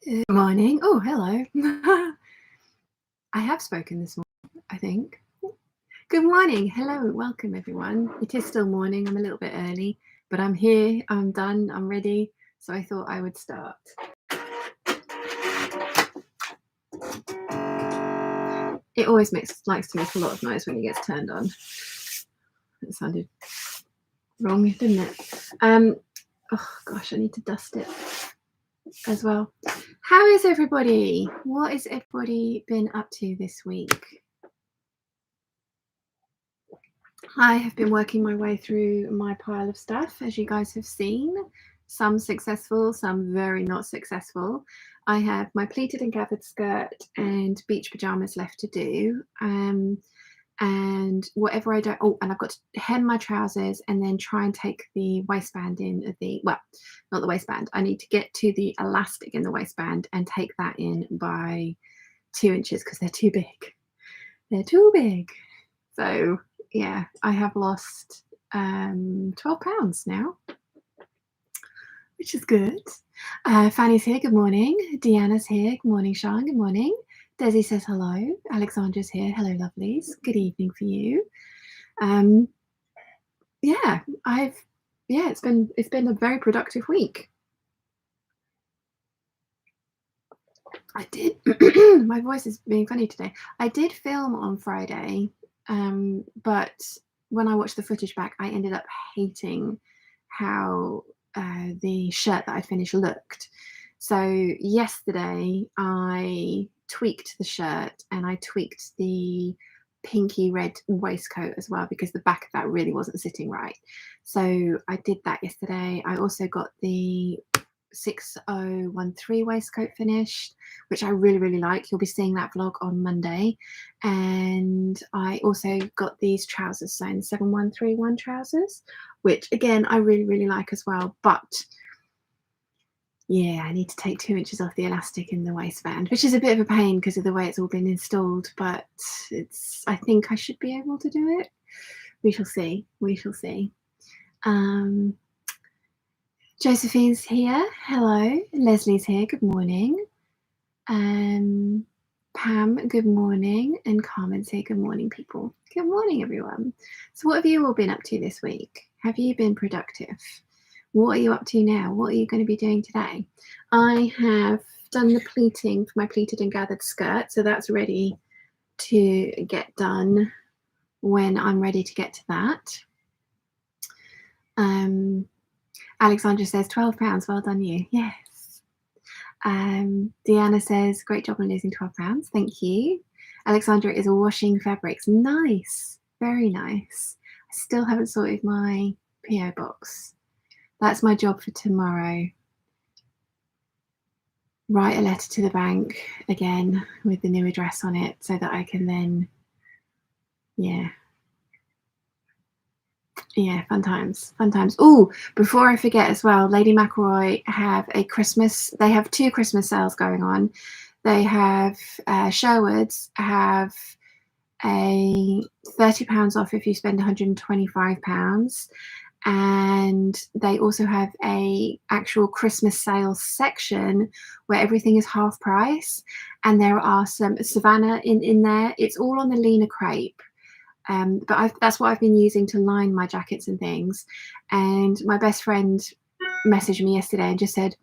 Good morning. Oh, hello. I have spoken this morning, I think. Good morning. Hello. Welcome, everyone. It is still morning. I'm a little bit early, but I'm here. I'm done. I'm ready. So I thought I would start. It always likes to make a lot of noise when it gets turned on. It sounded wrong, didn't it? Oh, gosh, I need to dust it as well. How is everybody? What has everybody been up to this week? I have been working my way through my pile of stuff, as you guys have seen. Some successful, some very not successful. I have my pleated and gathered skirt and beach pajamas left to do. And whatever I don't, and I've got to hem my trousers and then try and take the waistband in of the, well, not the waistband. I need to get to the elastic in the waistband and take that in by 2 inches because they're too big. They're too big. So yeah, I have lost 12 pounds now, which is good. Fanny's here, good morning. Deanna's here, good morning. Sean, good morning. Desi says hello. Alexandra's here, hello lovelies. Good evening for you. Yeah, it's been a very productive week. I did, my voice is being funny today. I did film on Friday, but when I watched the footage back, I ended up hating how the shirt that I finished looked. So yesterday I tweaked the shirt and I tweaked the pinky red waistcoat as well because the back of that really wasn't sitting right. So I did that yesterday. I also got the 6013 waistcoat finished, which I really like. You'll be seeing that vlog on Monday. And I also got these trousers sewn, 7131 trousers, which again I really like as well. But yeah, I need to take 2 inches off the elastic in the waistband, which is a bit of a pain because of the way it's all been installed, but I think I should be able to do it. We shall see. Josephine's here. Hello. Leslie's here. Good morning. Pam, good morning. And Carmen's here. Good morning, people. Good morning, everyone. So what have you all been up to this week? Have you been productive? What are you up to now? What are you going to be doing today? I have done the pleating for my pleated and gathered skirt. So that's ready to get done when I'm ready to get to that. Alexandra says 12 pounds. Well done, you. Yes. Deanna says great job on losing 12 pounds. Thank you. Alexandra is washing fabrics. Nice. Very nice. I still haven't sorted my PO box. That's my job for tomorrow. Write a letter to the bank again with the new address on it so that I can then, yeah, fun times. Oh, before I forget as well, Lady McElroy have they have 2 Christmas sales going on. They have Sherwood's have a £30 off if you spend £125, and they also have a actual Christmas sales section where everything is half price, and there are some Savannah in there. It's all on the Lena crepe. But that's what I've been using to line my jackets and things. And my best friend messaged me yesterday and just said,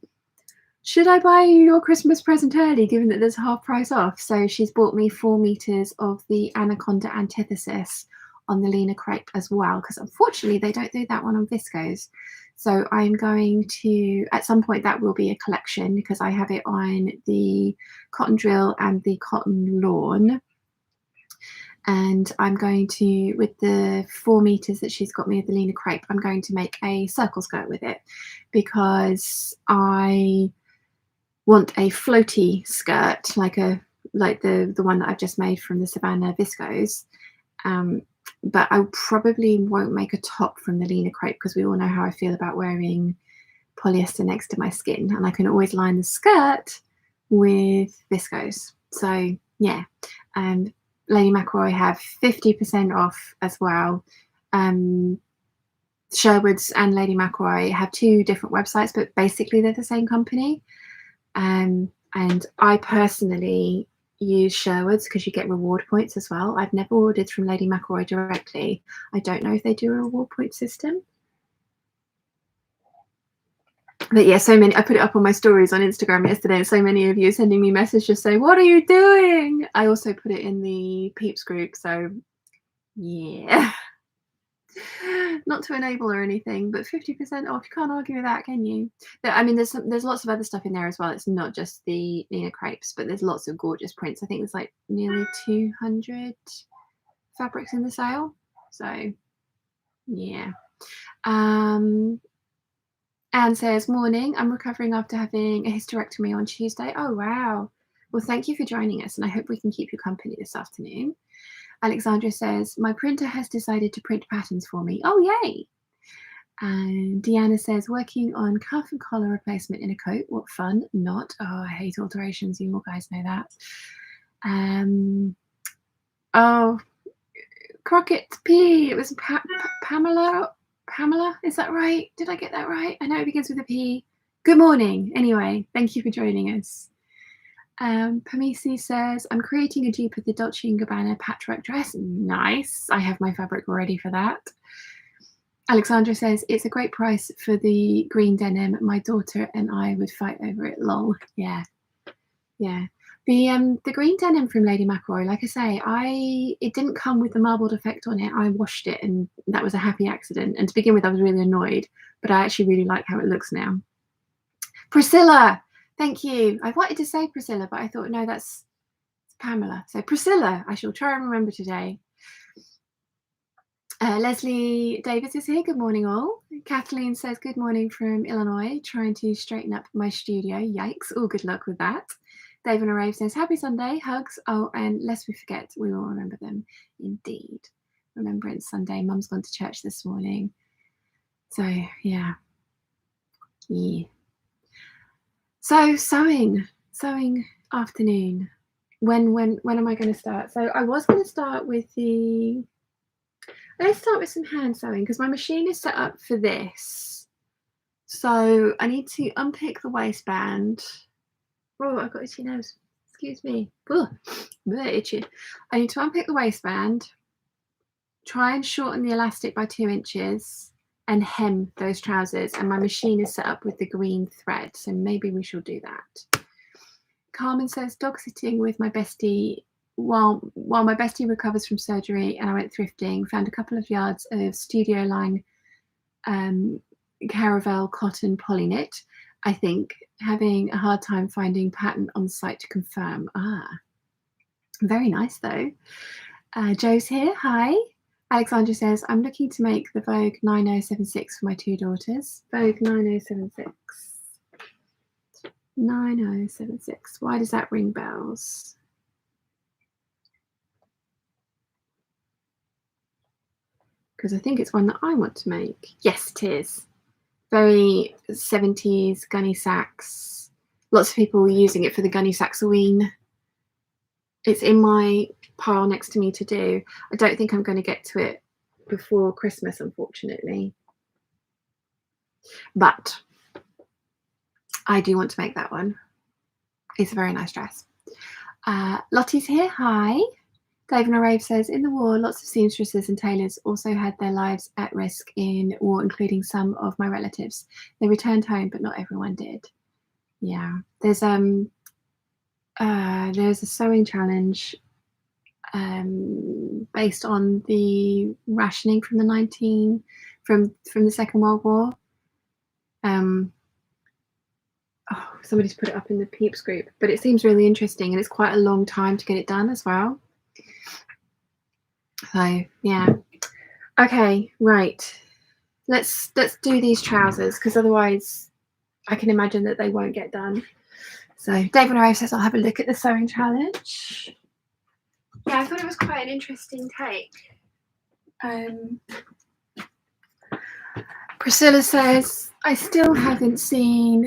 should I buy you your Christmas present early, given that there's half price off? So she's bought me 4 meters of the Anaconda Antithesis on the Lena crepe as well, because unfortunately they don't do that one on viscose. So I'm going to, at some point, that will be a collection because I have it on the cotton drill and the cotton lawn. And I'm going to, with the 4 meters that she's got me of the Lena crepe, I'm going to make a circle skirt with it because I want a floaty skirt like the one that I've just made from the Savannah viscose. But I probably won't make a top from the Lena crepe because we all know how I feel about wearing polyester next to my skin, and I can always line the skirt with viscose. So yeah, Lady McElroy have 50% off as well. Sherwood's and Lady McElroy have 2 different websites, but basically they're the same company. And I personally use Sherwood's because you get reward points as well. I've never ordered from Lady McElroy directly. I don't know if they do a reward point system. But yeah, so many. I put it up on my stories on Instagram yesterday, and so many of you sending me messages saying, "What are you doing?" I also put it in the Peeps group, so yeah. Not to enable or anything, but 50% off. You can't argue with that, can you? I mean, there's lots of other stuff in there as well. It's not just the Nina crepes, but there's lots of gorgeous prints. I think there's like nearly 200 fabrics in the sale. So yeah. Anne says, morning, I'm recovering after having a hysterectomy on Tuesday. Oh, wow. Well, thank you for joining us, and I hope we can keep you company this afternoon. Alexandra says, my printer has decided to print patterns for me. Oh, yay. And Deanna says, working on cuff and collar replacement in a coat. What fun. Not. Oh, I hate alterations. You all guys know that. Oh, Crockett P. It was Pamela. Pamela, is that right? Did I get that right? I know it begins with a P. Good morning. Anyway, thank you for joining us. Pamisi says, I'm creating a dupe of the Dolce & Gabbana patchwork dress. Nice. I have my fabric ready for that. Alexandra says, it's a great price for the green denim. My daughter and I would fight over it. Lol. Yeah. Yeah. The green denim from Lady McElroy, like I say, it didn't come with the marbled effect on it. I washed it and that was a happy accident. And to begin with, I was really annoyed, but I actually really like how it looks now. Priscilla, thank you. I wanted to say Priscilla, but I thought, no, that's Pamela. So Priscilla, I shall try and remember today. Leslie Davis is here. Good morning, all. Kathleen says, good morning from Illinois, trying to straighten up my studio. Yikes. Oh, good luck with that. David Arave says, happy Sunday, hugs. Oh, and lest we forget, we will remember them. Indeed. Remembrance Sunday. Mum's gone to church this morning. So, yeah. Yeah. So, sewing afternoon. When am I going to start? So, I was going to start with let's start with some hand sewing because my machine is set up for this. So, I need to unpick the waistband. Oh, I've got itchy nose. Excuse me. Oh, itchy. I need to unpick the waistband, try and shorten the elastic by 2 inches, and hem those trousers. And my machine is set up with the green thread, so maybe we shall do that. Carmen says, dog sitting with my bestie while my bestie recovers from surgery, and I went thrifting, found a couple of yards of studio line Caravel cotton poly knit. I think having a hard time finding pattern on site to confirm. Very nice though. Joe's here. Hi. Alexandra says, I'm looking to make the Vogue 9076 for my 2 daughters. Vogue 9076. 9076. Why does that ring bells? Because I think it's one that I want to make. Yes, it is. Very 70s gunny sacks. Lots of people were using it for the gunny Saxoween. It's in my pile next to me to do. I don't think I'm going to get to it before Christmas, unfortunately. But I do want to make that one. It's a very nice dress. Lottie's here. Hi. David Arave says, in the war, lots of seamstresses and tailors also had their lives at risk in war, including some of my relatives. They returned home, but not everyone did. Yeah. There's a sewing challenge based on the rationing from the Second World War. Somebody's put it up in the Peeps group, but it seems really interesting, and it's quite a long time to get it done as well. So yeah. Okay, right. Let's do these trousers because otherwise I can imagine that they won't get done. So David Arave says I'll have a look at the sewing challenge. Yeah, I thought it was quite an interesting take. Priscilla says I still haven't sewn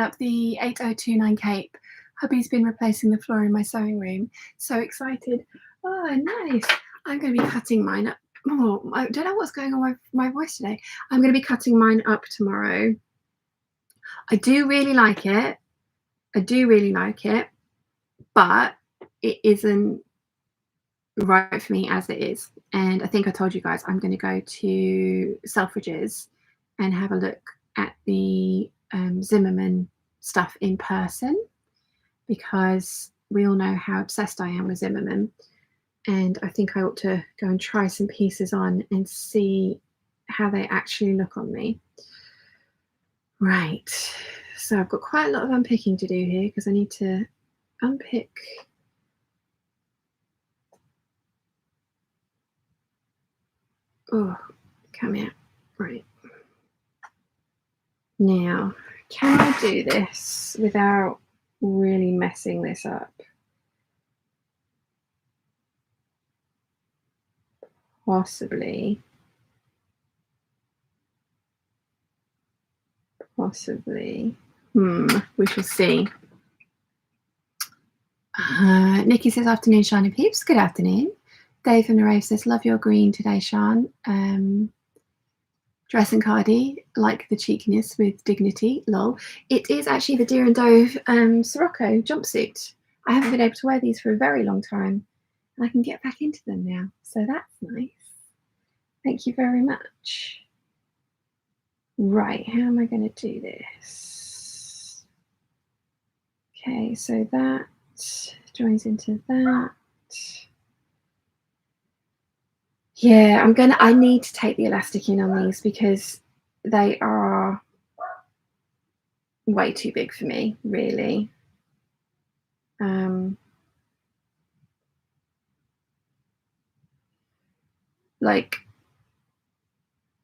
up the 8029 cape. Hubby's been replacing the floor in my sewing room. So excited. Oh, nice. I'm going to be cutting mine up. Oh, I don't know what's going on with my voice today. I'm going to be cutting mine up tomorrow. I do really like it. But it isn't right for me as it is. And I think I told you guys I'm going to go to Selfridges and have a look at the Zimmerman stuff in person, because we all know how obsessed I am with Zimmerman. And I think I ought to go and try some pieces on and see how they actually look on me. Right. So I've got quite a lot of unpicking to do here, because I need to unpick. Oh, come here. Right. Now, can I do this without really messing this up? Possibly. We shall see. Nikki says, afternoon, Sean and Peeps. Good afternoon. Dave and Narave says, love your green today, Sean. Dress and cardi, like the cheekiness with dignity, lol. It is actually the Deer and Dove Sirocco jumpsuit. I haven't been able to wear these for a very long time. I can get back into them now, so that's nice. Thank you very much. Right, how am I going to do this? Okay, so that joins into that. Yeah, I need to take the elastic in on these, because they are way too big for me, really. Like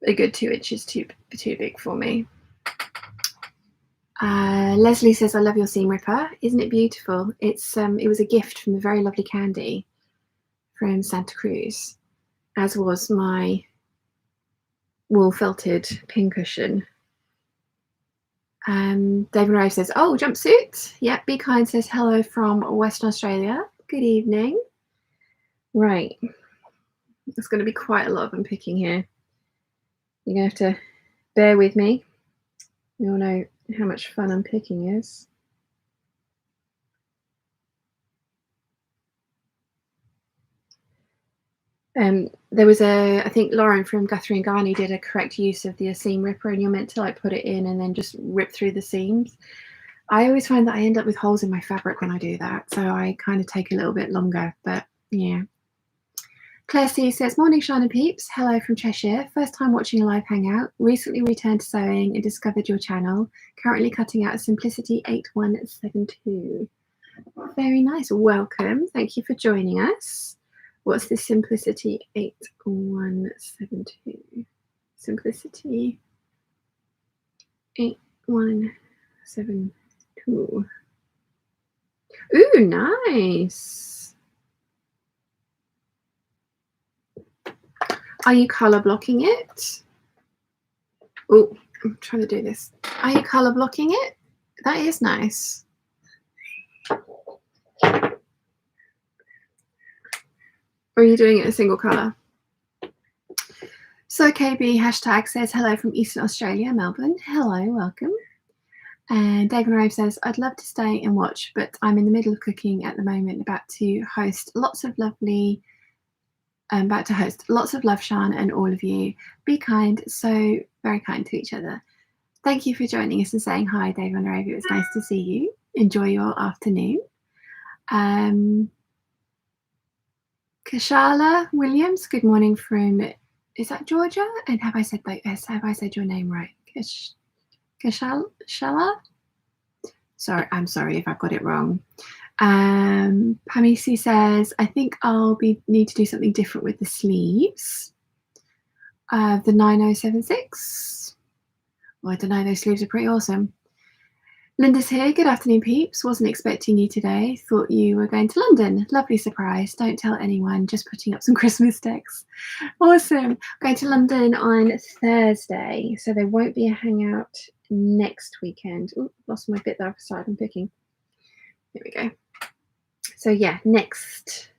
a good 2 inches too big for me. Leslie says, I love your seam ripper. Isn't it beautiful? It's it was a gift from the very lovely Candy from Santa Cruz, as was my wool felted pincushion. David Rose says, oh, jumpsuit. Yep, Be Kind says, hello from Western Australia. Good evening. Right. There's going to be quite a lot of unpicking here. You're going to have to bear with me. You all know how much fun unpicking is. There was I think Lauren from Guthrie and Garney did a correct use of the seam ripper, and you're meant to like put it in and then just rip through the seams. I always find that I end up with holes in my fabric when I do that, so I kind of take a little bit longer, but yeah. Claire C says, morning Sean and Peeps, hello from Cheshire, first time watching a live hangout, recently returned to sewing and discovered your channel, currently cutting out a Simplicity 8172. Very nice, welcome, thank you for joining us. What's the Simplicity 8172? Simplicity 8172. Ooh, nice. Are you color blocking it? Oh, I'm trying to do this. Are you color blocking it? That is nice. Or are you doing it in a single color? So KB hashtag says, hello from Eastern Australia, Melbourne. Hello, welcome. And David Rove says, I'd love to stay and watch, but I'm in the middle of cooking at the moment, about to host lots of love, Sean, and all of you. Be kind, so very kind to each other. Thank you for joining us and saying hi, David Rove. It was nice to see you. Enjoy your afternoon. Kashala Williams, good morning from, is that Georgia? And have I said your name right? Kashala? Sorry, I'm sorry if I've got it wrong. Pamisi says, I think I'll need to do something different with the sleeves. The 9076. Well, I don't know, those sleeves are pretty awesome. Linda's here. Good afternoon, Peeps. Wasn't expecting you today. Thought you were going to London. Lovely surprise. Don't tell anyone. Just putting up some Christmas decks. Awesome. Going to London on Thursday, so there won't be a hangout next weekend. Ooh, lost my bit that I've started unpicking. Here we go. So yeah, next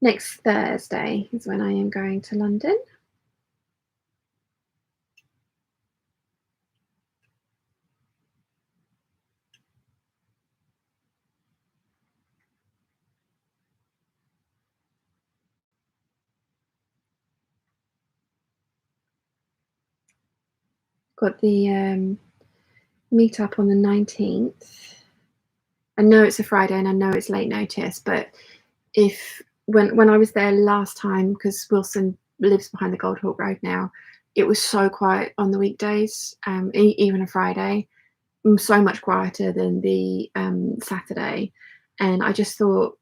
Thursday is when I am going to London. Got the meet up on the 19th. I know it's a Friday and I know it's late notice, but when I was there last time, because Wilson lives behind the Gold Hawk Road now, it was so quiet on the weekdays, even a Friday, so much quieter than the Saturday. And I just thought,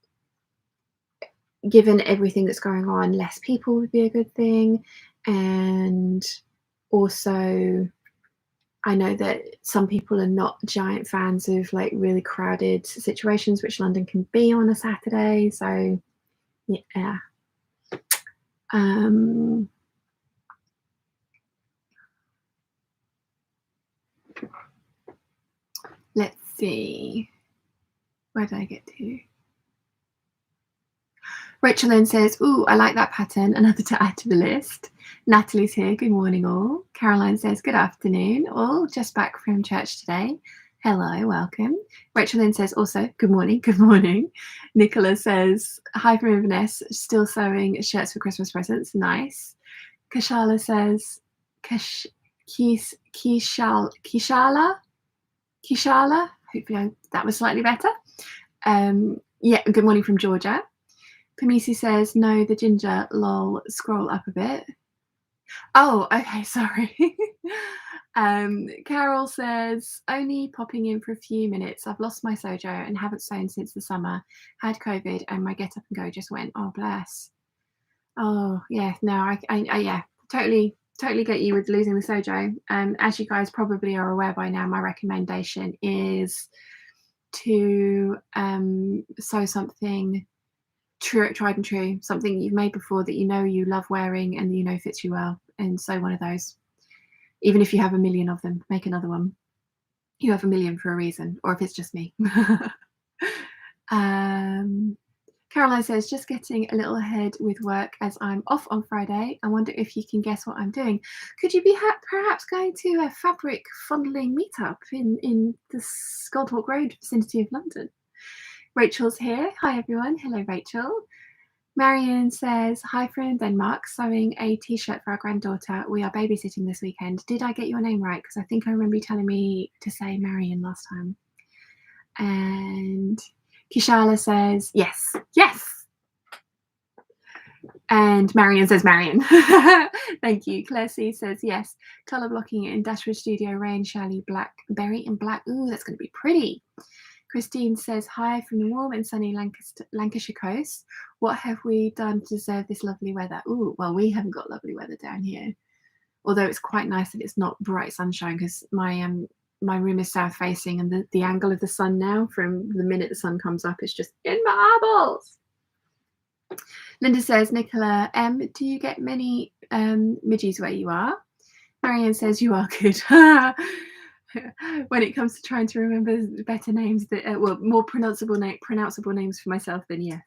given everything that's going on, less people would be a good thing. And also, I know that some people are not giant fans of like really crowded situations, which London can be on a Saturday. So yeah. Let's see. Where did I get to? Rachel then says, ooh, I like that pattern. Another to add to the list. Natalie's here. Good morning, all. Caroline says, good afternoon, all. Just back from church today. Hello, welcome. Rachel then says also, good morning, good morning. Nicola says, hi from Inverness, still sewing shirts for Christmas presents. Nice. Kashala says, Kishala, hopefully that was slightly better. Yeah, good morning from Georgia. Pamisi says, no, the ginger, lol, scroll up a bit. Oh, okay, sorry. Carol says, only popping in for a few minutes. I've lost my sojo and haven't sewn since the summer. Had COVID and my get up and go just went. Oh, bless. Oh, yeah, no, I yeah, totally get you with losing the sojo. As you guys probably are aware by now, my recommendation is to sew something tried and true, something you've made before that you know you love wearing and you know fits you well, and sew one of those. Even if you have a million of them, make another one. You have a million for a reason, or if it's just me. Caroline says, just getting a little ahead with work as I'm off on Friday. I wonder if you can guess what I'm doing. Could you be perhaps going to a fabric fondling meetup in the Goldhawk Road vicinity of London? Rachel's here. Hi, everyone. Hello, Rachel. Marion says, hi from Denmark, sewing a t-shirt for our granddaughter. We are babysitting this weekend. Did I get your name right? Because I think I remember you telling me to say Marion last time. And Kishala says, yes, yes. And Marion says, Marion. Thank you. Claire C says, yes. Colour blocking in Dashwood Studio, rain, Shally, berry and black. Ooh, that's going to be pretty. Christine says, hi from the warm and sunny Lancashire coast. What have we done to deserve this lovely weather? Ooh, well, we haven't got lovely weather down here. Although it's quite nice that it's not bright sunshine, because my room is south facing, and the angle of the sun now, from the minute the sun comes up, it's just in my eyeballs. Linda says, Nicola M, do you get many midgies where you are? Marianne says, you are good. When it comes to trying to remember better names, that well, more pronounceable names for myself, then yes.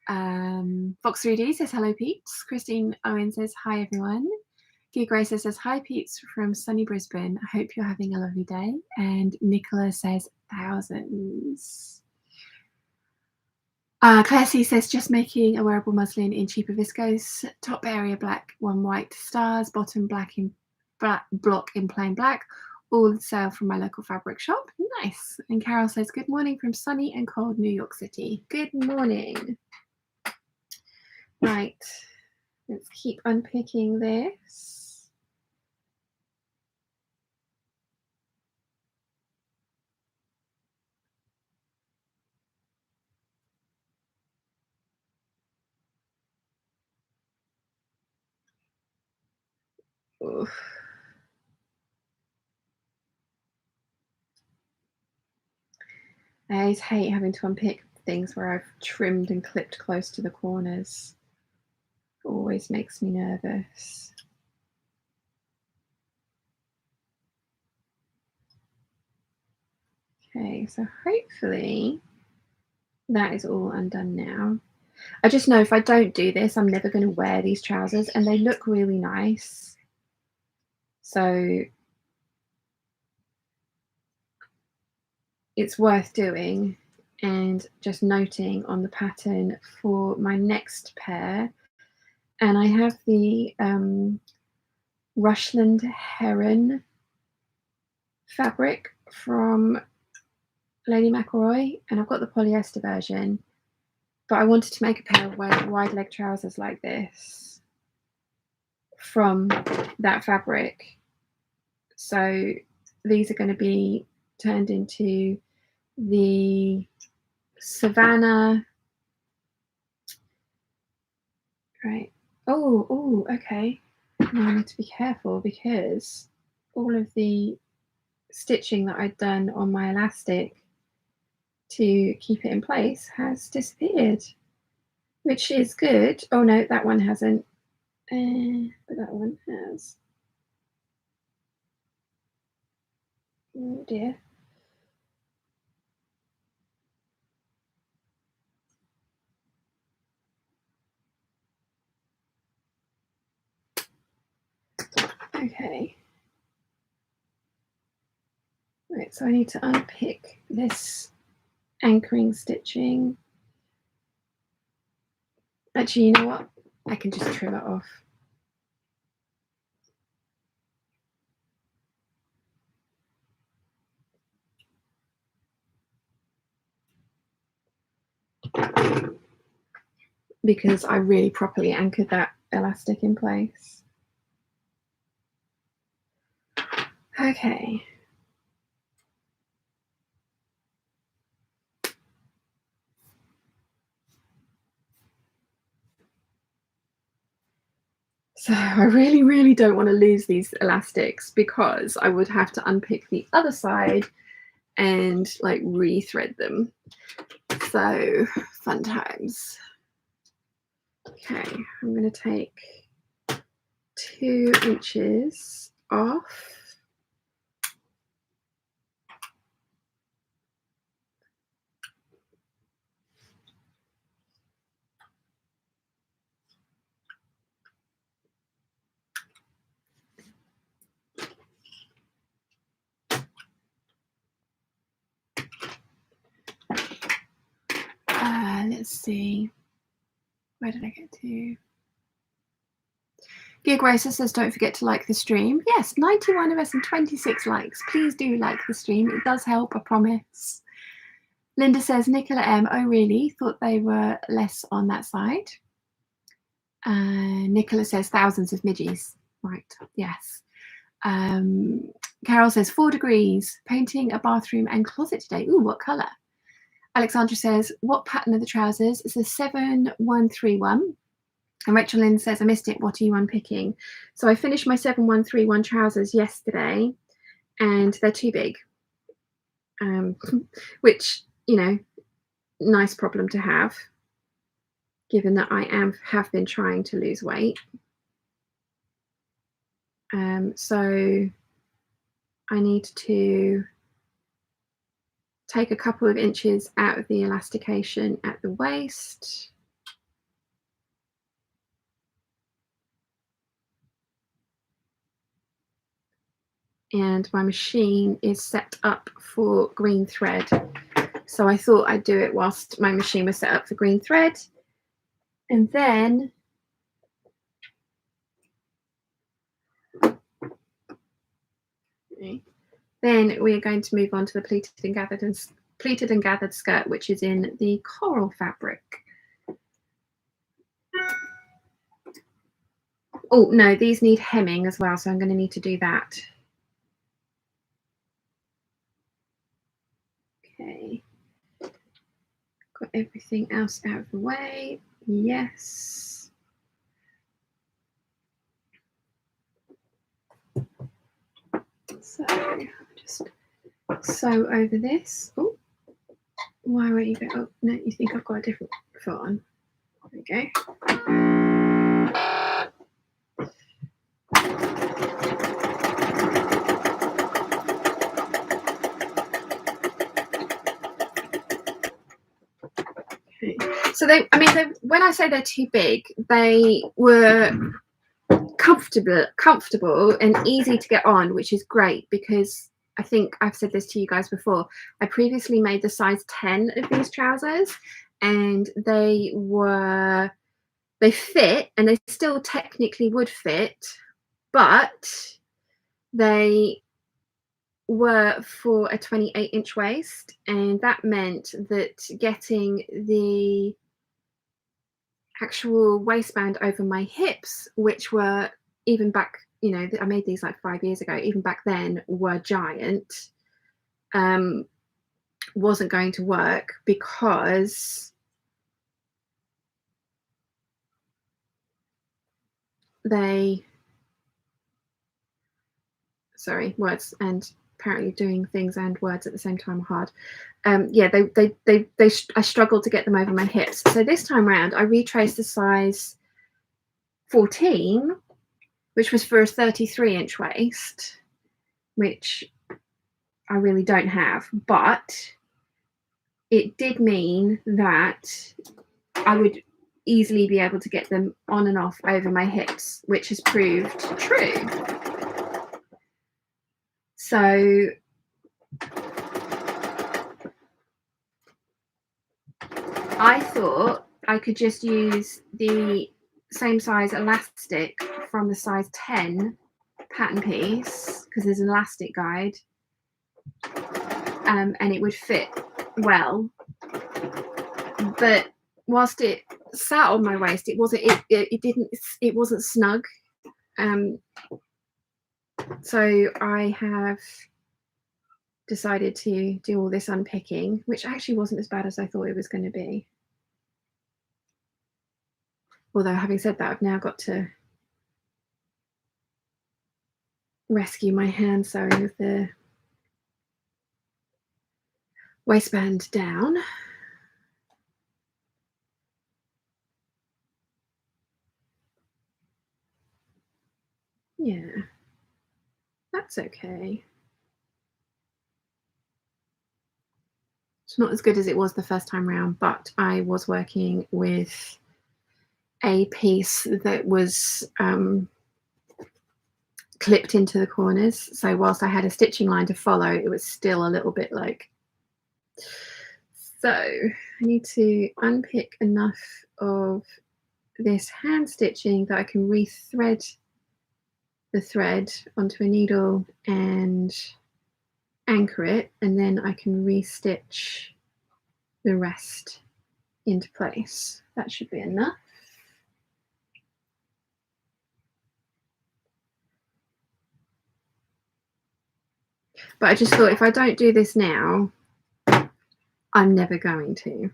Fox 3D says, hello, Peeps. Christine Owen says, hi, everyone. Gia Grace says, hi, Peeps from sunny Brisbane. I hope you're having a lovely day. And Nicola says, thousands. Claire C says, just making a wearable muslin in cheaper viscose. Top area black, one white stars. Bottom block in plain black. All sale from my local fabric shop. Nice. And Carol says, good morning from sunny and cold New York City. Good morning. Right. Let's keep unpicking this. Oof. I always hate having to unpick things where I've trimmed and clipped close to the corners. It always makes me nervous. Okay, so hopefully that is all undone now. I just know if I don't do this, I'm never going to wear these trousers, and they look really nice. So it's worth doing. And just noting on the pattern for my next pair, and I have the Rushland Heron fabric from Lady McElroy, and I've got the polyester version, but I wanted to make a pair of wide leg trousers like this from that fabric. So these are going to be turned into the Savannah. Right. Oh, okay. Now I need to be careful because all of the stitching that I'd done on my elastic to keep it in place has disappeared, which is good. Oh no, that one hasn't, but that one has. Oh dear. Okay. Right, so I need to unpick this anchoring stitching. Actually, you know what? I can just trim it off. Because I really properly anchored that elastic in place. Okay. So I really, really don't want to lose these elastics because I would have to unpick the other side and like re-thread them. So fun times. Okay, I'm going to take 2 inches off. Let's see. Where did I get to? Gig Racer says, don't forget to like the stream. Yes, 91 of us and 26 likes. Please do like the stream. It does help, I promise. Linda says, Nicola M. Oh, really? Thought they were less on that side. Nicola says, thousands of midgies. Right, yes. Carol says, 4 degrees. Painting a bathroom and closet today. Ooh, what colour? Alexandra says, what pattern are the trousers? It's a 7131. And Rachel Lynn says, I missed it. What are you unpicking? So I finished my 7131 trousers yesterday, and they're too big. Which, you know, nice problem to have, given that I have been trying to lose weight. So I need to take a couple of inches out of the elastication at the waist. And my machine is set up for green thread. So I thought I'd do it whilst my machine was set up for green thread. And then we are going to move on to the pleated and gathered skirt, which is in the coral fabric. Oh no, these need hemming as well, so I'm going to need to do that. Okay, got everything else out of the way. Yes. So just sew over this. Oh, why won't you go? Oh no, you think I've got a different foot on. There we go. So when I say they're too big, they were comfortable and easy to get on, which is great because I think I've said this to you guys before. I previously made the size 10 of these trousers, and they fit, and they still technically would fit, but they were for a 28-inch waist, and that meant that getting the actual waistband over my hips, which were even back, you know, I made these like 5 years ago, even back then were giant, wasn't going to work because words and apparently doing things and words at the same time are hard. I struggled to get them over my hips. So this time around, I retraced a size 14, which was for a 33-inch waist, which I really don't have, but it did mean that I would easily be able to get them on and off over my hips, which has proved true. So I thought I could just use the same size elastic from the size 10 pattern piece, because there's an elastic guide, and it would fit well. But whilst it sat on my waist, it wasn't snug. So I have decided to do all this unpicking, which actually wasn't as bad as I thought it was going to be. Although, having said that, I've now got to rescue my hand sewing with the waistband down. Yeah, that's okay. It's not as good as it was the first time round, but I was working with a piece that was clipped into the corners. So whilst I had a stitching line to follow, it was still a little bit like. So I need to unpick enough of this hand stitching that I can re-thread the thread onto a needle and anchor it, and then I can re-stitch the rest into place. That should be enough. But I just thought, if I don't do this now, I'm never going to.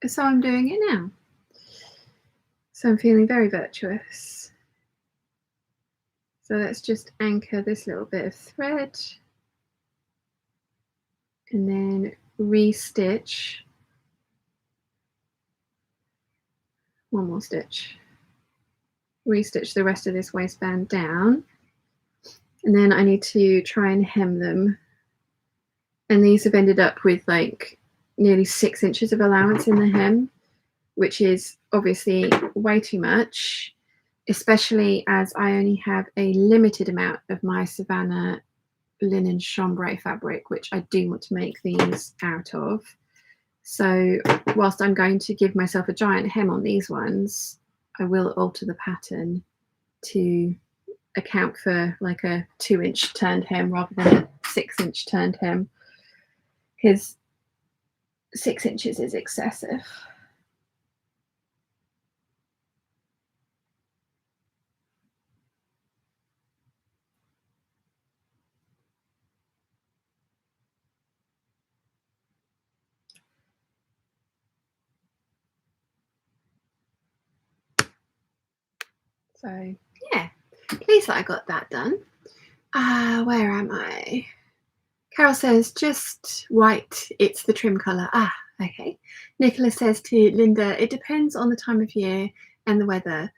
So I'm doing it now. So I'm feeling very virtuous. So let's just anchor this little bit of thread and then re-stitch one more stitch. Re-stitch the rest of this waistband down, and then I need to try and hem them. And these have ended up with like nearly 6 inches of allowance in the hem, which is obviously way too much, especially as I only have a limited amount of my Savannah linen chambray fabric, which I do want to make these out of. So whilst I'm going to give myself a giant hem on these ones, I will alter the pattern to account for like a 2-inch turned hem rather than a 6-inch turned hem, because 6 inches is excessive. So yeah, pleased that I got that done. Where am I? Carol says, just white, it's the trim colour. Okay. Nicola says to Linda, it depends on the time of year and the weather.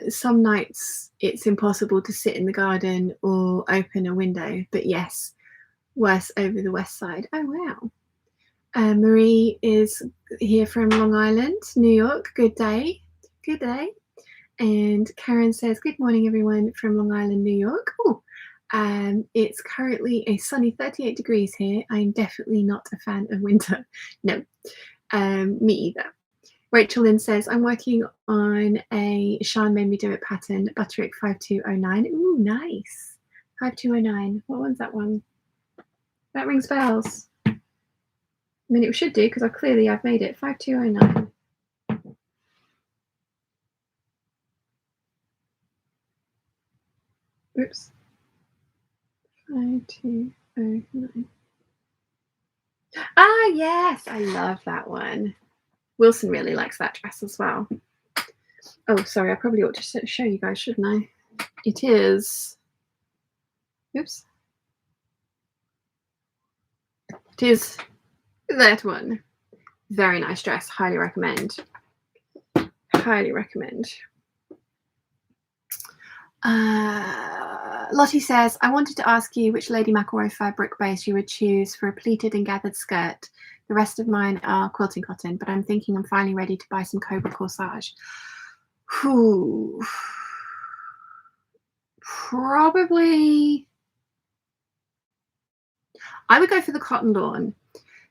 Some nights it's impossible to sit in the garden or open a window, but yes, worse over the west side. Oh wow. Marie is here from Long Island, New York. Good day. Good day. And Karen says, good morning, everyone from Long Island, New York. It's currently a sunny 38 degrees here. I'm definitely not a fan of winter. No, me either. Rachel Lynn says, I'm working on a Sean Made Me Do It pattern, Butterick 5209. Ooh, nice. 5209. What one's that one? That rings bells. I mean, it should do because I've made it. 5209. Oops. 5209. Ah, yes. I love that one. Wilson really likes that dress as well. Oh, sorry. I probably ought to show you guys, shouldn't I? It is. Oops. It is that one. Very nice dress. Highly recommend. Highly recommend. Lottie says, I wanted to ask you which Lady McElroy fabric base you would choose for a pleated and gathered skirt. The rest of mine are quilting cotton, but I'm thinking I'm finally ready to buy some Cobra corsage. Whew. Probably, I would go for the cotton lawn.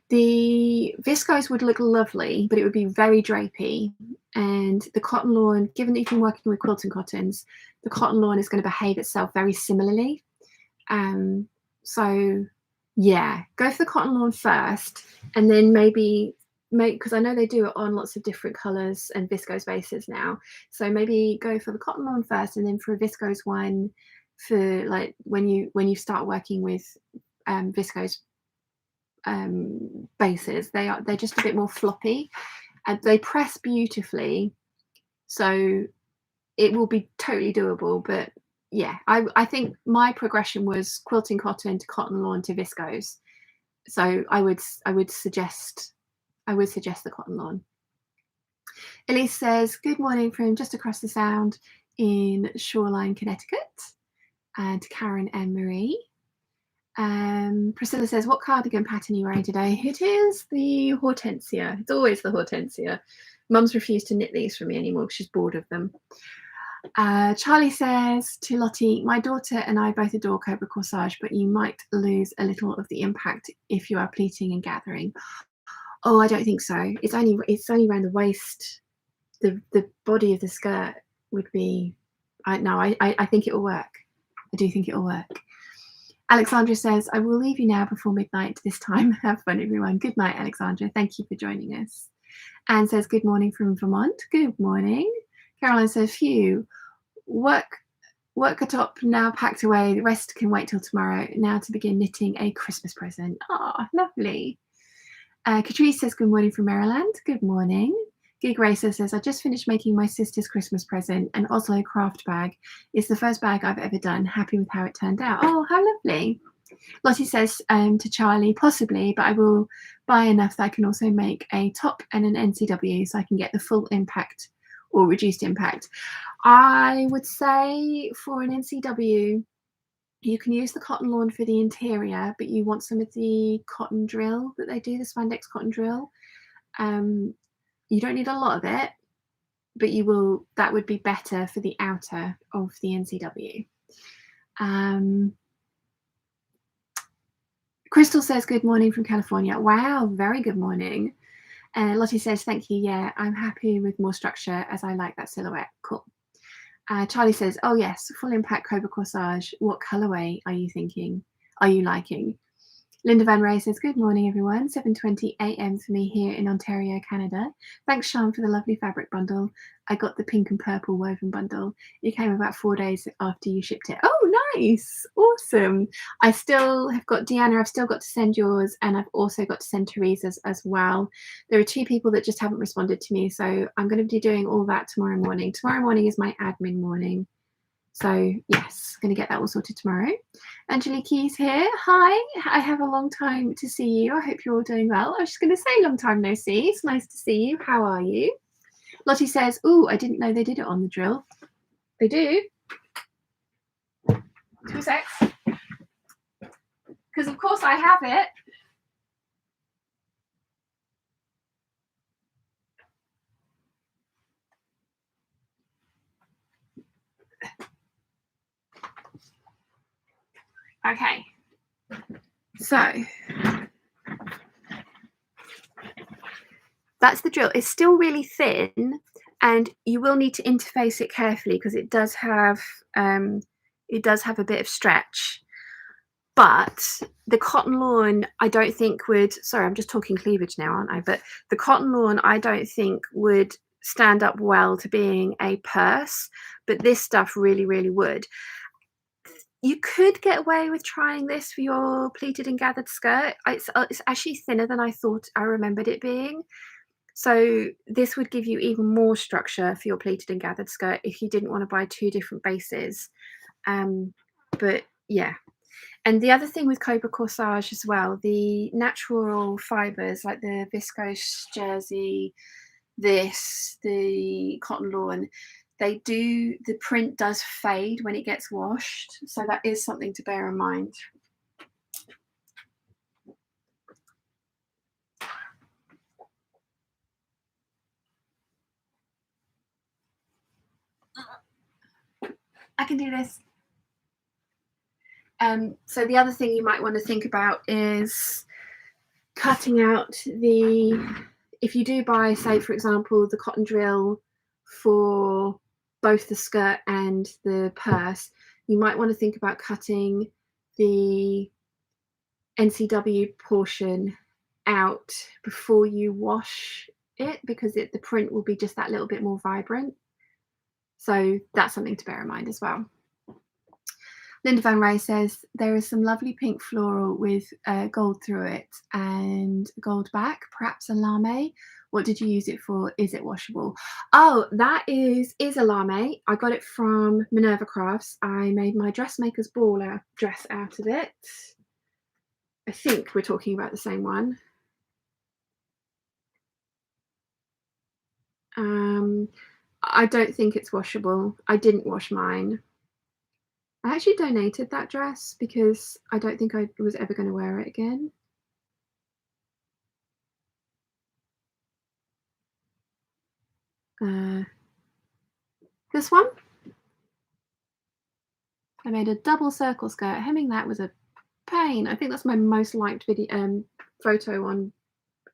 The viscose would look lovely, but it would be very drapey. And the cotton lawn, given that you've been working with quilting cottons, the cotton lawn is going to behave itself very similarly. So yeah, go for the cotton lawn first, and then maybe because I know they do it on lots of different colors and viscose bases now. So maybe go for the cotton lawn first, and then for a viscose one for like when you start working with viscose bases, they're just a bit more floppy and they press beautifully, so it will be totally doable. But yeah, I think my progression was quilting cotton to cotton lawn to viscose, so I would suggest the cotton lawn. Elise says, good morning from just across the sound in Shoreline, Connecticut, and to Karen and Marie. Priscilla says, what cardigan pattern are you wearing today? It is the Hortensia. It's always the Hortensia. Mum's refused to knit these for me anymore because she's bored of them. Charlie says to Lottie, my daughter and I both adore Cobra corsage, but you might lose a little of the impact if you are pleating and gathering. Oh, I don't think so. It's only around the waist. The body of the skirt would be. I think it will work. I do think it will work. Alexandra says, I will leave you now before midnight this time. Have fun, everyone. Good night, Alexandra. Thank you for joining us. Anne says, good morning from Vermont. Good morning. Caroline says, phew, work atop now packed away. The rest can wait till tomorrow. Now to begin knitting a Christmas present. Ah, lovely. Catrice says, good morning from Maryland. Good morning. Gig Racer says, I just finished making my sister's Christmas present, an Oslo craft bag. It's the first bag I've ever done. Happy with how it turned out. Oh, how lovely. Lottie says to Charlie, possibly, but I will buy enough that I can also make a top and an NCW so I can get the full impact or reduced impact. I would say for an NCW, you can use the cotton lawn for the interior, but you want some of the cotton drill that they do, the spandex cotton drill. You don't need a lot of it, but that would be better for the outer of the NCW. Crystal says, good morning from California. Wow, very good morning. Lottie says, thank you. Yeah, I'm happy with more structure as I like that silhouette. Cool. Charlie says, oh yes, full impact Cobra corsage. What colorway are you thinking? Are you liking? Linda Van Ray says, good morning, everyone. 7:20 a.m. for me here in Ontario, Canada. Thanks, Sean, for the lovely fabric bundle. I got the pink and purple woven bundle. It came about 4 days after you shipped it. Oh, nice. Awesome. I still have got Deanna. I've still got to send yours, and I've also got to send Teresa's as well. There are 2 people that just haven't responded to me, so I'm going to be doing all that tomorrow morning. Tomorrow morning is my admin morning. So yes, going to get that all sorted tomorrow. Angelique Keys here. Hi, I have a long time to see you. I hope you're all doing well. I was just going to say long time no see. It's nice to see you. How are you? Lottie says, oh, I didn't know they did it on the drill. They do. 2 secs. Because of course I have it. Okay. So That's the drill. It's still really thin, and you will need to interface it carefully because it does have a bit of stretch. But the cotton lawn, I don't think would. Sorry, I'm just talking cleavage now, aren't I? But the cotton lawn, I don't think would stand up well to being a purse. But this stuff really, really would. You could get away with trying this for your pleated and gathered skirt. It's actually thinner than I thought I remembered it being. So this would give you even more structure for your pleated and gathered skirt if you didn't want to buy two different bases. But yeah. And the other thing with Cobra Corsage as well, the natural fibers like the viscose jersey, the cotton lawn, the print does fade when it gets washed. So that is something to bear in mind. I can do this. So the other thing you might want to think about is cutting out if you do buy, say, for example, the cotton drill for both the skirt and the purse, you might want to think about cutting the NCW portion out before you wash it, because the print will be just that little bit more vibrant. So that's something to bear in mind as well. Linda Van Ray says, there is some lovely pink floral with gold through it and gold back, perhaps a lame. What did you use it for? Is it washable? Oh, that is a lame. I got it from Minerva Crafts. I made my dressmaker's ball dress out of it. I think we're talking about the same one. I don't think it's washable. I didn't wash mine. I actually donated that dress because I don't think I was ever going to wear it again. This one, I made a double circle skirt. Hemming that was a pain. I think that's my most liked video photo on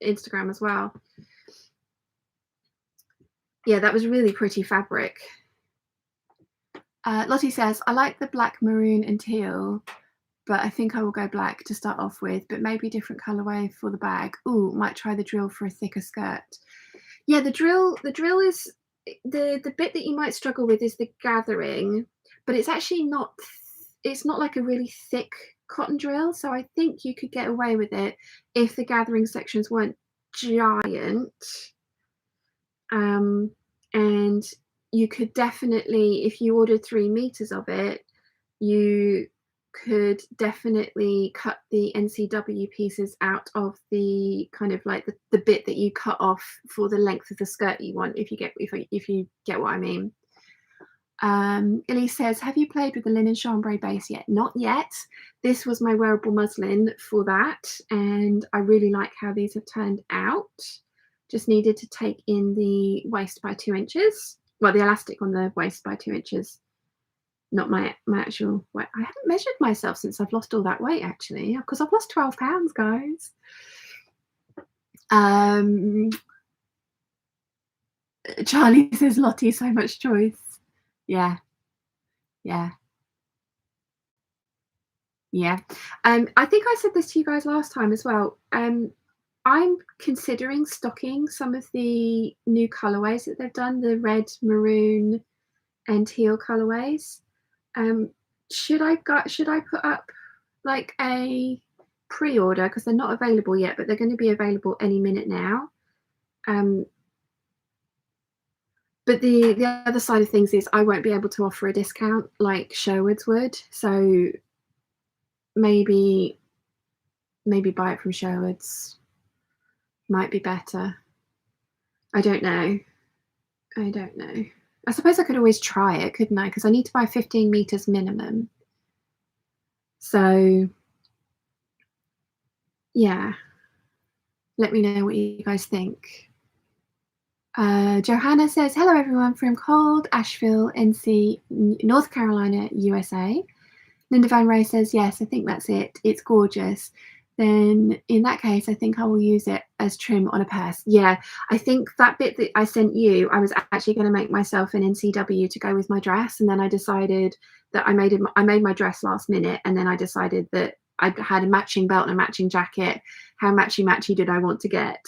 Instagram as well. Yeah, that was really pretty fabric. Lottie says, I like the black, maroon and teal, but I think I will go black to start off with, but maybe different colorway for the bag. Ooh, might try the drill for a thicker skirt. Yeah, the drill is the bit that you might struggle with is the gathering, but it's actually not, it's not like a really thick cotton drill. So I think you could get away with it if the gathering sections weren't giant. And you could definitely, if you ordered 3 meters of it, you could definitely cut the NCW pieces out of the kind of like the bit that you cut off for the length of the skirt you want, if you get what I mean. Elise says, have you played with the linen chambray base yet? Not yet. This was my wearable muslin for that, and I really like how these have turned out. Just needed to take in the waist by 2 inches. Well, the elastic on the waist by 2 inches. Not my actual weight. I haven't measured myself since I've lost all that weight, actually, because I've lost 12 pounds, guys. Charlie says, Lottie, so much choice. Yeah. I think I said this to you guys last time as well. I'm considering stocking some of the new colorways that they've done, the red, maroon and teal colorways. Should I put up like a pre-order, because they're not available yet, but they're going to be available any minute now. But the other side of things is I won't be able to offer a discount like Sherwood's would. So maybe buy it from Sherwood's might be better. I don't know. I suppose I could always try it, couldn't I? Because I need to buy 15 meters minimum. So yeah, let me know what you guys think. Johanna says, hello everyone from cold Asheville, NC, North Carolina, USA. Linda Van Ray says, yes, I think that's it. It's gorgeous. then in that case, I think I will use it as trim on a purse. Yeah, I think that bit that I sent you, I was actually going to make myself an NCW to go with my dress, and then I decided that I made my dress last minute, and then I decided that I had a matching belt and a matching jacket. How matchy did I want to get?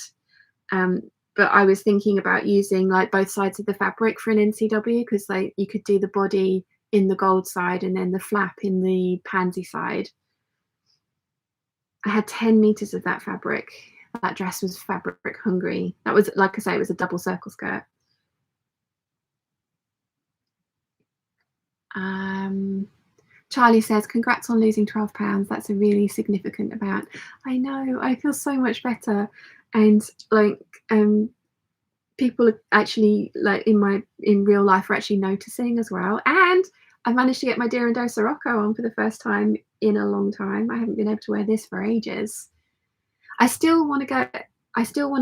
Um, but I was thinking about using like both sides of the fabric for an NCW, because like you could do the body in the gold side and then the flap in the pansy side. I had 10 meters of that fabric. That dress was fabric hungry. That was, like I say, it was a double circle skirt. Charlie says, congrats on losing 12 pounds. That's a really significant amount. I know, I feel so much better. And like, people are actually, like, in real life are actually noticing as well. And I managed to get my Dirondosa Sirocco on for the first time in a long time. I haven't been able to wear this for ages. I still want to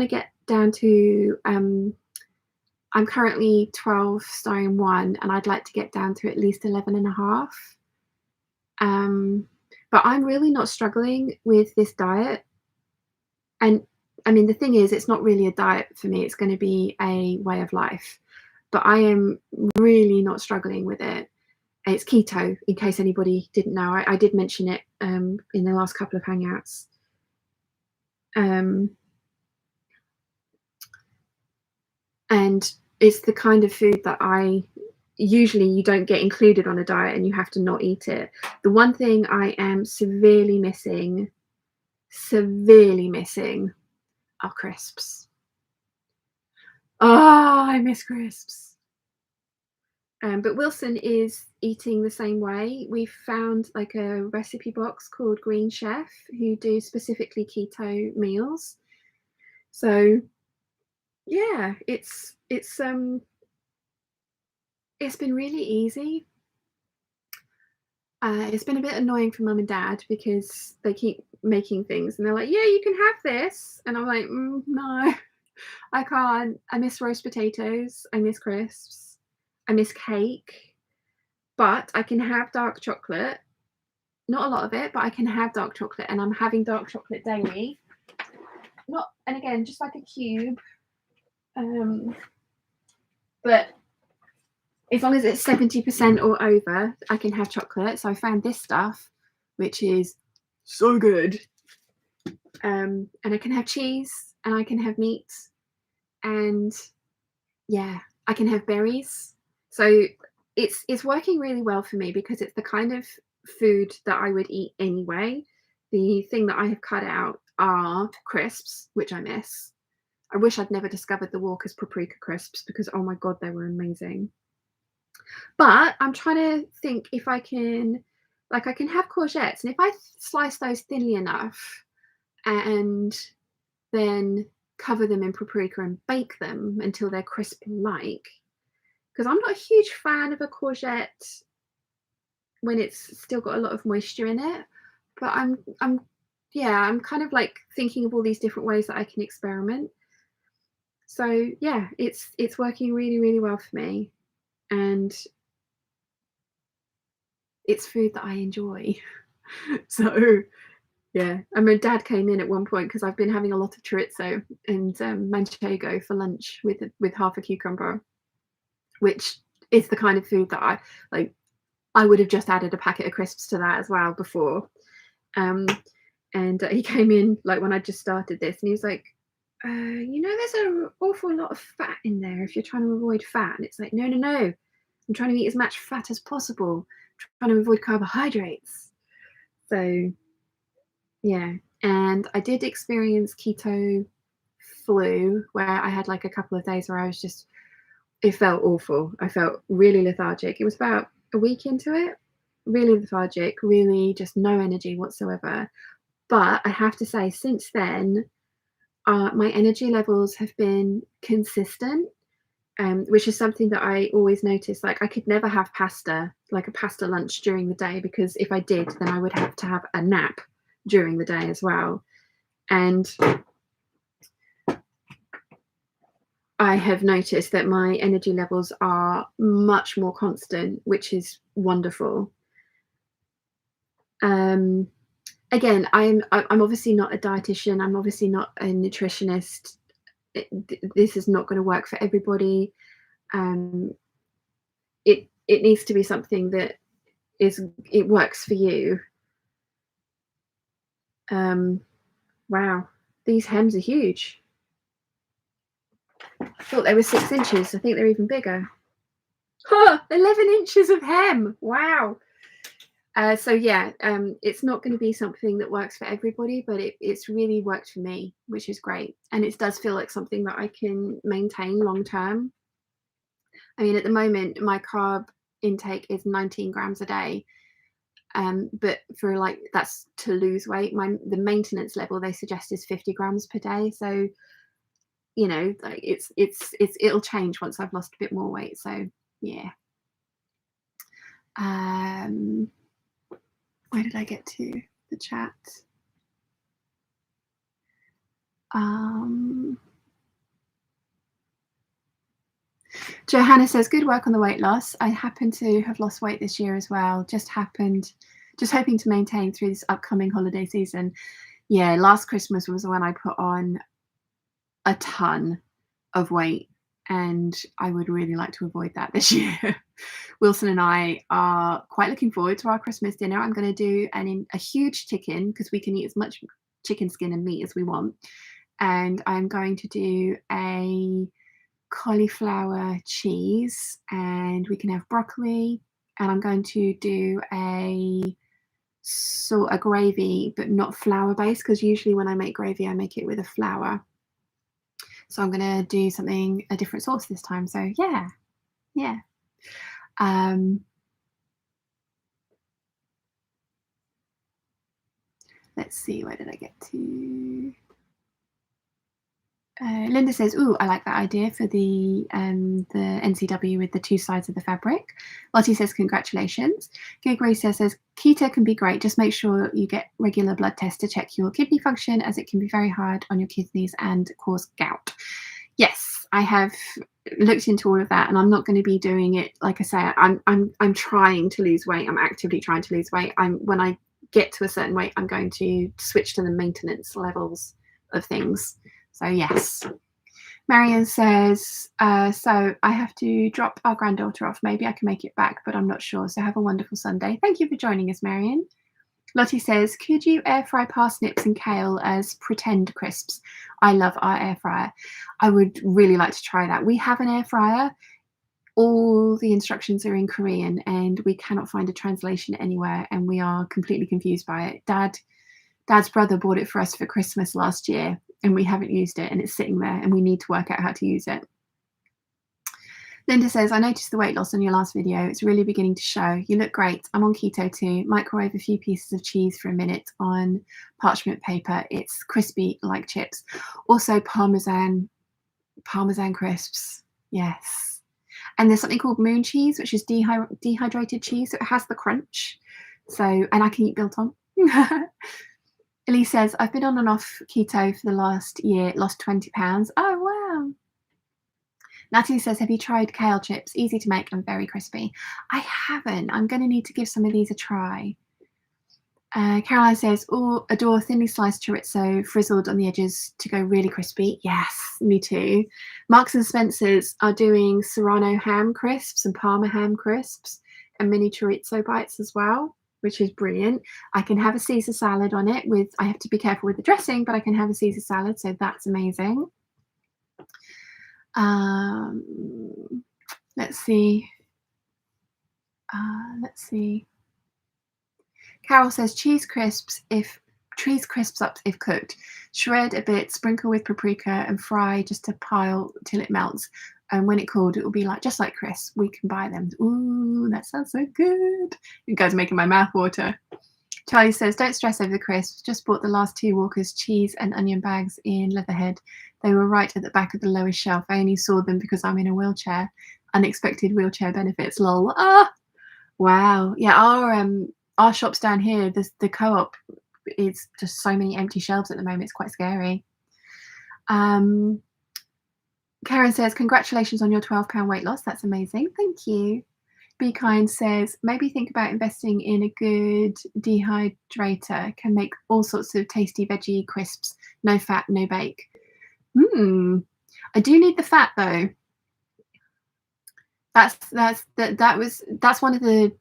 get down to, I'm currently 12 stone 1, and I'd like to get down to at least 11 and a half. But I'm really not struggling with this diet. And I mean, the thing is, it's not really a diet for me. It's going to be a way of life. But I am really not struggling with it. It's keto, in case anybody didn't know. I did mention it in the last couple of hangouts. And it's the kind of food that usually you don't get included on a diet and you have to not eat it. The one thing I am severely missing are crisps. Oh, I miss crisps. But Wilson is eating the same way. We've found like a recipe box called Green Chef, who do specifically keto meals. So yeah, it's been really easy. It's been a bit annoying for mum and dad because they keep making things and they're like, yeah, you can have this. And I'm like, no, I can't. I miss roast potatoes. I miss crisps. I miss cake. But I can have dark chocolate. Not a lot of it, but I can have dark chocolate, and I'm having dark chocolate daily. And again, just like a cube. But as long as it's 70% or over, I can have chocolate. So I found this stuff, which is so good. And I can have cheese, and I can have meat, and yeah, I can have berries. So it's working really well for me because it's the kind of food that I would eat anyway. The thing that I have cut out are crisps, which I miss. I wish I'd never discovered the Walker's paprika crisps because, oh my God, they were amazing. But I'm trying to think if I can, like, I can have courgettes, and if I slice those thinly enough and then cover them in paprika and bake them until they're crisp-like, because I'm not a huge fan of a courgette when it's still got a lot of moisture in it. But I'm kind of like thinking of all these different ways that I can experiment. So yeah, it's working really, really well for me, and it's food that I enjoy. So yeah, and my dad came in at one point because I've been having a lot of chorizo and manchego for lunch with half a cucumber, which is the kind of food that I like. I would have just added a packet of crisps to that as well before. And he came in like when I just started this, and he was like, there's an awful lot of fat in there if you're trying to avoid fat. And it's like, no, I'm trying to eat as much fat as possible, trying to avoid carbohydrates. So yeah, and I did experience keto flu where I had like a couple of days where it felt awful. I felt really lethargic. It was about a week into it, really lethargic, really just no energy whatsoever. But I have to say, since then, my energy levels have been consistent, which is something that I always notice. Like, I could never have pasta, like a pasta lunch during the day, because if I did, then I would have to have a nap during the day as well. And I have noticed that my energy levels are much more constant, which is wonderful. Again, I'm obviously not a dietitian. I'm obviously not a nutritionist. This is not going to work for everybody. Um, it needs to be something that it works for you. Wow, these hems are huge. I thought they were 6 inches. I think they're even bigger. Huh, 11 inches of hem. Wow. So yeah, it's not going to be something that works for everybody, but it's really worked for me, which is great. And it does feel like something that I can maintain long term. I mean, at the moment, my carb intake is 19 grams a day. But for like, that's to lose weight. The maintenance level they suggest is 50 grams per day. So, you know, like it'll change once I've lost a bit more weight. So yeah. Where did I get to? The chat. Johanna says, good work on the weight loss. I happen to have lost weight this year as well. Just hoping to maintain through this upcoming holiday season. Yeah, last Christmas was when I put on a ton of weight, and I would really like to avoid that this year. Wilson and I are quite looking forward to our Christmas dinner. I'm going to do a huge chicken, because we can eat as much chicken skin and meat as we want. And I'm going to do a cauliflower cheese, and we can have broccoli, and I'm going to do a gravy, but not flour based, because usually when I make gravy I make it with a flour. So I'm going to do a different sauce this time. So yeah. Let's see, where did I get to? Linda says, "Ooh, I like that idea for the NCW with the 2 sides of the fabric." Lottie says, "Congratulations." Gigri says, "Keto can be great. Just make sure you get regular blood tests to check your kidney function, as it can be very hard on your kidneys and cause gout." Yes, I have looked into all of that, and I'm not going to be doing it. Like I say, I'm trying to lose weight. I'm actively trying to lose weight. When I get to a certain weight, I'm going to switch to the maintenance levels of things. So yes. Marion says, so I have to drop our granddaughter off. Maybe I can make it back, but I'm not sure. So have a wonderful Sunday. Thank you for joining us, Marion. Lottie says, could you air fry parsnips and kale as pretend crisps? I love our air fryer. I would really like to try that. We have an air fryer. All the instructions are in Korean, and we cannot find a translation anywhere, and we are completely confused by it. Dad's brother bought it for us for Christmas last year, and we haven't used it, and it's sitting there, and we need to work out how to use it. Linda says, I noticed the weight loss on your last video. It's really beginning to show. You look great. I'm on keto too. Microwave a few pieces of cheese for a minute on parchment paper. It's crispy like chips. Also Parmesan crisps. Yes. And there's something called moon cheese, which is dehydrated cheese. So it has the crunch. So, and I can eat biltong. Elise says, I've been on and off keto for the last year, lost 20 pounds. Oh, wow. Natalie says, have you tried kale chips? Easy to make and very crispy. I haven't. I'm going to need to give some of these a try. Caroline says, oh, adore thinly sliced chorizo, frizzled on the edges to go really crispy. Yes, me too. Marks and Spencer's are doing Serrano ham crisps and Parma ham crisps and mini chorizo bites as well, which is brilliant. I can have a Caesar salad on it I have to be careful with the dressing, but I can have a Caesar salad, so that's amazing. Let's see. Carol says cheese crisps up if cooked. Shred a bit, sprinkle with paprika and fry just a pile till it melts. And when it cooled, it will be just like crisps. We can buy them. Ooh, that sounds so good. You guys are making my mouth water. Charlie says, don't stress over the crisps. Just bought the last 2 Walker's cheese and onion bags in Leatherhead. They were right at the back of the lowest shelf. I only saw them because I'm in a wheelchair. Unexpected wheelchair benefits, lol. Ah, wow. Yeah, our shops down here, the co-op, it's just so many empty shelves at the moment. It's quite scary. Karen says, congratulations on your 12-pound weight loss. That's amazing. Thank you. Be Kind says, maybe think about investing in a good dehydrator. Can make all sorts of tasty veggie crisps. No fat, no bake. I do need the fat though. That's one of the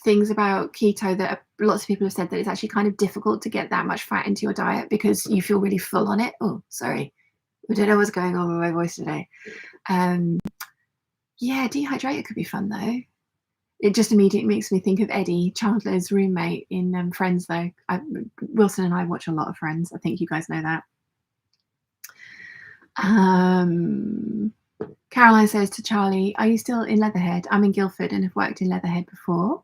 things about keto that lots of people have said, that it's actually kind of difficult to get that much fat into your diet because you feel really full on it. Oh, sorry. I don't know what's going on with my voice today. Yeah, dehydrator could be fun though. It just immediately makes me think of Eddie, Chandler's roommate in Friends though. Wilson and I watch a lot of Friends. I think you guys know that. Caroline says to Charlie, are you still in Leatherhead? I'm in Guildford and have worked in Leatherhead before.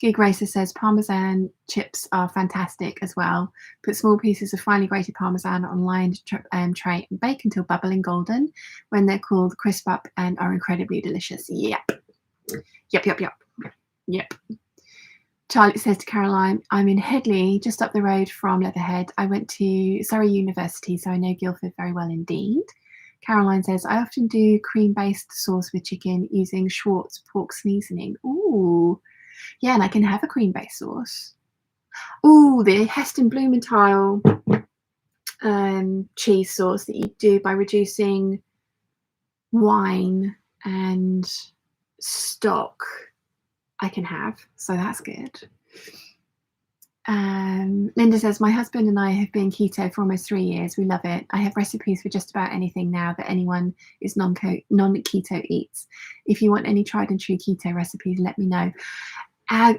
Gig Racer says Parmesan chips are fantastic as well. Put small pieces of finely grated Parmesan on lined tray and bake until bubbling golden. When they're cooled, crisp up and are incredibly delicious. Yep. Charlie says to Caroline, I'm in Headley, just up the road from Leatherhead. I went to Surrey University, so I know Guildford very well indeed. Caroline says, I often do cream-based sauce with chicken using Schwartz pork seasoning. Ooh, yeah, and I can have a cream-based sauce. Ooh, the Heston Blumenthal cheese sauce that you do by reducing wine and stock, I can have, so that's good. Linda says, my husband and I have been keto for almost 3 years. We love it. I have recipes for just about anything now that anyone is non-keto eats. If you want any tried and true keto recipes, let me know.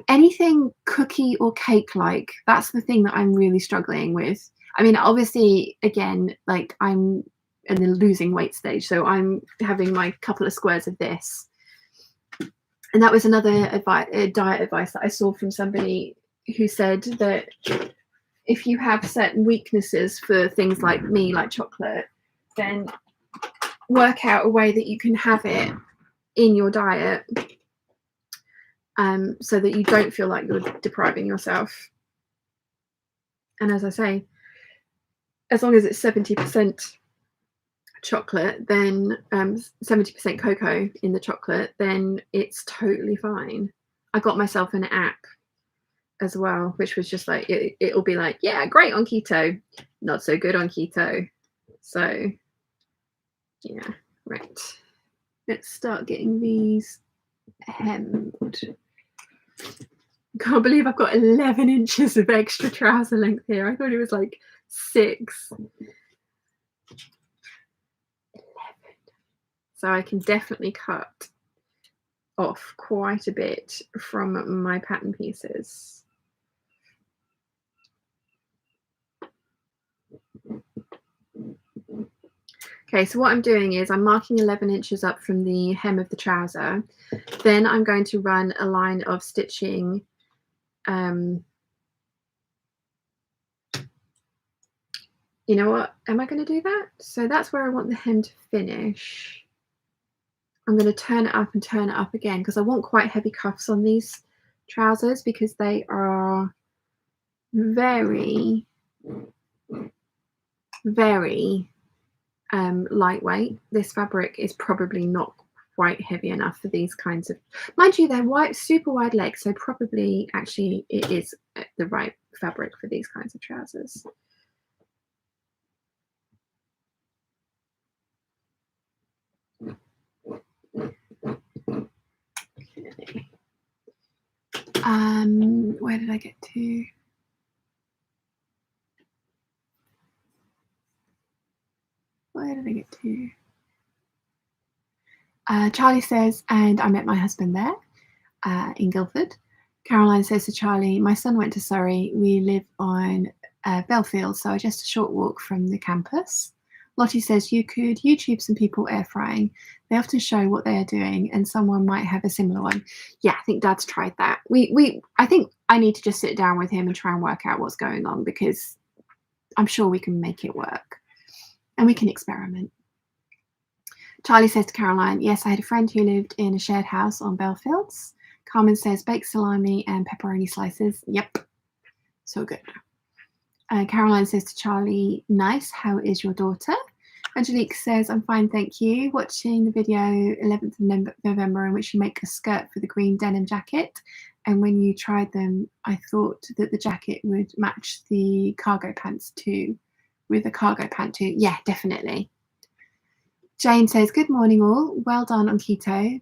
Anything cookie or cake like, that's the thing that I'm really struggling with. I mean, obviously, again, like I'm in the losing weight stage, so I'm having my couple of squares of this. And that was another diet advice that I saw from somebody who said that if you have certain weaknesses for things like me, like chocolate, then work out a way that you can have it in your diet so that you don't feel like you're depriving yourself. And as I say, as long as it's 70% chocolate, then 70% cocoa in the chocolate, then it's totally fine. I got myself an app as well, which was just like, it'll be like, yeah, great on keto, not so good on keto. So yeah, right. Let's start getting these hemmed. Can't believe I've got 11 inches of extra trouser length here. I thought it was like 6. 11. So I can definitely cut off quite a bit from my pattern pieces. Okay, so what I'm doing is I'm marking 11 inches up from the hem of the trouser. Then I'm going to run a line of stitching you know what? Am I going to do that? So that's where I want the hem to finish. I'm going to turn it up and turn it up again because I want quite heavy cuffs on these trousers because they are very, very lightweight. This fabric is probably not quite heavy enough for these kinds of, mind you, they're white, super wide legs, so probably actually it is the right fabric for these kinds of trousers. Okay. Where did I get to? Where did I get to? Charlie says, and I met my husband there in Guildford. Caroline says to Charlie, my son went to Surrey. We live on Belfield, so just a short walk from the campus. Lottie says you could YouTube some people air frying. They often show what they are doing, and someone might have a similar one. Yeah, I think Dad's tried that. I think I need to just sit down with him and try and work out what's going on because I'm sure we can make it work, and we can experiment. Charlie says to Caroline, yes, I had a friend who lived in a shared house on Belfields. Carmen says baked salami and pepperoni slices. Yep, so good. Caroline says to Charlie, nice, how is your daughter? Angelique says, I'm fine, thank you. Watching the video 11th of November in which you make a skirt for the green denim jacket. And when you tried them, I thought that the jacket would match the cargo pants too, with a cargo pant too. Yeah, definitely. Jane says, good morning all. Well done on keto.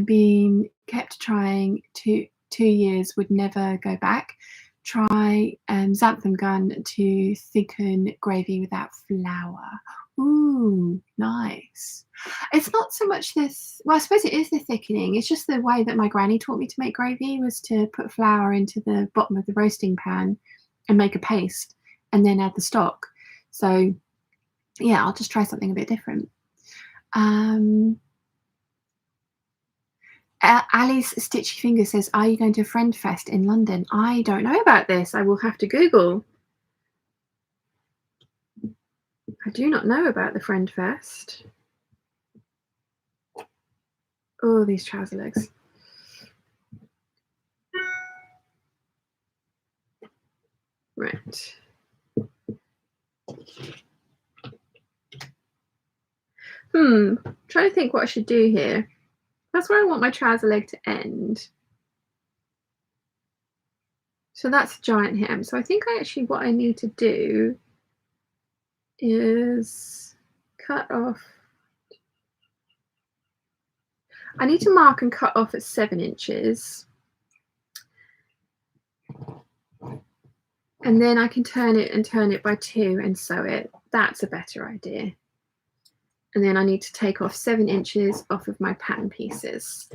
Being kept trying 2 years, would never go back. Try xanthan gum to thicken gravy without flour. Ooh, nice. It's not so much this, well, I suppose it is the thickening. It's just the way that my granny taught me to make gravy was to put flour into the bottom of the roasting pan and make a paste and then add the stock. So yeah, I'll just try something a bit different. Alice Stitchy Finger says, are you going to Friend Fest in London? I don't know about this. I will have to Google. I do not know about the Friend Fest. Oh, these trouser legs. Right. Trying to think what I should do here. That's where I want my trouser leg to end. So that's a giant hem. So I think what I need to do is cut off. I need to mark and cut off at 7 inches. And then I can turn it by 2 and sew it. That's a better idea. And then I need to take off 7 inches off of my pattern pieces.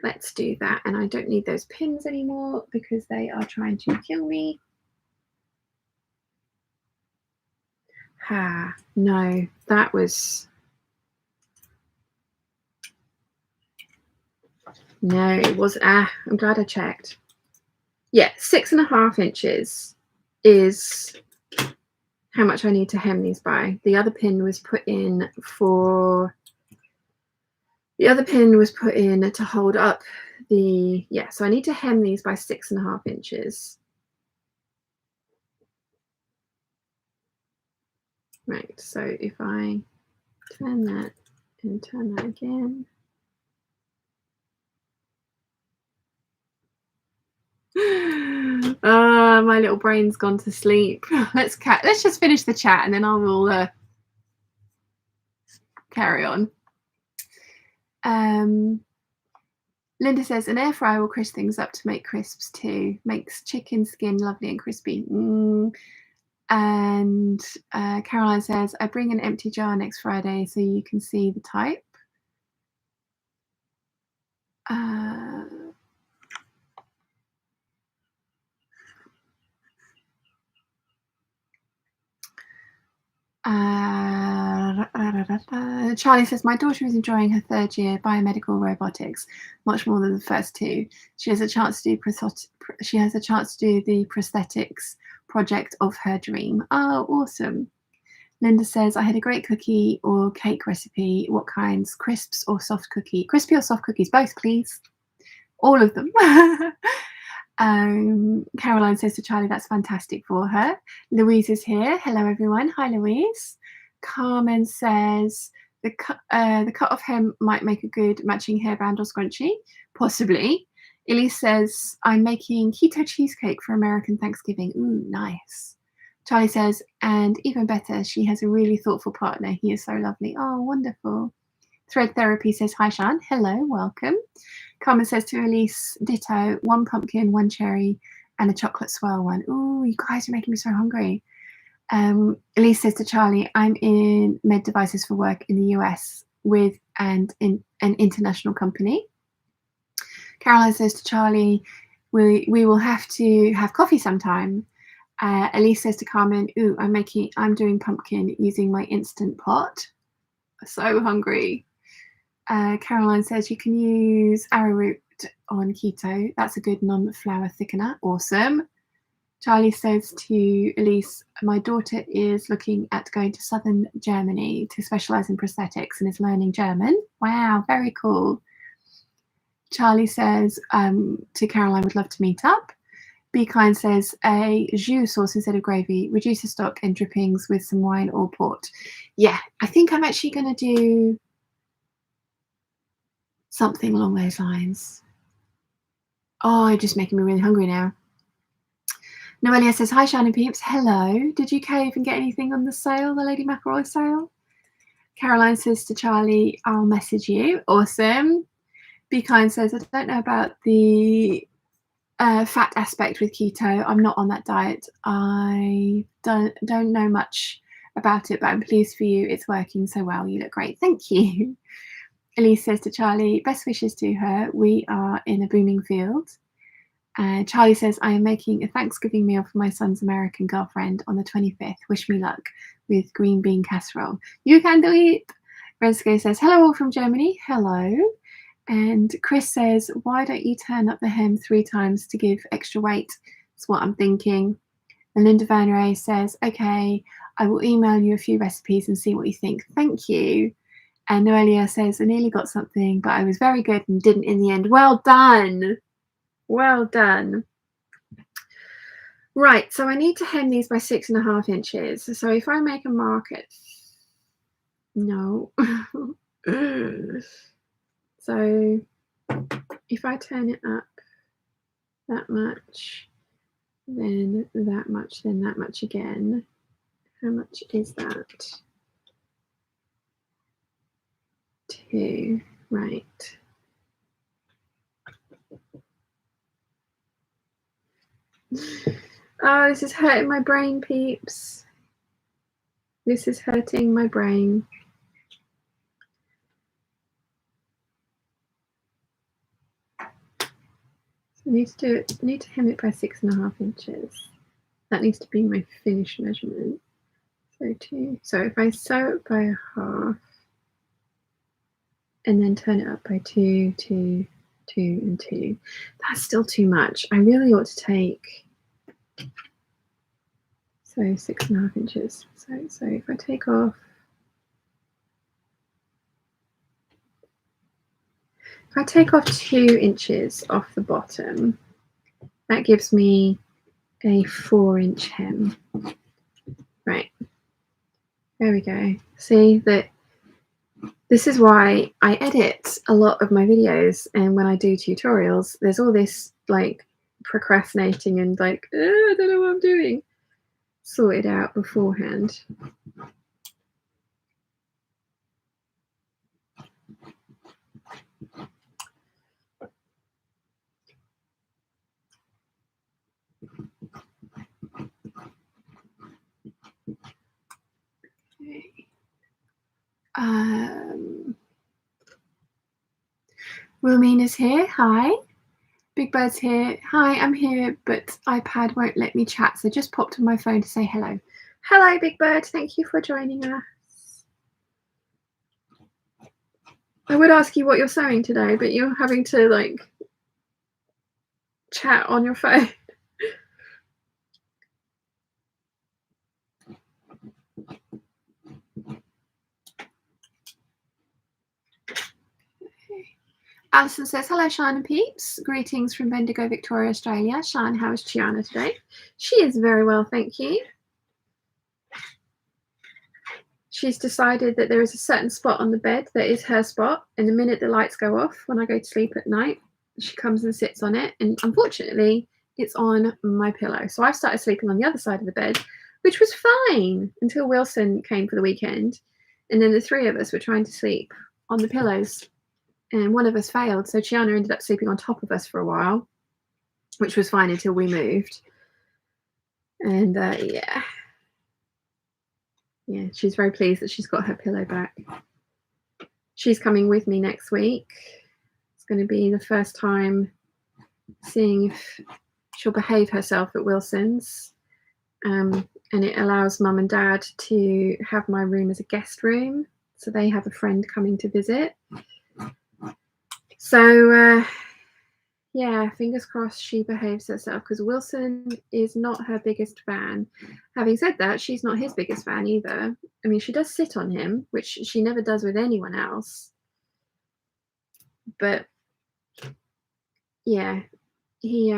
Let's do that. And I don't need those pins anymore because they are trying to kill me. No, that was... No, it was... I'm glad I checked. Yeah, 6.5 inches is how much I need to hem these by. The other pin was put in for... The other pin was put in to hold up the... Yeah, so I need to hem these by 6.5 inches. Right, so if I turn that and turn that again. My little brain's gone to sleep. Let's just finish the chat and then I will carry on. Linda says, an air fryer will crisp things up to make crisps too. Makes chicken skin lovely and crispy. And Caroline says, I bring an empty jar next Friday so you can see the type. Charlie says, my daughter is enjoying her 3rd year biomedical robotics much more than the first 2. She has a chance to do the prosthetics project of her dream. Oh, awesome. Linda says, I had a great cookie or cake recipe. What kinds? Crisps or soft cookie? Crispy or soft cookies? Both, please. All of them. Caroline says to Charlie, that's fantastic for her. Louise is here. Hello, everyone. Hi, Louise. Carmen says, the cut-off hem might make a good matching hairband or scrunchie. Possibly. Elise says, I'm making keto cheesecake for American Thanksgiving. Ooh, nice. Charlie says, and even better, she has a really thoughtful partner. He is so lovely. Oh, wonderful. Thread Therapy says, hi, Shan. Hello, welcome. Carmen says to Elise, ditto, 1 pumpkin, 1 cherry, and a chocolate swirl one. Ooh, you guys are making me so hungry. Elise says to Charlie, I'm in med devices for work in the US with an international company. Caroline says to Charlie, we will have to have coffee sometime. Elise says to Carmen, ooh, I'm doing pumpkin using my Instant Pot. So hungry. Caroline says you can use arrowroot on keto. That's a good non-flour thickener. Awesome. Charlie says to Elise, my daughter is looking at going to southern Germany to specialize in prosthetics and is learning German. Wow, very cool. Charlie says to Caroline, would love to meet up. Be Kind says a jus sauce instead of gravy, reduce the stock and drippings with some wine or port. Yeah, I think I'm actually going to do something along those lines. Oh, you're just making me really hungry now. Noelia says, hi, Shannon Peeps. Hello. Did you cave and get anything on the sale, the Lady McElroy sale? Caroline says to Charlie, I'll message you. Awesome. Be Kind says, I don't know about the fat aspect with keto. I'm not on that diet. I don't know much about it, but I'm pleased for you. It's working so well. You look great. Thank you. Elise says to Charlie, best wishes to her. We are in a booming field. Charlie says, I am making a Thanksgiving meal for my son's American girlfriend on the 25th. Wish me luck with green bean casserole. You can do it. Rensko says, hello all from Germany. Hello. And Chris says, why don't you turn up the hem 3 times to give extra weight? That's what I'm thinking. And Linda Van Ray says, okay, I will email you a few recipes and see what you think. Thank you. And Noelia says, I nearly got something, but I was very good and didn't in the end. Well done. Well done. Right, so I need to hem these by 6.5 inches. So if I make a mark at... No. So if I turn it up that much, then that much, then that much again, how much is that? 2, right. Oh, this is hurting my brain, peeps. This is hurting my brain. I need to hem it by 6.5 inches. That needs to be my finished measurement. So 2. So if I sew it by 1/2 and then turn it up by 2, 2, 2, and 2, that's still too much. I really ought to take 6.5 inches. So if I take off, if I take off 2 inches off the bottom, that gives me a 4-inch hem. Right, there we go. See that. This is why I edit a lot of my videos, and when I do tutorials, there's all this like procrastinating and like, I don't know what I'm doing, sorted out beforehand. Okay. Wilmina's here. Hi. Big Bird's here. Hi, I'm here, but iPad won't let me chat, so just popped on my phone to say hello. Hello, Big Bird. Thank you for joining us. I would ask you what you're sewing today, but you're having to like chat on your phone. Alison says, hello, Shine and Peeps. Greetings from Bendigo, Victoria, Australia. Shine, how is Chiana today? She is very well, thank you. She's decided that there is a certain spot on the bed that is her spot, and the minute the lights go off when I go to sleep at night, she comes and sits on it, and unfortunately, it's on my pillow. So I've started sleeping on the other side of the bed, which was fine until Wilson came for the weekend, and then the 3 of us were trying to sleep on the pillows. And one of us failed, so Chiana ended up sleeping on top of us for a while, which was fine until we moved. And yeah, she's very pleased that she's got her pillow back. She's coming with me next week. It's going to be the first time seeing if she'll behave herself at Wilson's. And it allows Mum and Dad to have my room as a guest room, so they have a friend coming to visit. So yeah, fingers crossed she behaves herself, because Wilson is not her biggest fan. Having said that, she's not his biggest fan either. I mean, she does sit on him, which she never does with anyone else. But yeah, he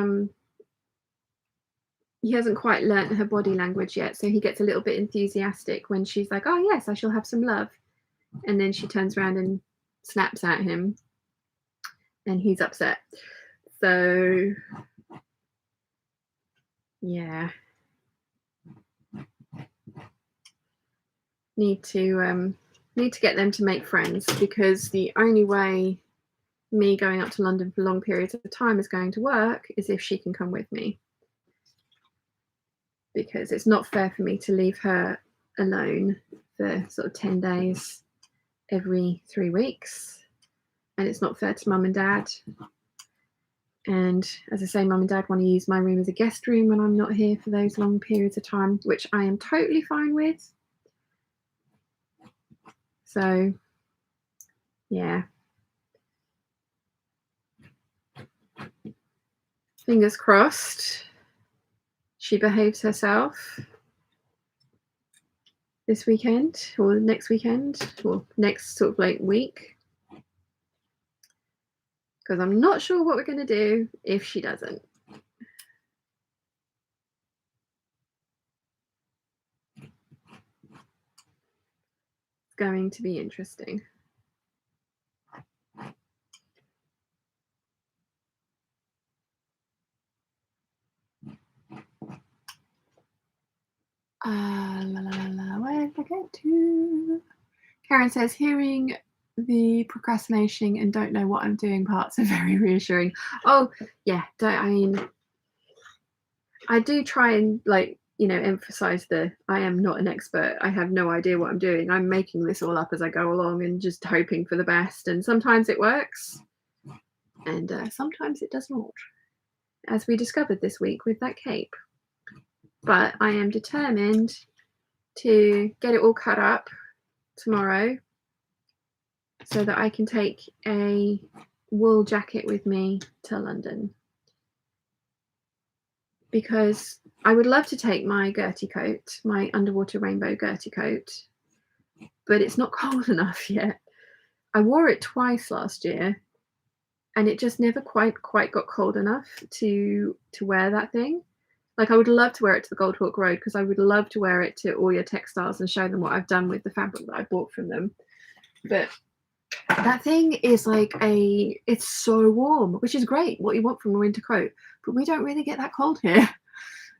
he hasn't quite learnt her body language yet, so he gets a little bit enthusiastic when she's like, oh yes, I shall have some love, and then she turns around and snaps at him and he's upset. So yeah, need to get them to make friends, because the only way me going up to London for long periods of time is going to work is if she can come with me, because it's not fair for me to leave her alone for sort of 10 days every 3 weeks, and it's not fair to mum and dad. And as I say, mum and dad want to use my room as a guest room when I'm not here for those long periods of time, which I am totally fine with. So yeah, fingers crossed she behaves herself this weekend or next weekend or next sort of like week, because I'm not sure what we're going to do if she doesn't. It's going to be interesting. Where did I get to? Karen says, hearing the procrastination and don't know what I'm doing parts are very reassuring. Oh yeah, I do try and emphasize I am not an expert. I have no idea what I'm doing. I'm making this all up as I go along and just hoping for the best. And sometimes it works and sometimes it does not, as we discovered this week with that cape. But I am determined to get it all cut up tomorrow so that I can take a wool jacket with me to London, because I would love to take my Gertie coat, my underwater rainbow Gertie coat, but it's not cold enough yet. I wore it twice last year and it just never quite got cold enough to wear that thing. Like, I would love to wear it to the Goldhawk Road, because I would love to wear it to all your textiles and show them what I've done with the fabric that I bought from them. But that thing is it's so warm, which is great, what you want from a winter coat, but we don't really get that cold here.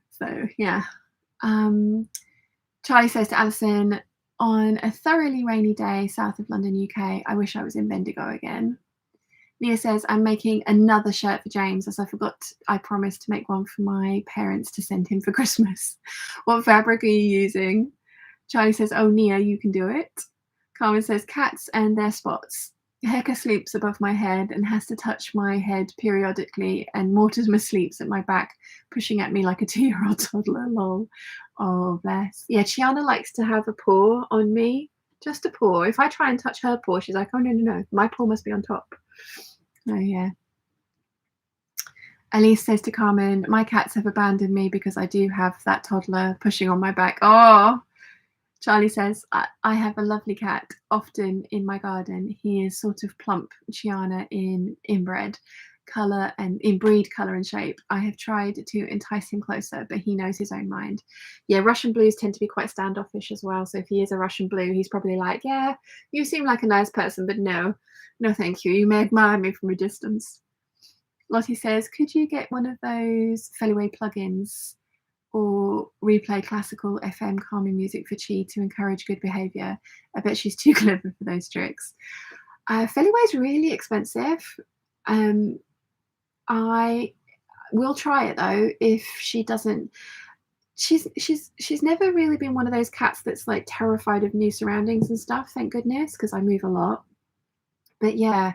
So yeah. Charlie says to Alison, on a thoroughly rainy day south of London, UK, I wish I was in Bendigo again. Nia says, I'm making another shirt for James, as I forgot I promised to make one for my parents to send him for Christmas. What fabric are you using? Charlie says, oh, Nia, you can do it. Carmen says, cats and their spots. Heka sleeps above my head and has to touch my head periodically, and Mortimer sleeps at my back, pushing at me like a 2-year-old toddler. Lol. Oh, bless. Yeah, Chiana likes to have a paw on me. Just a paw. If I try and touch her paw, she's like, oh, no. My paw must be on top. Oh, yeah. Elise says to Carmen, my cats have abandoned me because I do have that toddler pushing on my back. Oh, Charlie says, I have a lovely cat, often in my garden. He is sort of plump Chiana in inbred colour and in breed colour and shape. I have tried to entice him closer, but he knows his own mind. Yeah, Russian blues tend to be quite standoffish as well. So if he is a Russian blue, he's probably like, yeah, you seem like a nice person, but no, thank you. You may admire me from a distance. Lottie says, could you get one of those Feliway plugins or replay classical FM calming music for Chi to encourage good behaviour? I bet she's too clever for those tricks. Feliway's really expensive. I will try it though if she doesn't. She's never really been one of those cats that's like terrified of new surroundings and stuff, thank goodness, because I move a lot. But yeah,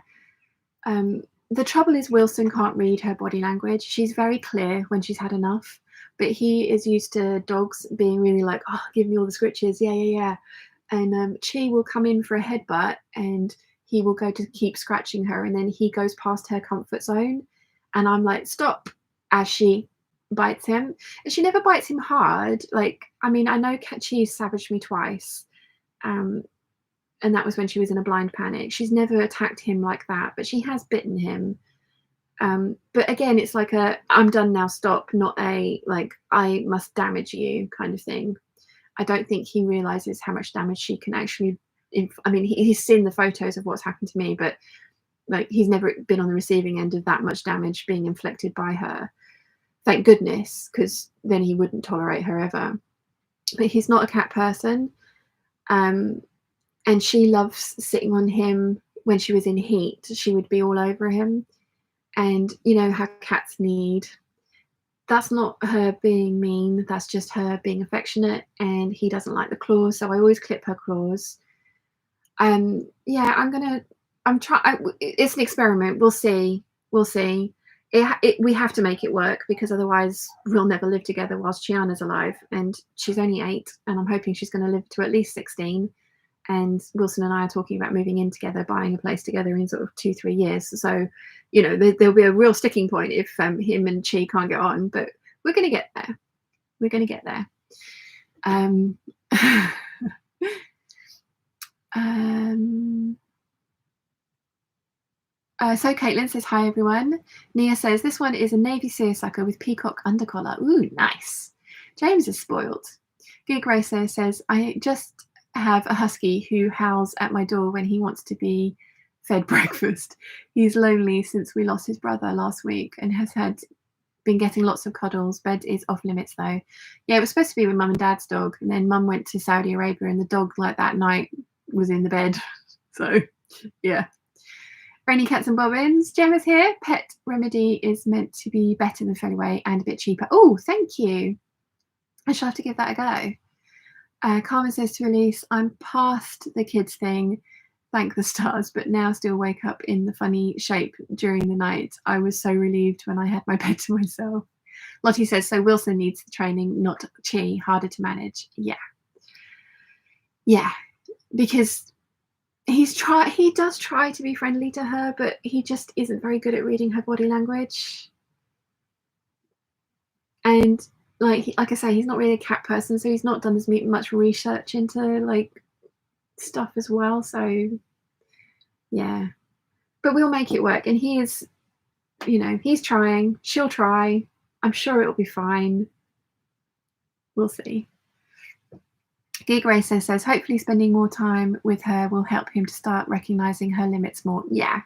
the trouble is Wilson can't read her body language. She's very clear when she's had enough, but he is used to dogs being really like, oh, give me all the scritches, yeah. And Chi will come in for a headbutt and he will go to keep scratching her, and then he goes past her comfort zone and I'm like, stop, as she bites him. And she never bites him hard. Like, I mean, I know Chi savaged me twice, and that was when she was in a blind panic. She's never attacked him like that, but she has bitten him. But again, it's like a I'm done now, stop, not a like I must damage you kind of thing. I don't think he realizes how much damage she can actually. I mean, he's seen the photos of what's happened to me, but like he's never been on the receiving end of that much damage being inflicted by her. Thank goodness, because then he wouldn't tolerate her ever. But he's not a cat person, and she loves sitting on him when she was in heat. She would be all over him, and you know how cats need. That's not her being mean. That's just her being affectionate, and he doesn't like the claws, so I always clip her claws. Yeah, I'm trying. It's an experiment. We'll see. We'll see. We have to make it work because otherwise we'll never live together whilst Chiana's alive, and she's only 8, and I'm hoping she's going to live to at least 16. And Wilson and I are talking about moving in together, buying a place together in sort of 2-3 years. So, you know, there'll be a real sticking point if him and Chi can't get on, but we're going to get there. We're going to get there. So Caitlin says, hi, everyone. Nia says, this one is a navy seersucker with peacock undercollar. Ooh, nice. James is spoiled. Gig Racer says, I just have a husky who howls at my door when he wants to be fed breakfast. He's lonely since we lost his brother last week and has been getting lots of cuddles. Bed is off limits though. Yeah, it was supposed to be with Mum and Dad's dog, and then Mum went to Saudi Arabia and the dog like that night was in the bed. So yeah. Rainy Cats and Bobbins. Gemma's here. Pet Remedy is meant to be better than Feliway and a bit cheaper. Oh, thank you. I shall have to give that a go. Carmen says to Elise, I'm past the kids thing, thank the stars, but now still wake up in the funny shape during the night. I was so relieved when I had my bed to myself. Lottie says, so Wilson needs the training, not Chi, harder to manage. Yeah. Yeah, because he does try to be friendly to her, but he just isn't very good at reading her body language. And like I say, he's not really a cat person, so he's not done as much research into like stuff as well. So yeah, but we'll make it work. And he is, you know, he's trying. She'll try. I'm sure it'll be fine. We'll see. Gig Racer says, hopefully spending more time with her will help him to start recognizing her limits more. Yeah,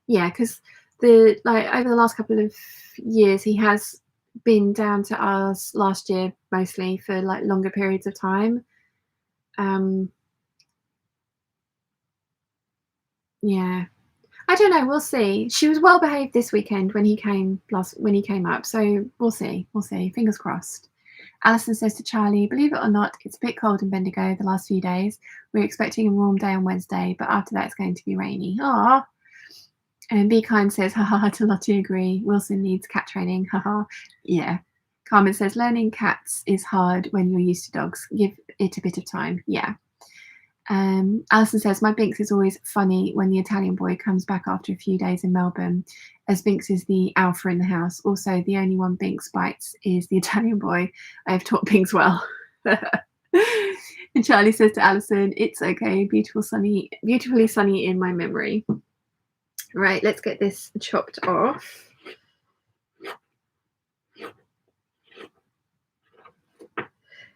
because over the last couple of years, he has been down to us last year mostly for like longer periods of time. Yeah, I don't know. We'll see. She was well behaved this weekend when he came up. So we'll see. Fingers crossed. Alison says to Charlie, believe it or not, it's a bit cold in Bendigo the last few days. We're expecting a warm day on Wednesday, but after that it's going to be rainy. Ah. And Be Kind says, haha, to Lottie agree. Wilson needs cat training. Haha. Yeah. Carmen says, learning cats is hard when you're used to dogs. Give it a bit of time. Yeah. Alison says, my Binks is always funny when the Italian boy comes back after a few days in Melbourne, as Binks is the alpha in the house. Also, the only one Binks bites is the Italian boy. I have taught Binks well. And Charlie says to Alison, it's okay, beautifully sunny in my memory. Right, let's get this chopped off.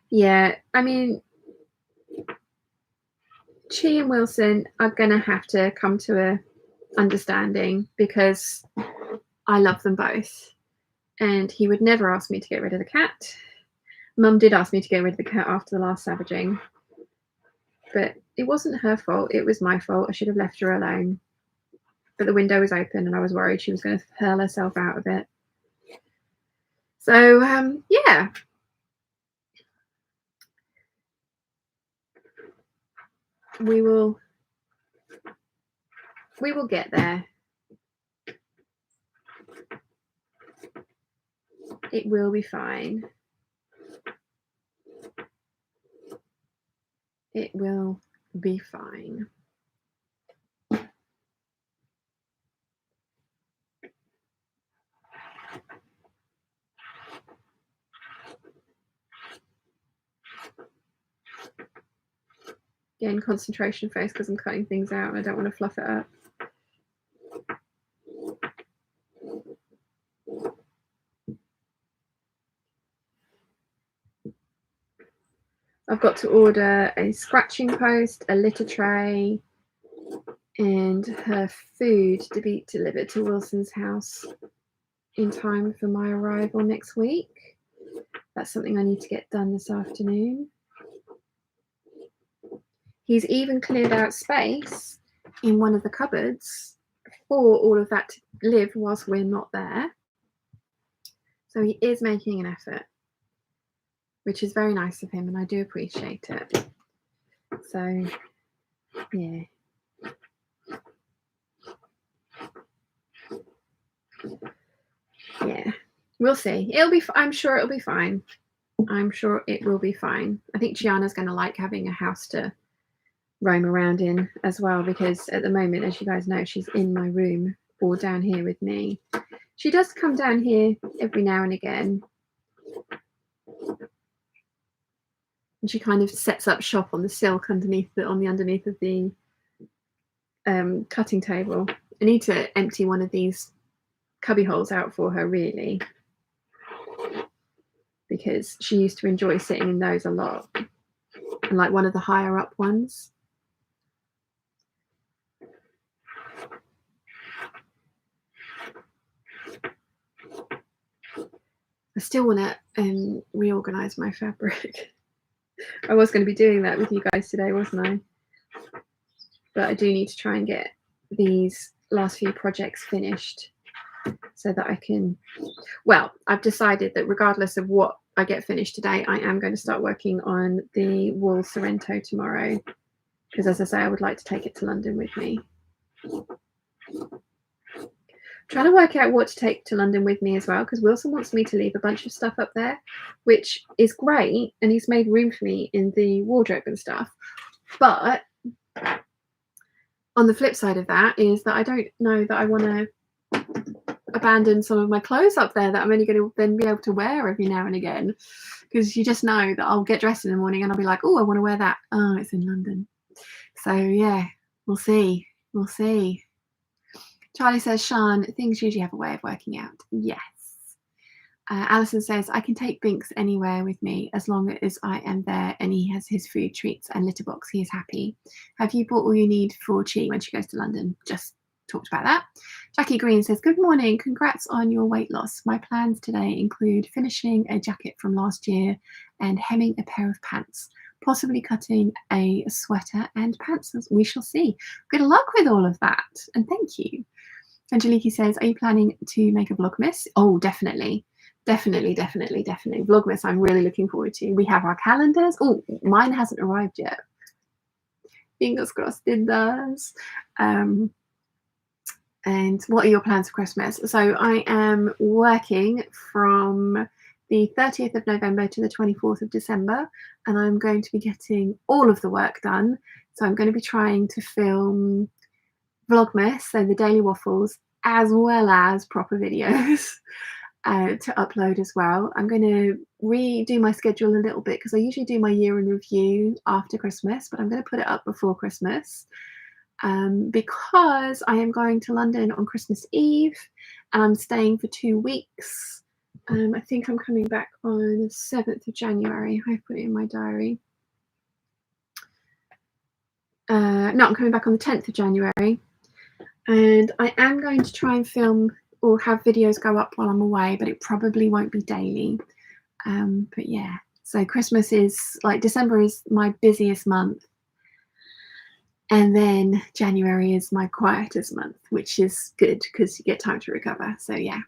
Yeah, I mean, Chi and Wilson are going to have to come to a understanding because I love them both. And he would never ask me to get rid of the cat. Mum did ask me to get rid of the cat after the last savaging. But it wasn't her fault. It was my fault. I should have left her alone. But the window was open and I was worried she was going to hurl herself out of it. So, yeah. We will get there. It will be fine. It will be fine. Again, concentration face because I'm cutting things out and I don't want to fluff it up. I've got to order a scratching post, a litter tray, and her food to be delivered to Wilson's house in time for my arrival next week. That's something I need to get done this afternoon. He's even cleared out space in one of the cupboards for all of that to live whilst we're not there. So he is making an effort, which is very nice of him, and I do appreciate it. So, yeah. Yeah, we'll see. I'm sure it'll be fine. I'm sure it will be fine. I think Gianna's going to like having a house to roam around in as well, because at the moment, as you guys know, she's in my room or down here with me. She does come down here every now and again, and she kind of sets up shop on the silk underneath of the cutting table. I need to empty one of these cubby holes out for her, really, because she used to enjoy sitting in those a lot, and like one of the higher up ones. I still want to reorganize my fabric. I was going to be doing that with you guys today, wasn't I? But I do need to try and get these last few projects finished so that I can, well, I've decided that regardless of what I get finished today, I am going to start working on the wool Sorrento tomorrow, because as I say, I would like to take it to London with me. Trying to work out what to take to London with me as well, because Wilson wants me to leave a bunch of stuff up there, which is great, and he's made room for me in the wardrobe and stuff. But on the flip side of that is that I don't know that I want to abandon some of my clothes up there that I'm only going to then be able to wear every now and again, because you just know that I'll get dressed in the morning and I'll be like, oh, I want to wear that. Oh, it's in London. So yeah, we'll see. We'll see. Charlie says, Sean, things usually have a way of working out. Yes. Alison says, I can take Binks anywhere with me as long as I am there and he has his food, treats and litter box. He is happy. Have you bought all you need for Chi when she goes to London? Just talked about that. Jackie Green says, good morning. Congrats on your weight loss. My plans today include finishing a jacket from last year and hemming a pair of pants, possibly cutting a sweater and pants. We shall see. Good luck with all of that. And thank you. Angeliki says, are you planning to make a Vlogmas? Oh, definitely. Definitely. Vlogmas, I'm really looking forward to. We have our calendars. Oh, mine hasn't arrived yet. Fingers crossed it does. And what are your plans for Christmas? So I am working from the 30th of November to the 24th of December, and I'm going to be getting all of the work done. So I'm going to be trying to film Vlogmas, so the daily waffles, as well as proper videos to upload as well. I'm going to redo my schedule a little bit, because I usually do my year in review after Christmas, but I'm going to put it up before Christmas, because I am going to London on Christmas Eve and I'm staying for 2 weeks. I think I'm coming back on the 7th of January. I put it in my diary. No, I'm coming back on the 10th of January. And I am going to try and film or have videos go up while I'm away, but it probably won't be daily. But yeah, so Christmas is like, December is my busiest month. And then January is my quietest month, which is good because you get time to recover. So yeah.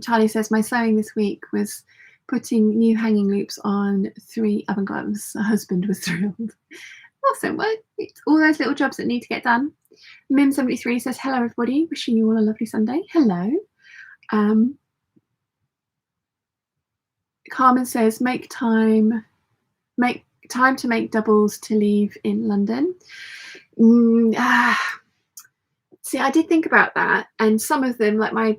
Charlie says, my sewing this week was putting new hanging loops on 3 oven gloves. My husband was thrilled. Awesome. Well, it's all those little jobs that need to get done. Mim73 says, hello everybody, wishing you all a lovely Sunday. Hello. Carmen says, make time to make doubles to leave in London. See, I did think about that, and some of them, like my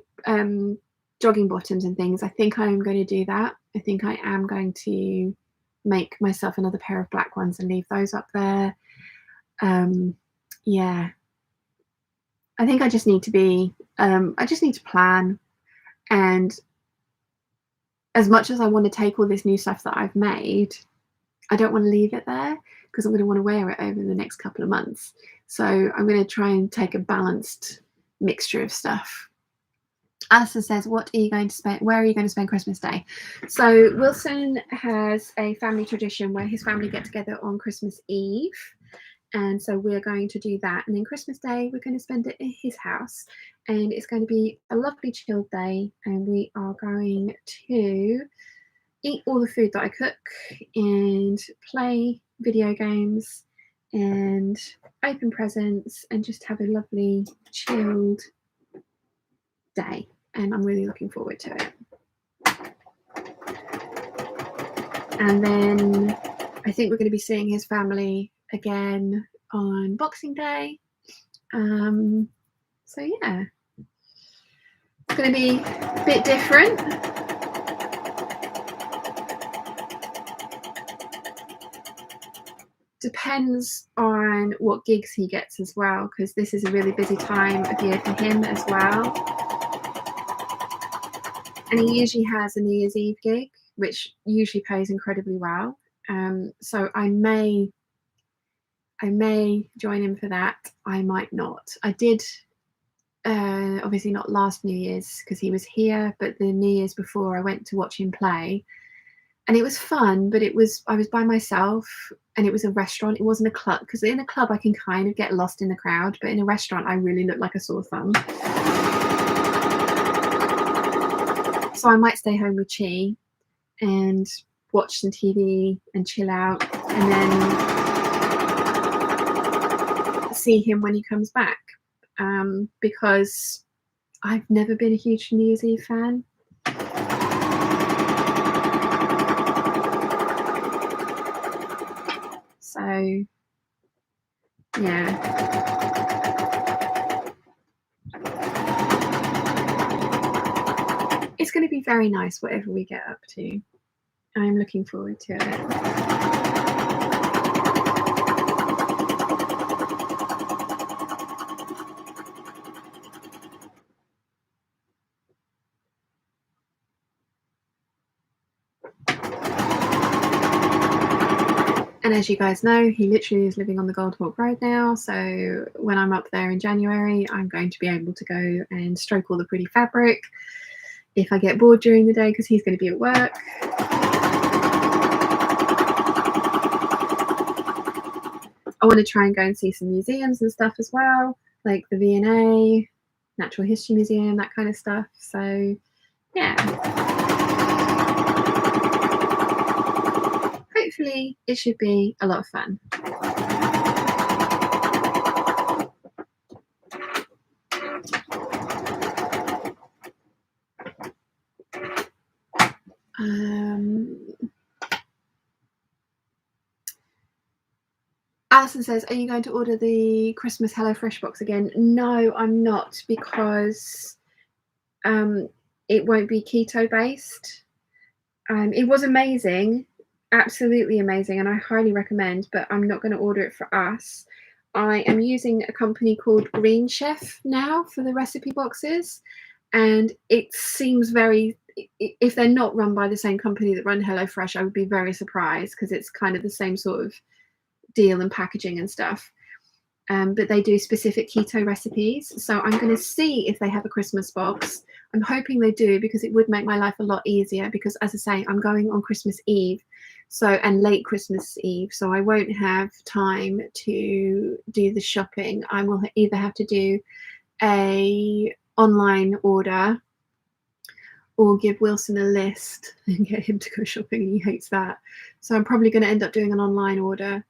jogging bottoms and things, I think I am going to do that. I think I am going to make myself another pair of black ones and leave those up there. Yeah, I think I just need to be I just need to plan, and as much as I want to take all this new stuff that I've made, I don't want to leave it there because I'm going to want to wear it over the next couple of months. So I'm going to try and take a balanced mixture of stuff. Alison says, where are you going to spend Christmas Day? So Wilson has a family tradition where his family get together on Christmas Eve. And so we're going to do that. And then Christmas Day, we're going to spend it in his house. And it's going to be a lovely chilled day. And we are going to eat all the food that I cook and play video games and open presents and just have a lovely chilled day. And I'm really looking forward to it. And then I think we're going to be seeing his family again on Boxing Day. So yeah, it's going to be a bit different. Depends on what gigs he gets as well, because this is a really busy time of year for him as well. And he usually has a New Year's Eve gig, which usually pays incredibly well. So I may join him for that. I might not. I did, obviously not last New Year's because he was here, but the New Year's before I went to watch him play. And it was fun, but I was by myself and it was a restaurant. It wasn't a club, because in a club I can kind of get lost in the crowd, but in a restaurant I really look like a sore thumb. So I might stay home with Chi and watch some TV and chill out and then see him when he comes back, because I've never been a huge New Year's Eve fan. So yeah. It's going to be very nice, whatever we get up to. I'm looking forward to it. And as you guys know, he literally is living on the Gold Hawk Road now. So when I'm up there in January, I'm going to be able to go and stroke all the pretty fabric if I get bored during the day, because he's going to be at work. I want to try and go and see some museums and stuff as well, like the V&A, Natural History Museum, that kind of stuff. So yeah. Hopefully it should be a lot of fun. Alison says, are you going to order the Christmas HelloFresh box again? No, I'm not, because it won't be keto based. It was amazing, absolutely amazing, and I highly recommend, but I'm not going to order it for us. I am using a company called Green Chef now for the recipe boxes, and it seems very, if they're not run by the same company that run HelloFresh, I would be very surprised, because it's kind of the same sort of deal and packaging and stuff. But they do specific keto recipes. So I'm going to see if they have a Christmas box. I'm hoping they do, because it would make my life a lot easier, because as I say, I'm going on Christmas Eve, and late Christmas Eve, so I won't have time to do the shopping. I will either have to do a online order or give Wilson a list and get him to go shopping, and he hates that. So I'm probably going to end up doing an online order.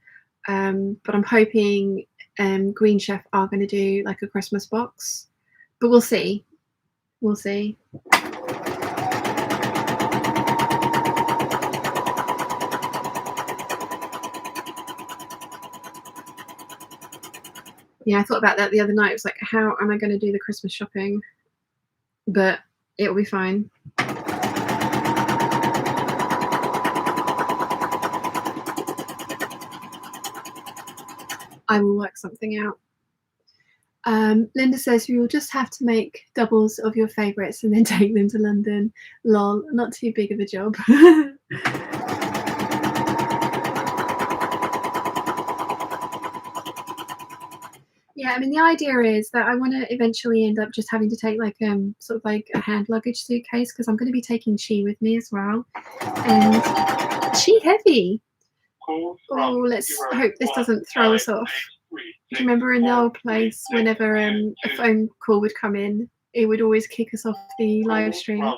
But I'm hoping Green Chef are going to do like a Christmas box, but we'll see. We'll see. Yeah, I thought about that the other night. It was like, how am I going to do the Christmas shopping? But it'll be fine. I will work something out. Linda says we will just have to make doubles of your favourites and then take them to London. Lol, not too big of a job. Yeah, I mean, the idea is that I want to eventually end up just having to take like sort of like a hand luggage suitcase, because I'm going to be taking Chi with me as well, and Chi heavy. Oh, let's hope this doesn't throw us off. Do you remember in the old place, whenever a phone call would come in, it would always kick us off the live stream? Go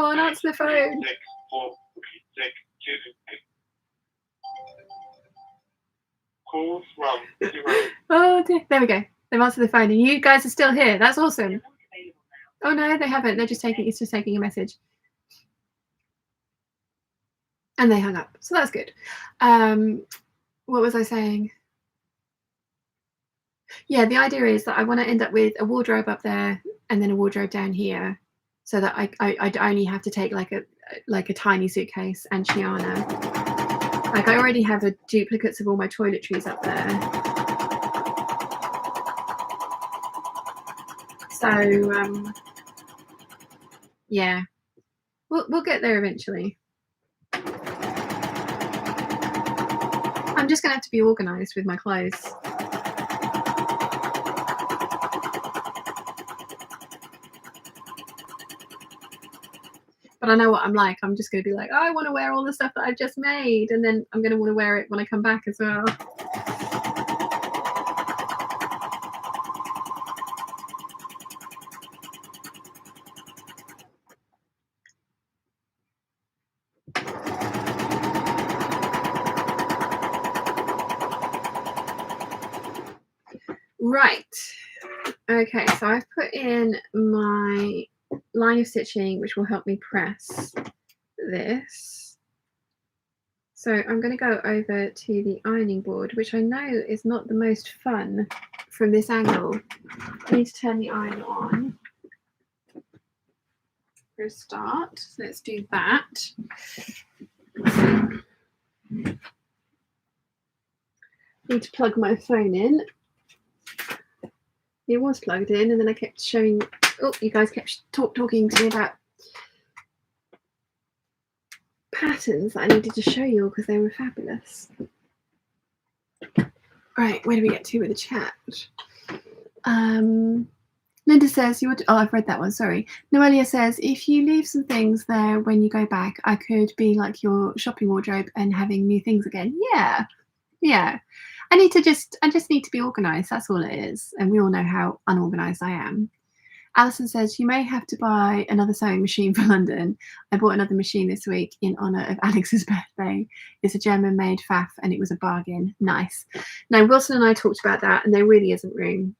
on, answer the phone. Oh dear. There we go. They've answered the phone, and you guys are still here. That's awesome. Oh no, they haven't. They're just taking. It's just taking a message. And they hung up. So that's good. What was I saying? Yeah, the idea is that I want to end up with a wardrobe up there and then a wardrobe down here, so that I'd only have to take like a tiny suitcase and Chiana. Like, I already have duplicates of all my toiletries up there. So yeah, we'll get there eventually. I'm just gonna have to be organized with my clothes. But I know what I'm like. I'm just going to be like, oh, I want to wear all the stuff that I've just made. And then I'm going to want to wear it when I come back as well. Right. Okay, so I've put in my line of stitching, which will help me press this. So I'm going to go over to the ironing board, which I know is not the most fun from this angle. I need to turn the iron on for a start. So let's do that. Need to plug my phone in. It was plugged in, and then I kept showing. Oh, you guys kept talking to me about patterns that I needed to show you because they were fabulous. Right, where do we get to with the chat? Linda says you would. Oh, I've read that one. Sorry. Noelia says if you leave some things there when you go back, I could be like your shopping wardrobe and having new things again. Yeah, yeah. I just need to be organized. That's all it is. And we all know how unorganized I am. Alison says you may have to buy another sewing machine for London. I bought another machine this week in honor of Alex's birthday. It's a German-made faff, and it was a bargain. Nice. Now Wilson and I talked about that, and there really isn't room,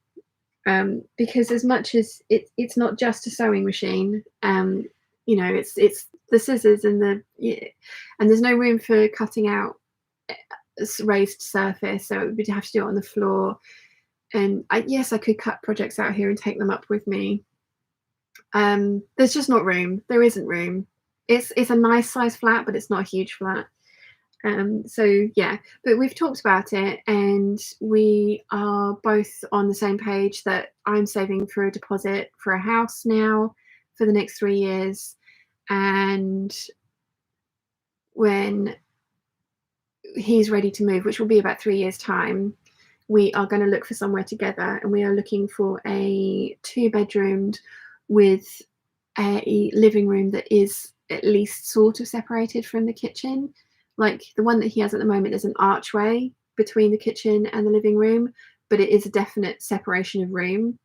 because as much as it's not just a sewing machine. You know, it's the scissors and and there's no room for cutting out raised surface, so we'd have to do it on the floor. And yes, I could cut projects out here and take them up with me. There's just not room. There isn't room. It's a nice size flat, but it's not a huge flat. So yeah, but we've talked about it, and we are both on the same page that I'm saving for a deposit for a house now for the next 3 years, and when he's ready to move, which will be about 3 years' time, we are going to look for somewhere together, and we are looking for a 2-bedroomed with a living room that is at least sort of separated from the kitchen. Like the one that he has at the moment, there's an archway between the kitchen and the living room, but it is a definite separation of room.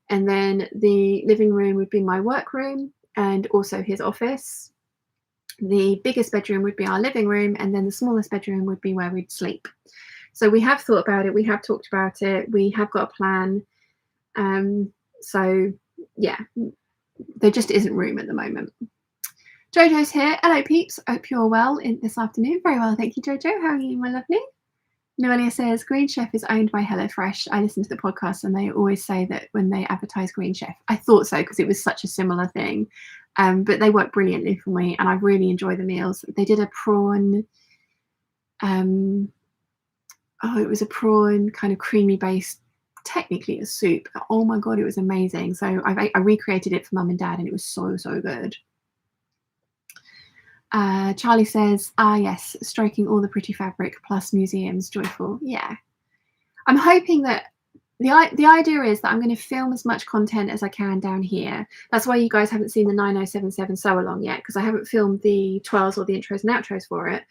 And then the living room would be my work room and also his office. The biggest bedroom would be our living room, and then the smallest bedroom would be where we'd sleep. So we have thought about it, we have talked about it, we have got a plan. So yeah, there just isn't room at the moment. Jojo's here. Hello peeps, hope you're well this afternoon. Very well, thank you, Jojo. How are you, my lovely? Noelia says Green Chef is owned by HelloFresh. I listen to the podcast and they always say that when they advertise Green Chef. I thought so because it was such a similar thing, but they work brilliantly for me and I really enjoy the meals. They did a prawn, it was a prawn kind of creamy based technically a soup. Oh my god, it was amazing. So I recreated it for mum and dad, and it was so good. Charlie says, yes, stroking all the pretty fabric plus museums, joyful. Yeah, I'm hoping that the idea is that I'm going to film as much content as I can down here. That's why you guys haven't seen the 9077 sew along yet, because I haven't filmed the twirls or the intros and outros for it.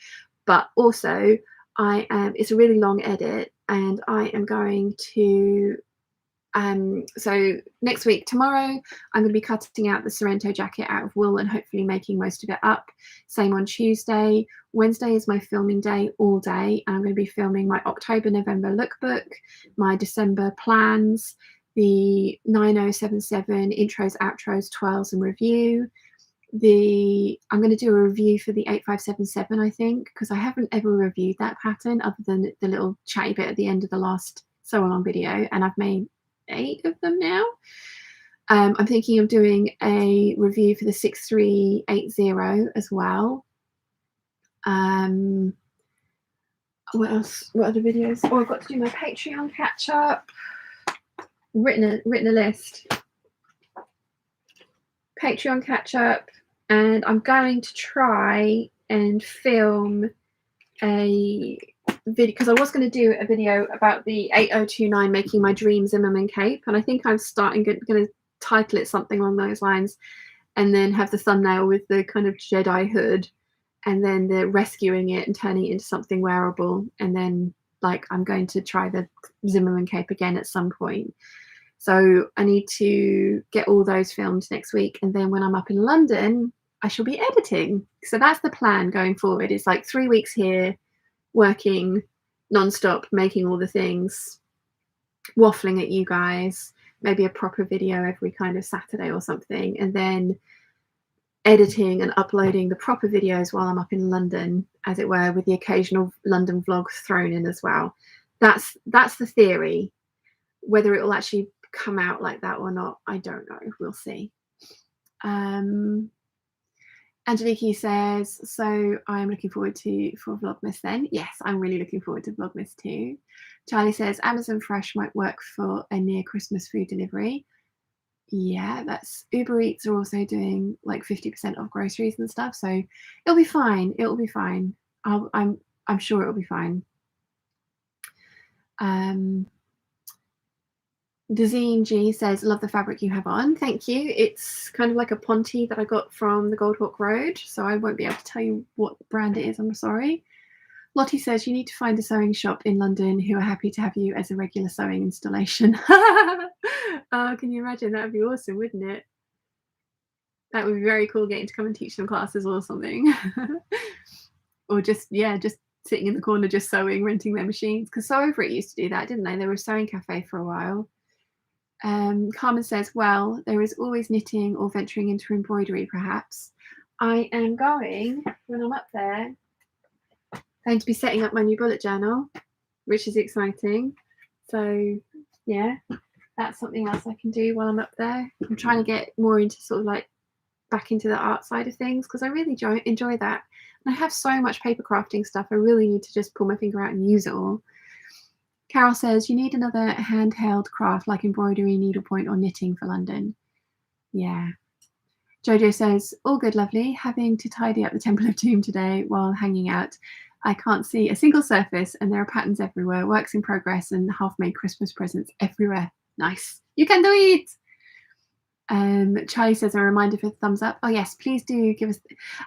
But also, it's a really long edit, and I am going to so next week, tomorrow, I'm going to be cutting out the Sorrento jacket out of wool and hopefully making most of it up. Same on Tuesday. Wednesday is my filming day all day, and I'm going to be filming my October, November lookbook, my December plans, the 9077 intros, outros, twirls, and review. I'm going to do a review for the 8577, I think, because I haven't ever reviewed that pattern other than the little chatty bit at the end of the last sew along video, and I've made 8 of them now. I'm thinking of doing a review for the 6380 as well. What else? What other videos? Oh, I've got to do my Patreon catch up. Written a list. Patreon catch up, and I'm going to try and film a video, because I was going to do a video about the 8029 making my dream Zimmerman cape, and I think I'm going to title it something along those lines, and then have the thumbnail with the kind of Jedi hood, and then the rescuing it and turning it into something wearable, and then like I'm going to try the Zimmerman cape again at some point. So I need to get all those filmed next week, and then when I'm up in London, I shall be editing. So that's the plan going forward. It's like 3 weeks here, working non-stop, making all the things, waffling at you guys, maybe a proper video every kind of Saturday or something, and then editing and uploading the proper videos while I'm up in London, as it were, with the occasional London vlog thrown in as well. That's the theory. Whether it will actually come out like that or not, I don't know. We'll see. Angelique says, so I'm looking forward for Vlogmas then. Yes, I'm really looking forward to Vlogmas too. Charlie says, Amazon Fresh might work for a near Christmas food delivery. Yeah, that's Uber Eats are also doing like 50% off groceries and stuff. So it'll be fine. It'll be fine. I'm sure it'll be fine. Dazine G says, love the fabric you have on. Thank you. It's kind of like a Ponte that I got from the Goldhawk Road, so I won't be able to tell you what brand it is. I'm sorry. Lottie says, you need to find a sewing shop in London who are happy to have you as a regular sewing installation. Oh, can you imagine? That would be awesome, wouldn't it? That would be very cool, getting to come and teach some classes or something. Or just sitting in the corner just sewing, renting their machines. Because Sew Over It used to do that, didn't they? They were a sewing cafe for a while. Carmen says, well, there is always knitting or venturing into embroidery, perhaps. I am going, when I'm up there, going to be setting up my new bullet journal, which is exciting. So, yeah, that's something else I can do while I'm up there. I'm trying to get more into sort of like back into the art side of things, because I really enjoy that. And I have so much paper crafting stuff. I really need to just pull my finger out and use it all. Carol says, you need another handheld craft like embroidery, needlepoint, or knitting for London. Yeah. Jojo says, all good, lovely. Having to tidy up the Temple of Doom today while hanging out. I can't see a single surface, and there are patterns everywhere, works in progress, and half-made Christmas presents everywhere. Nice. You can do it. Charlie says, a reminder for thumbs up. Oh yes, please do give us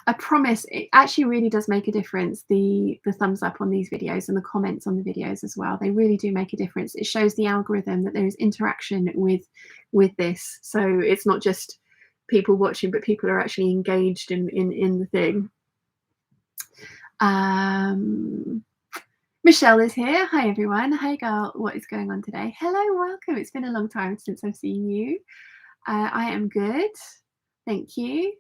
a promise. It actually really does make a difference, the thumbs up on these videos and the comments on the videos as well. They really do make a difference. It shows the algorithm that there is interaction with this, so it's not just people watching, but people are actually engaged in the thing. Michelle is here. Hi everyone. Hi girl, what is going on today? Hello, welcome. It's been a long time since I've seen you. I am good, thank you.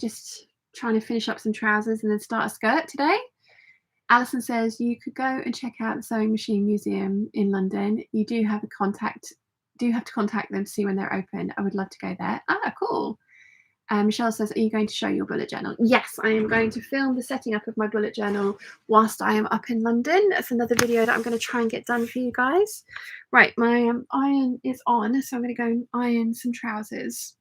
Just trying to finish up some trousers and then start a skirt today. Alison says, you could go and check out the Sewing Machine Museum in London. You do have to contact them to see when they're open. I would love to go there. Ah, cool. Michelle says, are you going to show your bullet journal? Yes, I am going to film the setting up of my bullet journal whilst I am up in London. That's another video that I'm going to try and get done for you guys. Right, my iron is on, so I'm going to go and iron some trousers.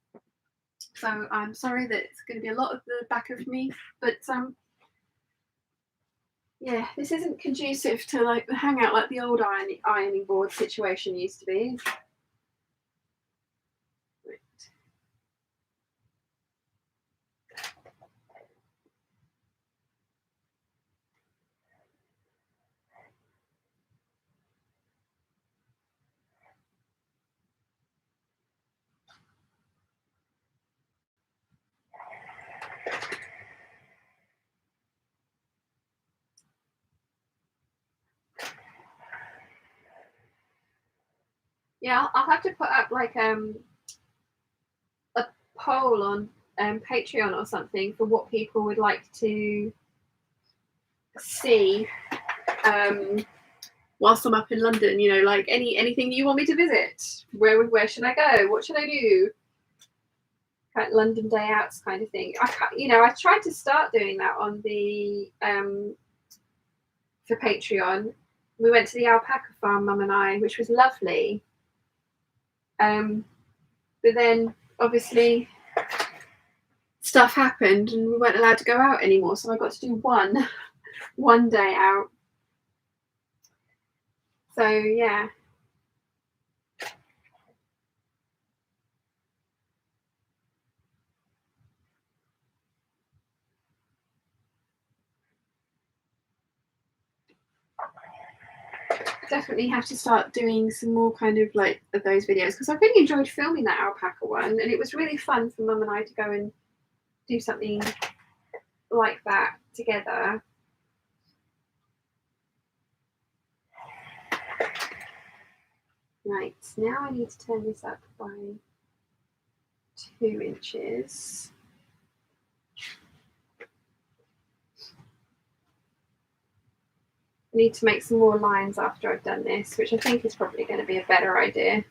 So I'm sorry that it's going to be a lot of the back of me, but yeah, this isn't conducive to like the hangout like the old ironing board situation used to be. Yeah, I'll have to put up like a poll on Patreon or something for what people would like to see whilst I'm up in London. You know, like anything you want me to visit. Where should I go? What should I do? Like London day outs kind of thing. I tried to start doing that on the for Patreon. We went to the alpaca farm, Mum and I, which was lovely. But then obviously stuff happened and we weren't allowed to go out anymore, so I got to do one day out. So yeah. Definitely have to start doing some more kind of like of those videos, because I really enjoyed filming that alpaca one, and it was really fun for Mum and I to go and do something like that together. Right, now I need to turn this up by 2 inches. I need to make some more lines after I've done this, which I think is probably going to be a better idea.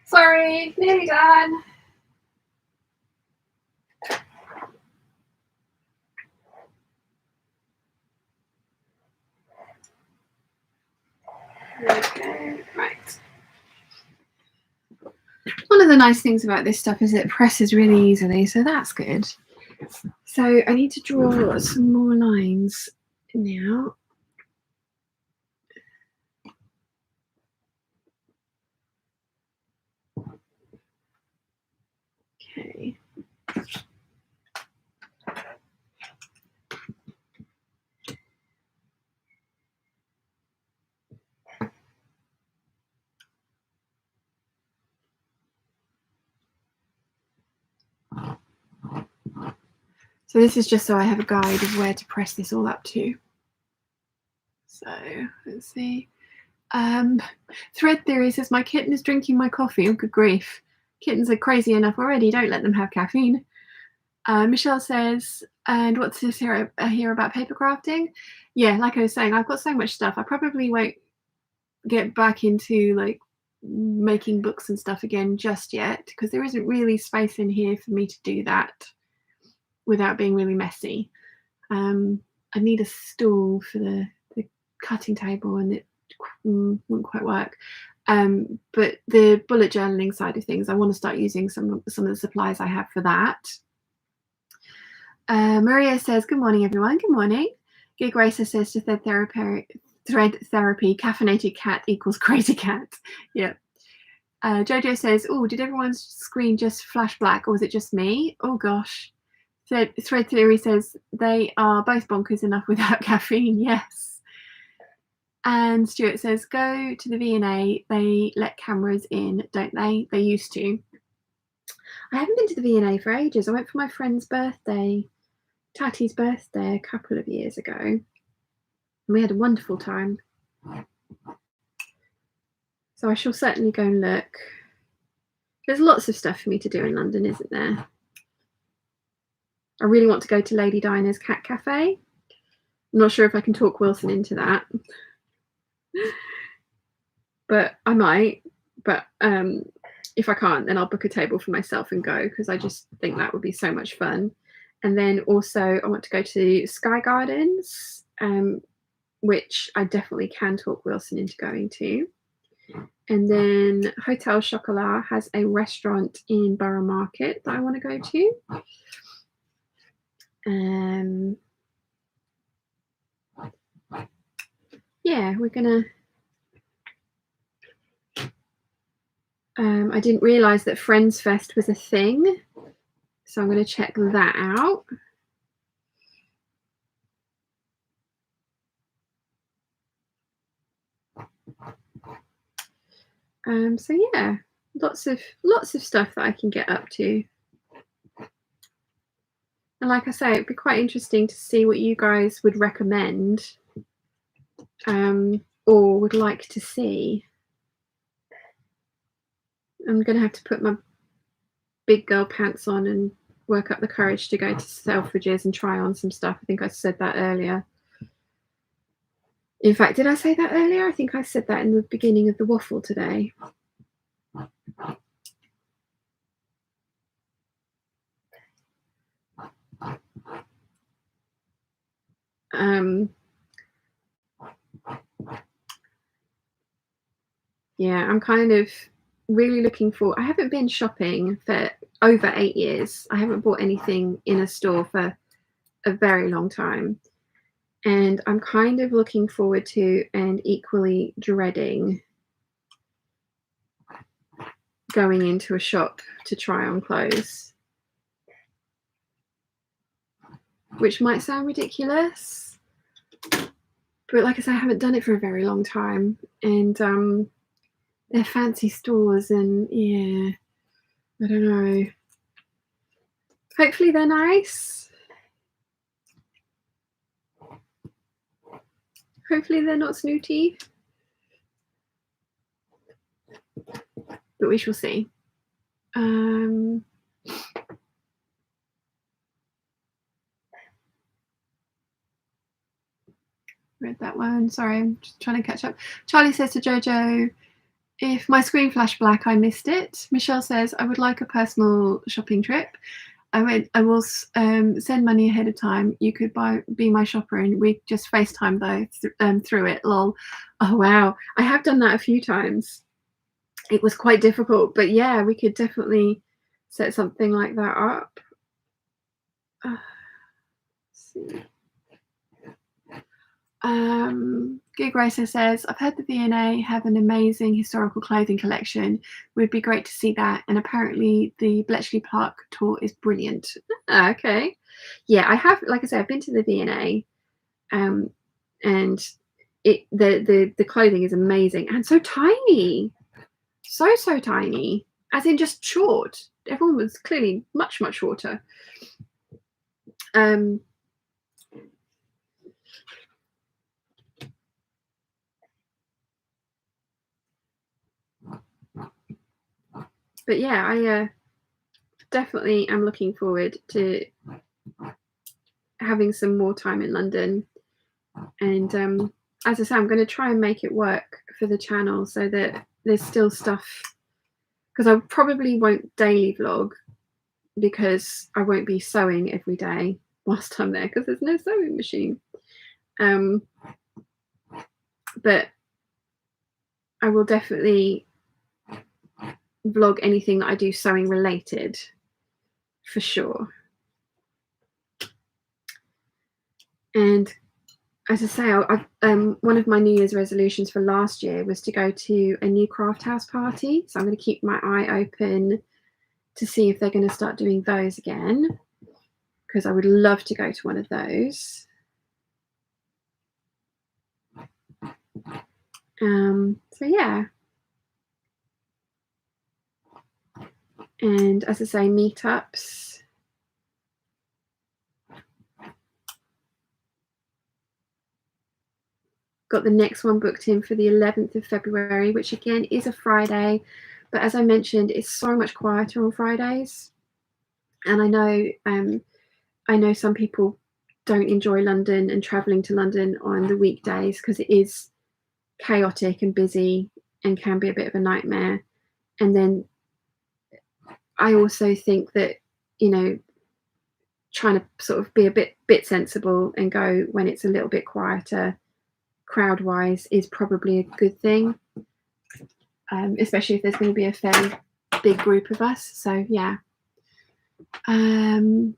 Sorry, nearly done. Okay, right. One of the nice things about this stuff is it presses really easily, so that's good. So I need to draw some more lines now. Okay. So this is just so I have a guide of where to press this all up to. So let's see. Thread Theory says, my kitten is drinking my coffee. Oh, good grief. Kittens are crazy enough already. Don't let them have caffeine. Michelle says, and what's this here about paper crafting? Yeah, like I was saying, I've got so much stuff. I probably won't get back into like making books and stuff again just yet, because there isn't really space in here for me to do that without being really messy. I need a stool for the cutting table, and wouldn't quite work. But the bullet journaling side of things, I want to start using some of the supplies I have for that. Maria says, good morning, everyone. Good morning. Gig Racer says to thread therapy, caffeinated cat equals crazy cat. Yeah. Jojo says, oh, did everyone's screen just flash black or was it just me? Oh, gosh. Thread Theory says, they are both bonkers enough without caffeine. Yes. And Stuart says, go to the V&A. They let cameras in, don't they? They used to. I haven't been to the V&A for ages. I went for my friend's birthday, Tati's birthday, a couple of years ago. And we had a wonderful time. So I shall certainly go and look. There's lots of stuff for me to do in London, isn't there? I really want to go to Lady Diana's Cat Cafe. I'm not sure if I can talk Wilson into that. But I might. But if I can't, then I'll book a table for myself and go, because I just think that would be so much fun. And then also I want to go to Sky Gardens, which I definitely can talk Wilson into going to. And then Hotel Chocolat has a restaurant in Borough Market that I want to go to. Yeah, we're gonna. I didn't realise that Friends Fest was a thing, so I'm going to check that out. So yeah, lots of stuff that I can get up to. And like I say, it'd be quite interesting to see what you guys would recommend or would like to see. I'm going to have to put my big girl pants on and work up the courage to go to Selfridges and try on some stuff. I think I said that earlier. In fact, did I say that earlier? I think I said that in the beginning of the waffle today. Yeah, I'm kind of really looking for. I haven't been shopping for over 8 years. I haven't bought anything in a store for a very long time. And I'm kind of looking forward to and equally dreading going into a shop to try on clothes. Which might sound ridiculous. But like I say, I haven't done it for a very long time. And they're fancy stores and yeah, I don't know. Hopefully they're nice. Hopefully they're not snooty. But we shall see. Read that one. Sorry, I'm just trying to catch up. Charlie says to Jojo, if my screen flashed black, I missed it. Michelle says, I would like a personal shopping trip. I will send money ahead of time. You could be my shopper and we just FaceTime though through it. Lol. Oh wow, I have done that a few times. It was quite difficult, but yeah, we could definitely set something like that up. Let's see. Gig Racer says, I've heard the V&A have an amazing historical clothing collection. Would be great to see that. And apparently the Bletchley Park tour is brilliant. Okay. Yeah, I have, like I said, I've been to the V&A and the clothing is amazing and so tiny. So tiny. As in just short. Everyone was clearly much shorter. But yeah, I definitely am looking forward to having some more time in London. And as I say, I'm going to try and make it work for the channel so that there's still stuff, because I probably won't daily vlog because I won't be sewing every day whilst I'm there because there's no sewing machine. But I will definitely vlog anything that I do sewing related, for sure. And as I say, one of my New Year's resolutions for last year was to go to a new craft house party. So I'm going to keep my eye open to see if they're going to start doing those again, because I would love to go to one of those. So yeah. And as I say, meetups. Got the next one booked in for the 11th of February, which again is a Friday. But as I mentioned, it's so much quieter on Fridays. And I know some people don't enjoy London and traveling to London on the weekdays because it is chaotic and busy and can be a bit of a nightmare. And then I also think that, you know, trying to sort of be a bit sensible and go when it's a little bit quieter crowd wise is probably a good thing, especially if there's going to be a fairly big group of us. So yeah. Caroline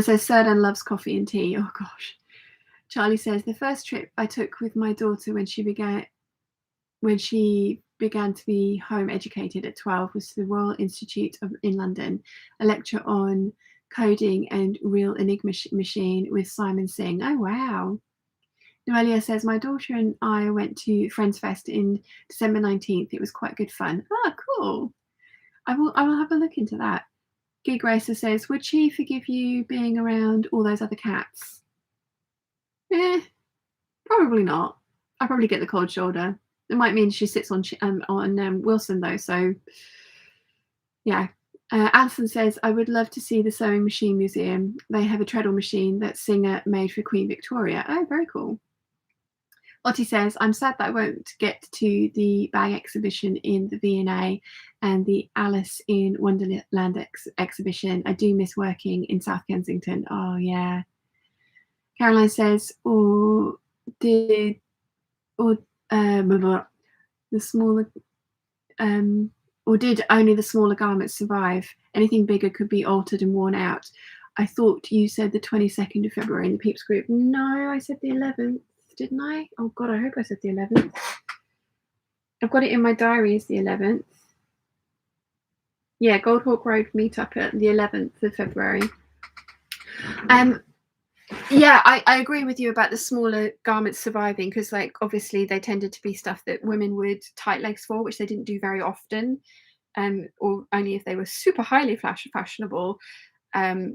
says Serdan loves coffee and tea. Oh gosh. Charlie says the first trip I took with my daughter when she began to be home educated at 12 was to the Royal Institute in London, a lecture on coding and real Enigma machine with Simon Singh. Oh wow. Noelia says my daughter and I went to Friends Fest in December 19th. It was quite good fun. Oh, cool. I will have a look into that. Gig Racer says, would she forgive you being around all those other cats? Probably not. I probably get the cold shoulder. It might mean she sits on Wilson though. So yeah. Alison says, I would love to see the Sewing Machine Museum. They have a treadle machine that Singer made for Queen Victoria. Oh, very cool. Lottie says, I'm sad that I won't get to the bag exhibition in the V&A and the Alice in Wonderland exhibition. I do miss working in South Kensington. Oh, yeah. Caroline says, did only the smaller garments survive? Anything bigger could be altered and worn out. I thought you said the 22nd of February in the Peeps group. No, I said the 11th. Didn't I? Oh God, I hope I said the 11th. I've got it in my diary as the 11th. Yeah, Goldhawk Road meetup at the 11th of February. Yeah, I agree with you about the smaller garments surviving because, like, obviously they tended to be stuff that women would tight legs for, which they didn't do very often, or only if they were super highly fashionable.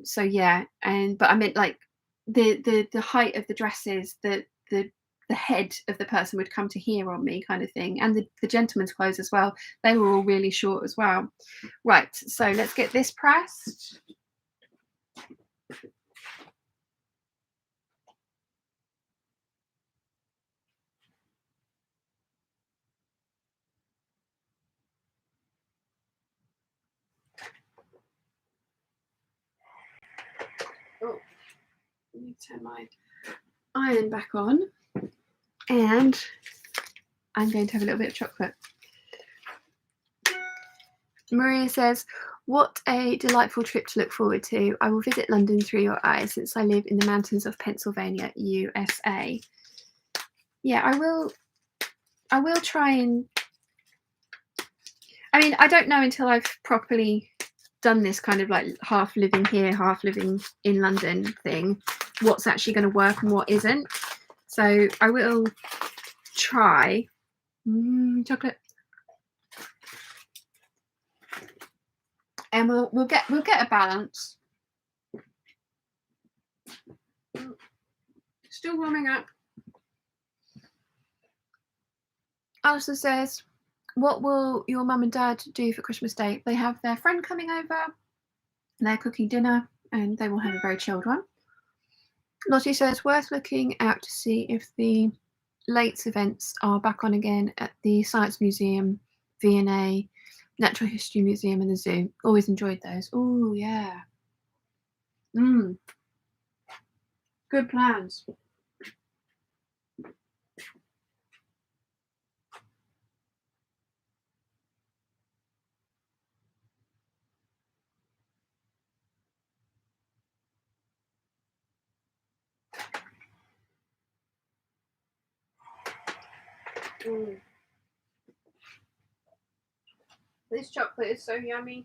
So yeah, but I meant like the height of the dresses, the head of the person would come to here on me kind of thing, and the gentleman's clothes as well. They were all really short as well. Right, so let's get this pressed. Oh, let me turn my iron back on, and I'm going to have a little bit of chocolate. Maria says, what a delightful trip to look forward to. I will visit London through your eyes since I live in the mountains of Pennsylvania, USA. Yeah, I will try and, I mean, I don't know until I've properly done this kind of like half living here, half living in London thing, what's actually going to work and what isn't. So I will try. Chocolate. And we'll get a balance. Still warming up. Alistair says, what will your mum and dad do for Christmas Day? They have their friend coming over, they're cooking dinner, and they will have a very chilled one. Lottie says, worth looking out to see if the Lates events are back on again at the Science Museum, V&A, Natural History Museum, and the zoo. Always enjoyed those. Oh, yeah. Good plans. This chocolate is so yummy.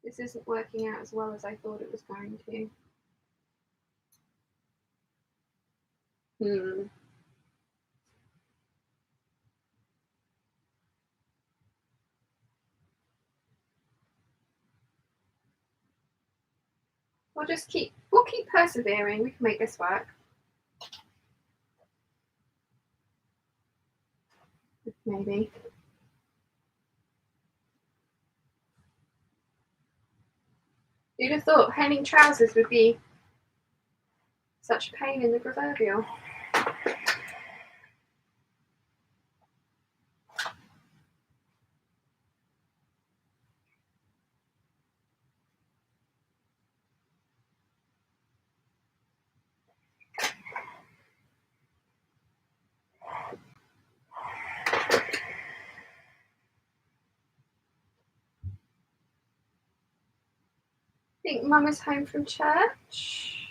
This isn't working out as well as I thought it was going to. We'll keep persevering. We can make this work. Maybe. You'd have thought hemming trousers would be such a pain in the proverbial. I think Mum is home from church.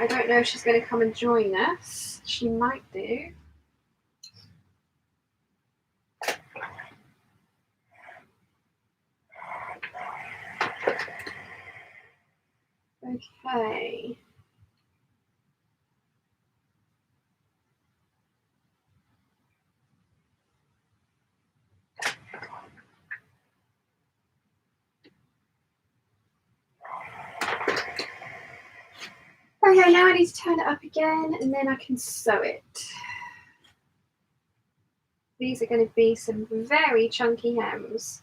I don't know if she's going to come and join us. She might do. Okay. Okay, now I need to turn it up again and then I can sew it. These are going to be some very chunky hems.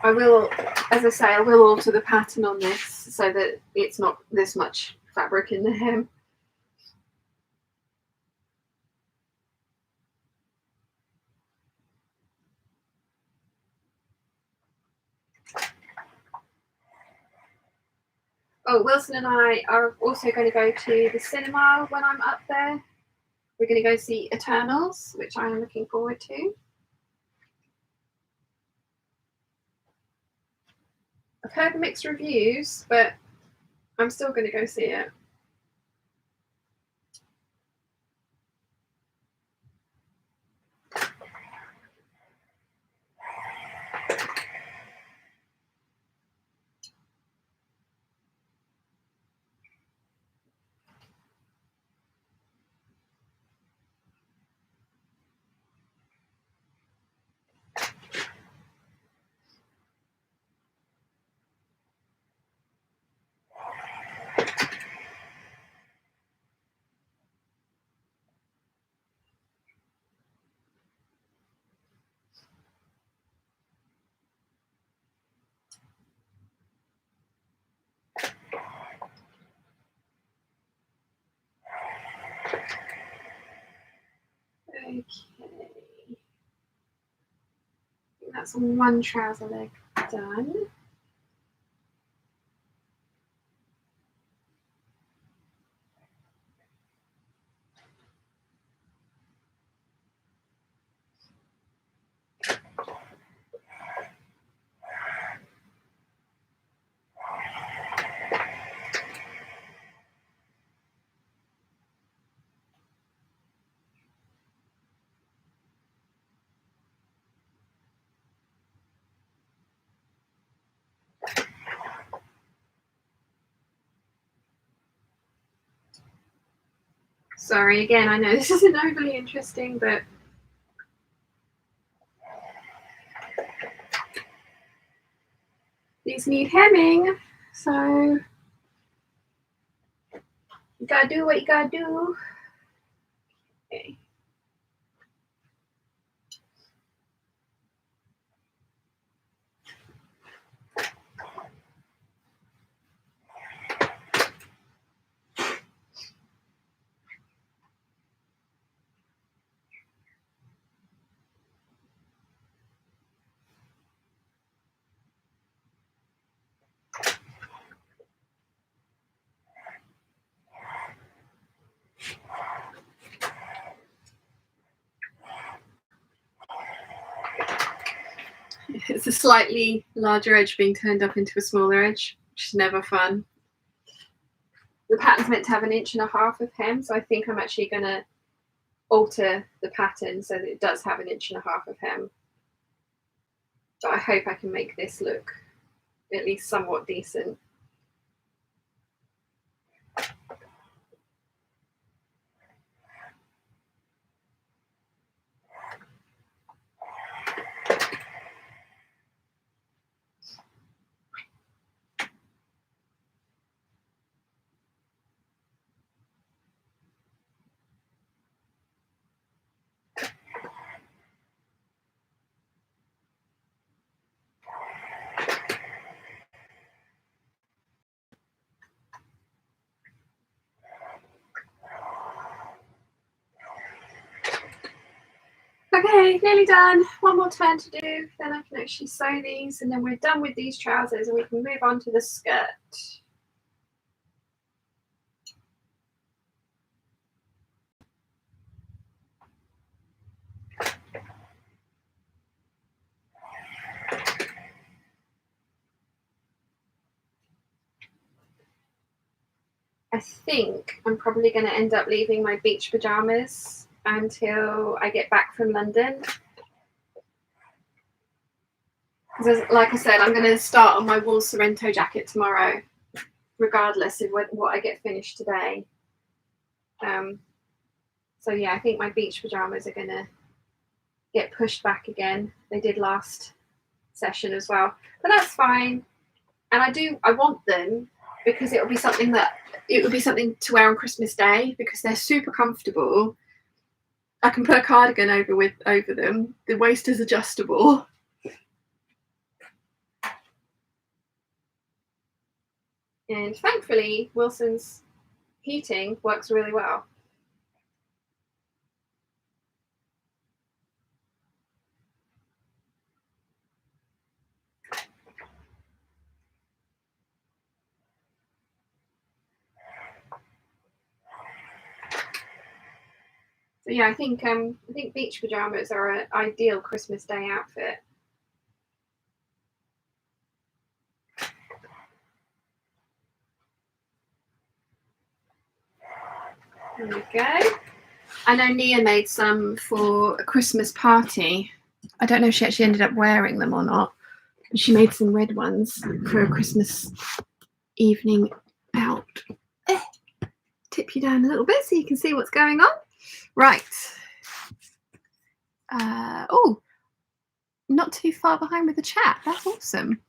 I will, as I say, I will alter the pattern on this so that it's not this much fabric in the hem. Oh, Wilson and I are also going to go to the cinema when I'm up there. We're going to go see Eternals, which I am looking forward to. I've heard mixed reviews, but I'm still going to go see it. Okay. That's one trouser leg done. Sorry, again, I know this isn't overly interesting, but these need hemming, so you gotta do what you gotta do. Okay. It's a slightly larger edge being turned up into a smaller edge, which is never fun. The pattern's meant to have 1.5 inches of hem, so I think I'm actually going to alter the pattern so that it does have 1.5 inches of hem. But I hope I can make this look at least somewhat decent. Okay, nearly done. One more turn to do, then I can actually sew these, and then we're done with these trousers and we can move on to the skirt. I think I'm probably going to end up leaving my beach pyjamas until I get back from London. Because, like I said, I'm going to start on my wool Sorrento jacket tomorrow, regardless of what I get finished today. So yeah, I think my beach pyjamas are going to get pushed back again. They did last session as well, but that's fine. And I want them because it will be something to wear on Christmas Day, because they're super comfortable. I can put a cardigan over them. The waist is adjustable. And thankfully, Wilson's heating works really well. So yeah, I think beach pajamas are an ideal Christmas Day outfit. There we go. I know Nia made some for a Christmas party. I don't know if she actually ended up wearing them or not. She made some red ones for a Christmas evening out. Tip you down a little bit so you can see what's going on. Right. Oh, not too far behind with the chat. That's awesome.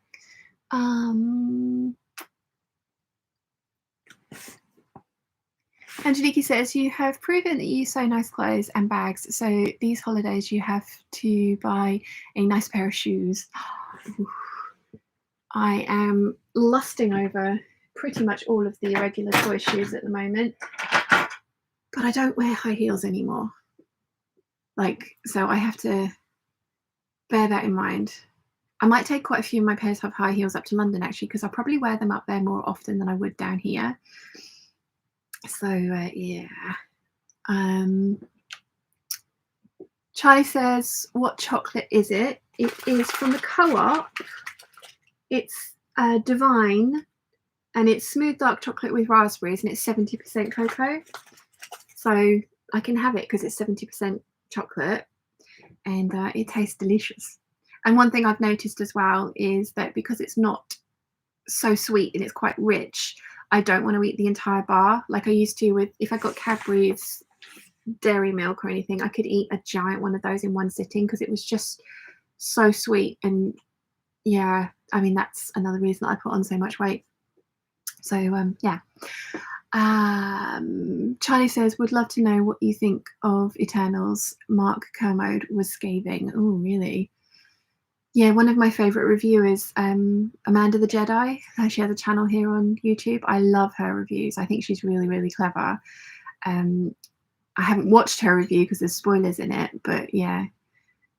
Angeliki says, you have proven that you sew nice clothes and bags, so these holidays you have to buy a nice pair of shoes. I am lusting over pretty much all of the irregular toy shoes at the moment, but I don't wear high heels anymore. So I have to bear that in mind. I might take quite a few of my pairs of high heels up to London, actually, because I'll probably wear them up there more often than I would down here. So yeah. Charlie says, what chocolate is it? It is from the Co-op. It's Divine, and it's smooth dark chocolate with raspberries, and it's 70% cocoa. So I can have it because it's 70% chocolate, and it tastes delicious. And one thing I've noticed as well is that because it's not so sweet and it's quite rich, I don't want to eat the entire bar like I used to with, if I got Cadbury's dairy milk or anything, I could eat a giant one of those in one sitting because it was just so sweet. And yeah, I mean, that's another reason I put on so much weight. So yeah. Charlie says, would love to know what you think of Eternals. Mark Kermode was scathing. Oh, really? Yeah, one of my favorite reviewers, Amanda the Jedi. She has a channel here on YouTube. I love her reviews. I think she's really, really clever. I haven't watched her review because there's spoilers in it, but yeah.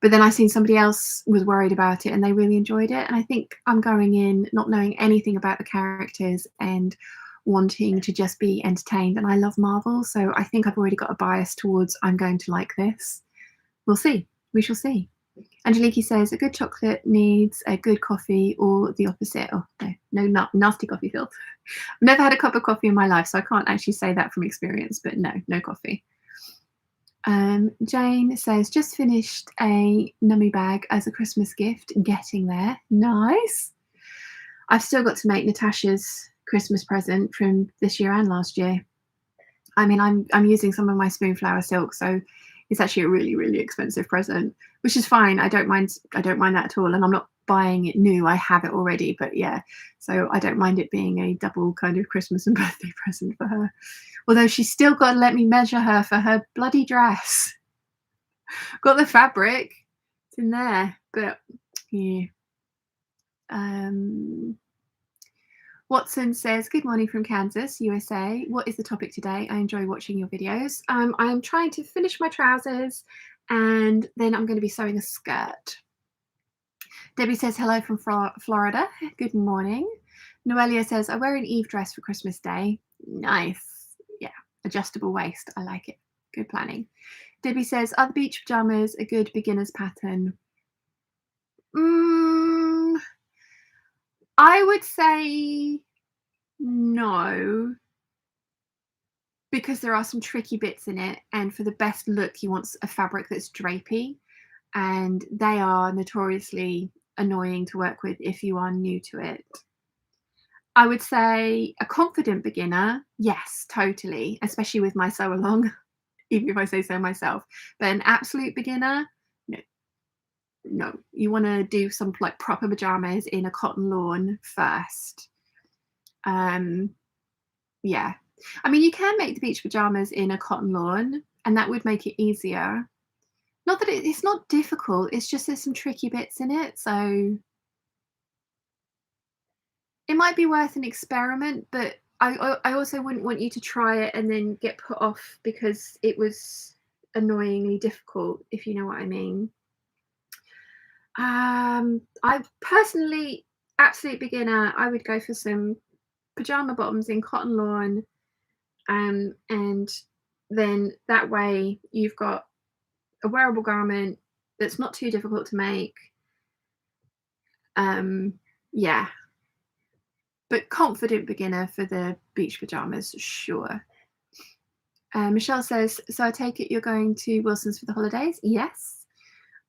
But then I seen somebody else was worried about it and they really enjoyed it. And I think I'm going in not knowing anything about the characters and wanting to just be entertained. And I love Marvel, so I think I've already got a bias towards I'm going to like this. We'll see. We shall see. Angeliki says, a good chocolate needs a good coffee or the opposite. Oh, no, nasty coffee, Phil. I've never had a cup of coffee in my life, so I can't actually say that from experience, but no coffee. Jane says, just finished a nummy bag as a Christmas gift. Getting there. Nice. I've still got to make Natasha's Christmas present from this year and last year. I mean, I'm using some of my Spoonflower silk, so it's actually a really, really expensive present, which is fine. I don't mind that at all, and I'm not buying it new. I have it already, but yeah, so I don't mind it being a double kind of Christmas and birthday present for her. Although she's still got to let me measure her for her bloody dress. Got the fabric, it's in there, but yeah. Watson says, good morning from Kansas, USA. What is the topic today? I enjoy watching your videos. I'm trying to finish my trousers and then I'm going to be sewing a skirt. Debbie says, hello from Florida. Good morning. Noelia says, I wear an Eve dress for Christmas Day. Nice. Yeah, adjustable waist. I like it. Good planning. Debbie says, are the beach pajamas a good beginner's pattern? I would say no, because there are some tricky bits in it, and for the best look you want a fabric that's drapey, and they are notoriously annoying to work with if you are new to it. I would say a confident beginner, yes, totally, especially with my sew along, even if I say so myself. But an absolute beginner, no. You want to do some like proper pajamas in a cotton lawn first. Yeah, I mean, you can make the beach pajamas in a cotton lawn, and that would make it easier. Not that it's not difficult, it's just there's some tricky bits in it, so it might be worth an experiment, but I also wouldn't want you to try it and then get put off because it was annoyingly difficult, if you know what I mean. I personally, absolute beginner, I would go for some pajama bottoms in cotton lawn, and then that way you've got a wearable garment that's not too difficult to make. Yeah, but confident beginner for the beach pajamas, sure. Michelle says, so I take it you're going to Wilson's for the holidays? Yes.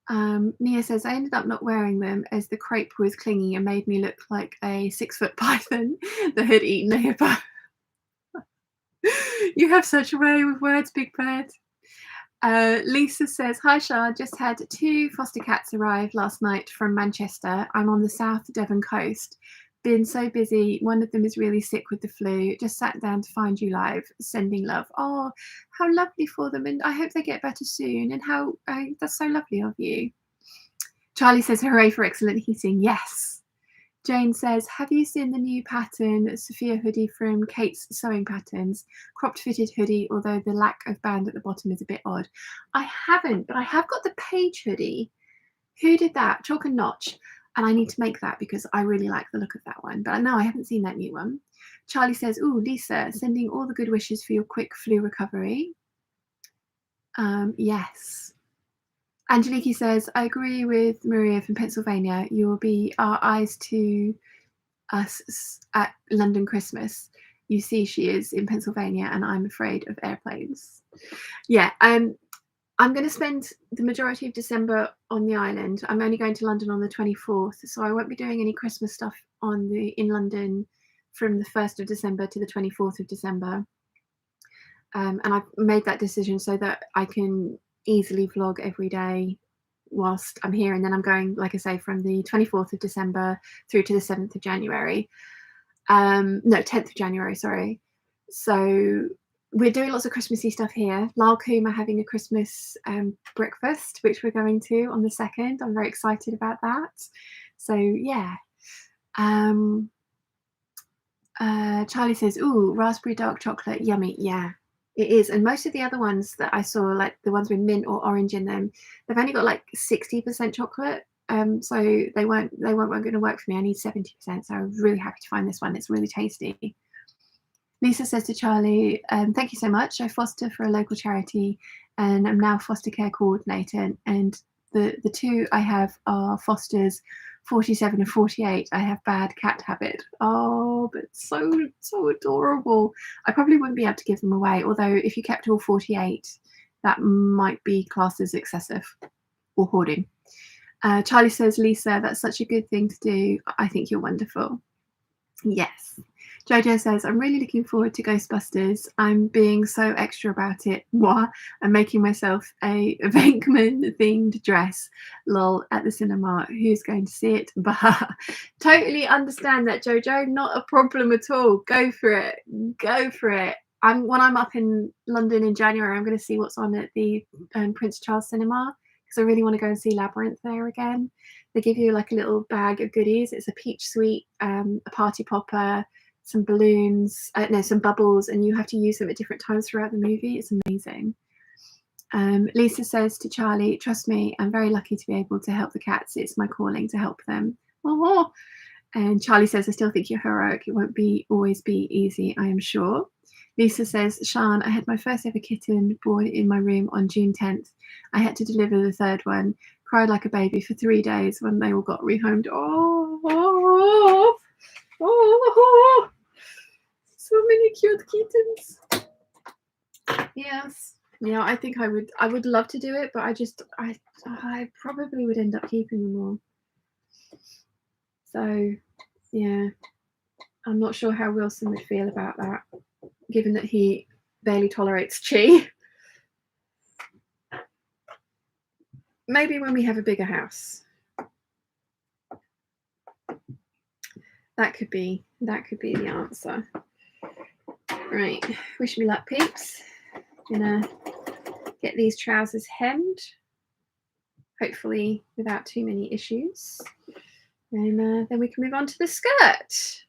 Nia says, I ended up not wearing them as the crepe was clinging and made me look like a 6-foot python that had eaten a hippo. You have such a way with words, Big Bird. Lisa says, hi Shah, just had 2 foster cats arrive last night from Manchester. I'm on the South Devon coast. Been so busy. One of them is really sick with the flu. Just sat down to find you live. Sending love. Oh, how lovely for them. And I hope they get better soon. And how that's so lovely of you. Charlie says, hooray for excellent heating. Yes. Jane says, have you seen the new pattern, Sophia hoodie from Kate's Sewing Patterns? Cropped fitted hoodie, although the lack of band at the bottom is a bit odd. I haven't, but I have got the Page hoodie. Who did that? Chalk and Notch. And I need to make that because I really like the look of that one. But no, I haven't seen that new one. Charlie says, ooh, Lisa, sending all the good wishes for your quick flu recovery. Yes. Angeliki says, I agree with Maria from Pennsylvania. You will be our eyes to us at London Christmas. You see, she is in Pennsylvania and I'm afraid of airplanes. Yeah, I'm going to spend the majority of December on the island. I'm only going to London on the 24th, so I won't be doing any Christmas stuff in London from the 1st of December to the 24th of December. And I've made that decision so that I can easily vlog every day whilst I'm here, and then I'm going, like I say, from the 24th of December through to the 7th of January. No, 10th of January, sorry. So we're doing lots of Christmassy stuff here. Lyle Coombe are having a Christmas breakfast, which we're going to on the 2nd. I'm very excited about that. So yeah. Charlie says, ooh, raspberry dark chocolate, yummy. Yeah, it is. And most of the other ones that I saw, like the ones with mint or orange in them, they've only got like 60% chocolate. So they weren't going to work for me. I need 70%. So I'm really happy to find this one. It's really tasty. Lisa says to Charlie, thank you so much. I foster for a local charity and I'm now foster care coordinator. And The two I have are Foster's 47 and 48. I have bad cat habit. Oh, but so adorable. I probably wouldn't be able to give them away, although if you kept all 48, that might be classed as excessive or hoarding. Charlie says, Lisa, that's such a good thing to do. I think you're wonderful. Yes. Jojo says, I'm really looking forward to Ghostbusters. I'm being so extra about it. Moi, I'm making myself a Venkman themed dress. Lol, at the cinema. Who's going to see it? Bah. Totally understand that, Jojo. Not a problem at all. Go for it. Go for it. When I'm up in London in January, I'm going to see what's on at the Prince Charles Cinema, because I really want to go and see Labyrinth there again. They give you like a little bag of goodies. It's a peach sweet, a party popper, some balloons, some bubbles, and you have to use them at different times throughout the movie. It's amazing. Lisa says to Charlie, trust me, I'm very lucky to be able to help the cats. It's my calling to help them. Oh. And Charlie says, I still think you're heroic. It won't always be easy, I am sure. Lisa says, Sian, I had my first ever kitten born in my room on June 10th. I had to deliver the third one. Cried like a baby for 3 days when they all got rehomed. Oh, so many cute kittens. Yes. Yeah, I think I would love to do it, but I probably would end up keeping them all. So yeah, I'm not sure how Wilson would feel about that, given that he barely tolerates Chi. Maybe when we have a bigger house. That could be the answer. Right, wish me luck, peeps. Gonna get these trousers hemmed, hopefully without too many issues. And then we can move on to the skirt.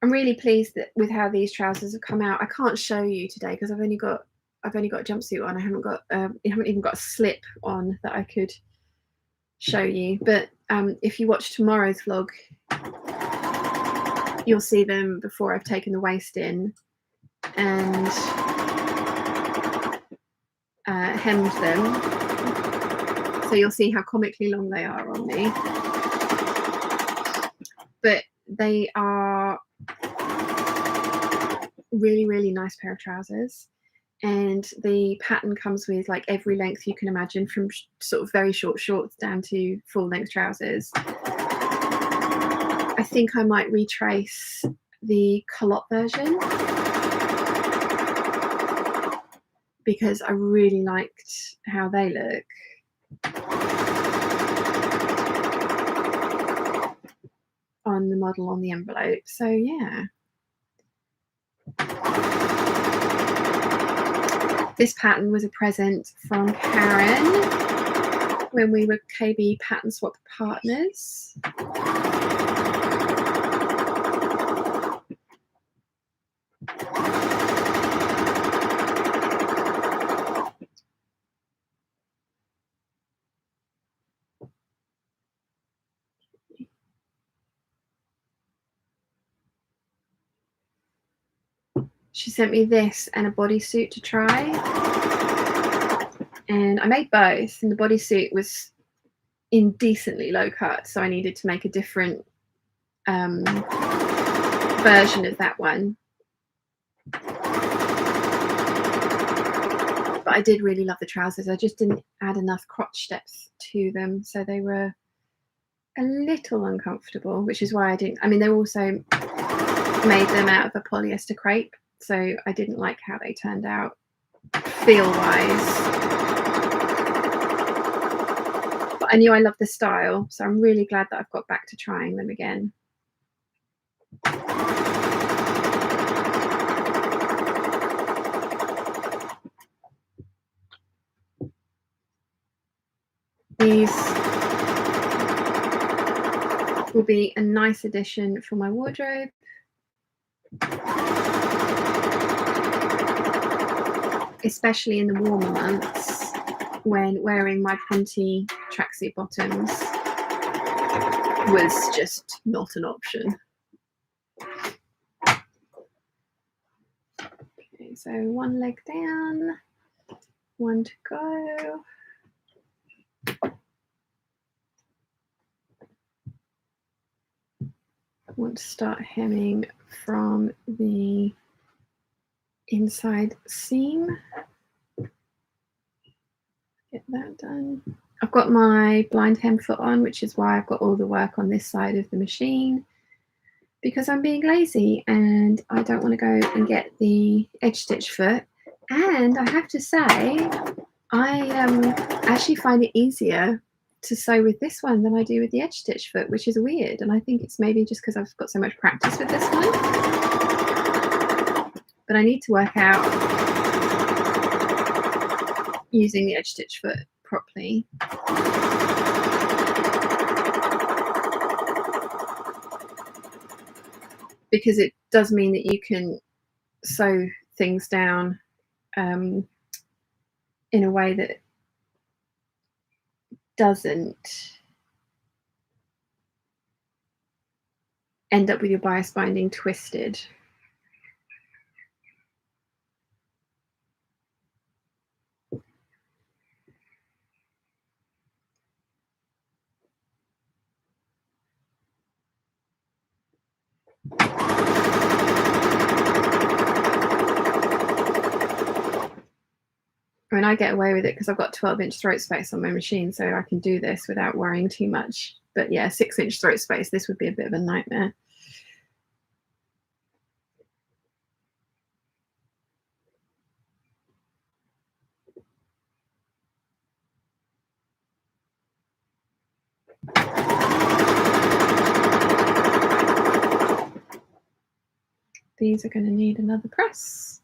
I'm really pleased with how these trousers have come out. I can't show you today because I've only got a jumpsuit on. I haven't even got a slip on that I could show you. But if you watch tomorrow's vlog, you'll see them before I've taken the waist in and hemmed them. So you'll see how comically long they are on me. But they are really, really nice pair of trousers. And the pattern comes with like every length you can imagine, from sort of very short shorts down to full length trousers. I think I might retrace the culotte version because I really liked how they look. On the model on the envelope. So yeah. This pattern was a present from Karen when we were KB pattern swap partners. She sent me this and a bodysuit to try, and I made both, and the bodysuit was indecently low cut, so I needed to make a different version of that one. But I did really love the trousers. I just didn't add enough crotch depth to them, so they were a little uncomfortable, which is why I didn't. I mean, they also made them out of a polyester crepe, so I didn't like how they turned out feel-wise. But I knew I loved the style, so I'm really glad that I've got back to trying them again. These will be a nice addition for my wardrobe. Especially in the warmer months. when wearing my Ponte tracksuit bottoms was just not an option. Okay, so one leg down, one to go. I want to start hemming from the inside seam. Get that done. I've got my blind hem foot on, which is why I've got all the work on this side of the machine, because I'm being lazy and I don't want to go and get the edge stitch foot. And I have to say, I actually find it easier to sew with this one than I do with the edge stitch foot, which is weird. And I think it's maybe just because I've got so much practice with this one. But I need to work out using the edge stitch foot properly. Because it does mean that you can sew things down in a way that doesn't end up with your bias binding twisted. I mean, I get away with it because I've got 12-inch throat space on my machine, so I can do this without worrying too much. But yeah, 6-inch throat space, this would be a bit of a nightmare. These are going to need another press.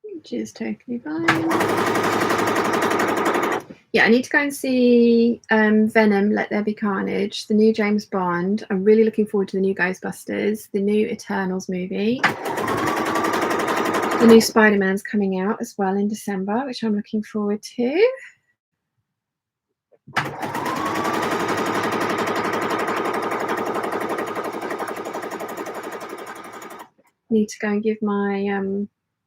Which is totally fine. Yeah, I need to go and see Venom, Let There Be Carnage, the new James Bond. I'm really looking forward to the new Ghostbusters, the new Eternals movie. The new Spider-Man's coming out as well in December, which I'm looking forward to. Need to go and give my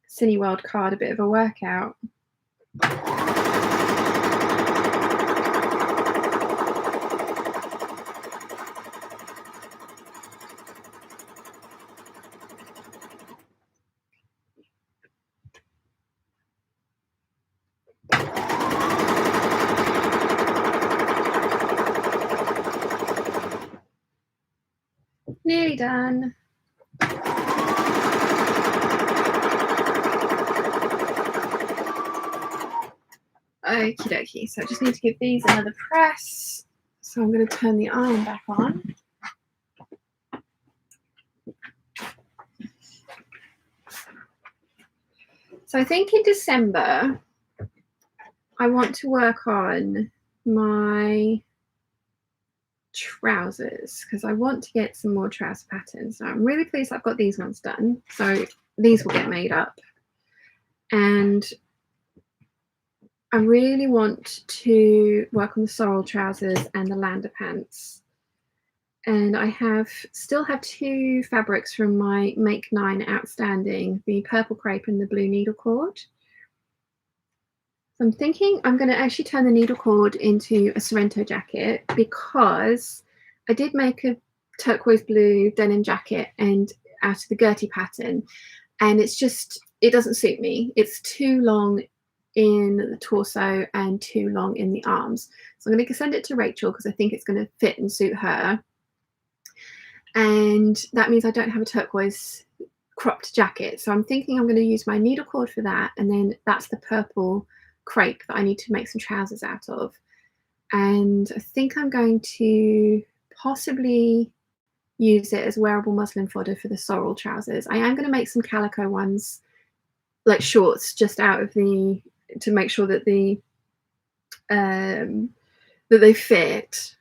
Cineworld card a bit of a workout. Nearly done. Okie dokie, so I just need to give these another press. So I'm going to turn the iron back on. So I think in December, I want to work on my trousers because I want to get some more trouser patterns. So I'm really pleased I've got these ones done. So these will get made up. And I really want to work on the sorrel trousers and the lander pants. And I still have two fabrics from my Make 9 outstanding, the purple crepe and the blue needle cord. So I'm thinking I'm going to actually turn the needle cord into a Sorrento jacket because I did make a turquoise blue denim jacket and out of the Gertie pattern, and it's just, it doesn't suit me. It's too long in the torso and too long in the arms. So I'm going to send it to Rachel because I think it's going to fit and suit her. And that means I don't have a turquoise cropped jacket. So I'm thinking I'm going to use my needle cord for that. And then that's the purple crepe that I need to make some trousers out of. And I think I'm going to possibly use it as wearable muslin fodder for the sorrel trousers. I am going to make some calico ones like shorts just out of the, to make sure that the that they fit.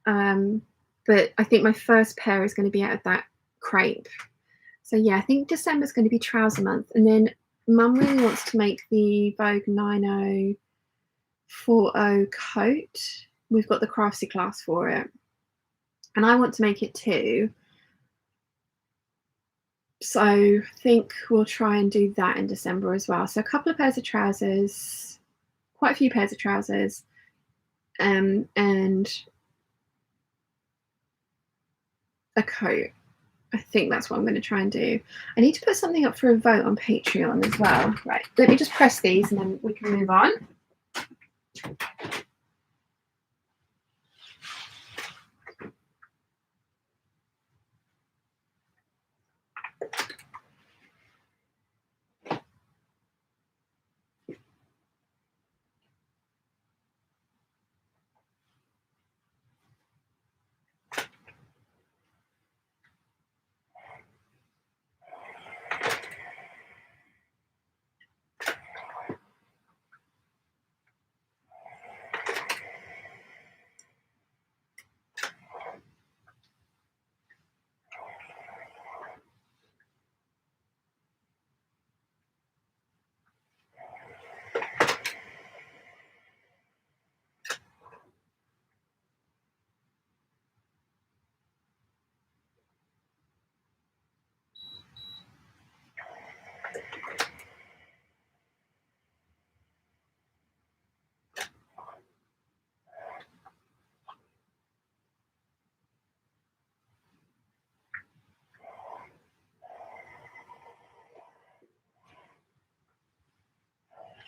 But I think my first pair is going to be out of that crepe. So yeah, I think December's going to be trouser month. And then Mum really wants to make the Vogue 9040 coat. We've got the Craftsy class for it. And I want to make it too. So I think we'll try and do that in December as well. So a couple of pairs of trousers, quite a few pairs of trousers, and a coat. I think that's what I'm going to try and do. I need to put something up for a vote on Patreon as well. Right, let me just press these and then we can move on.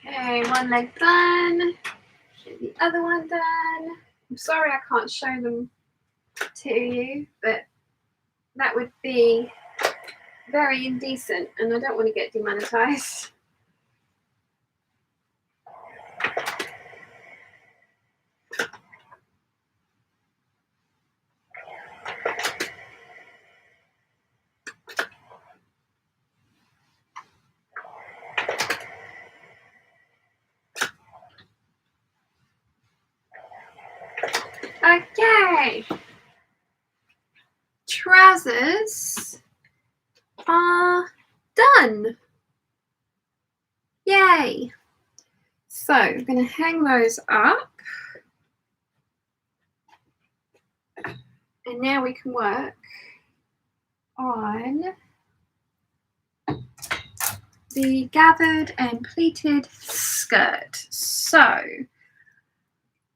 Okay, one leg done. Get the other one done. I'm sorry I can't show them to you, but that would be very indecent and I don't want to get demonetized. Okay, trousers are done. Yay. So I'm going to hang those up. And now we can work on the gathered and pleated skirt. So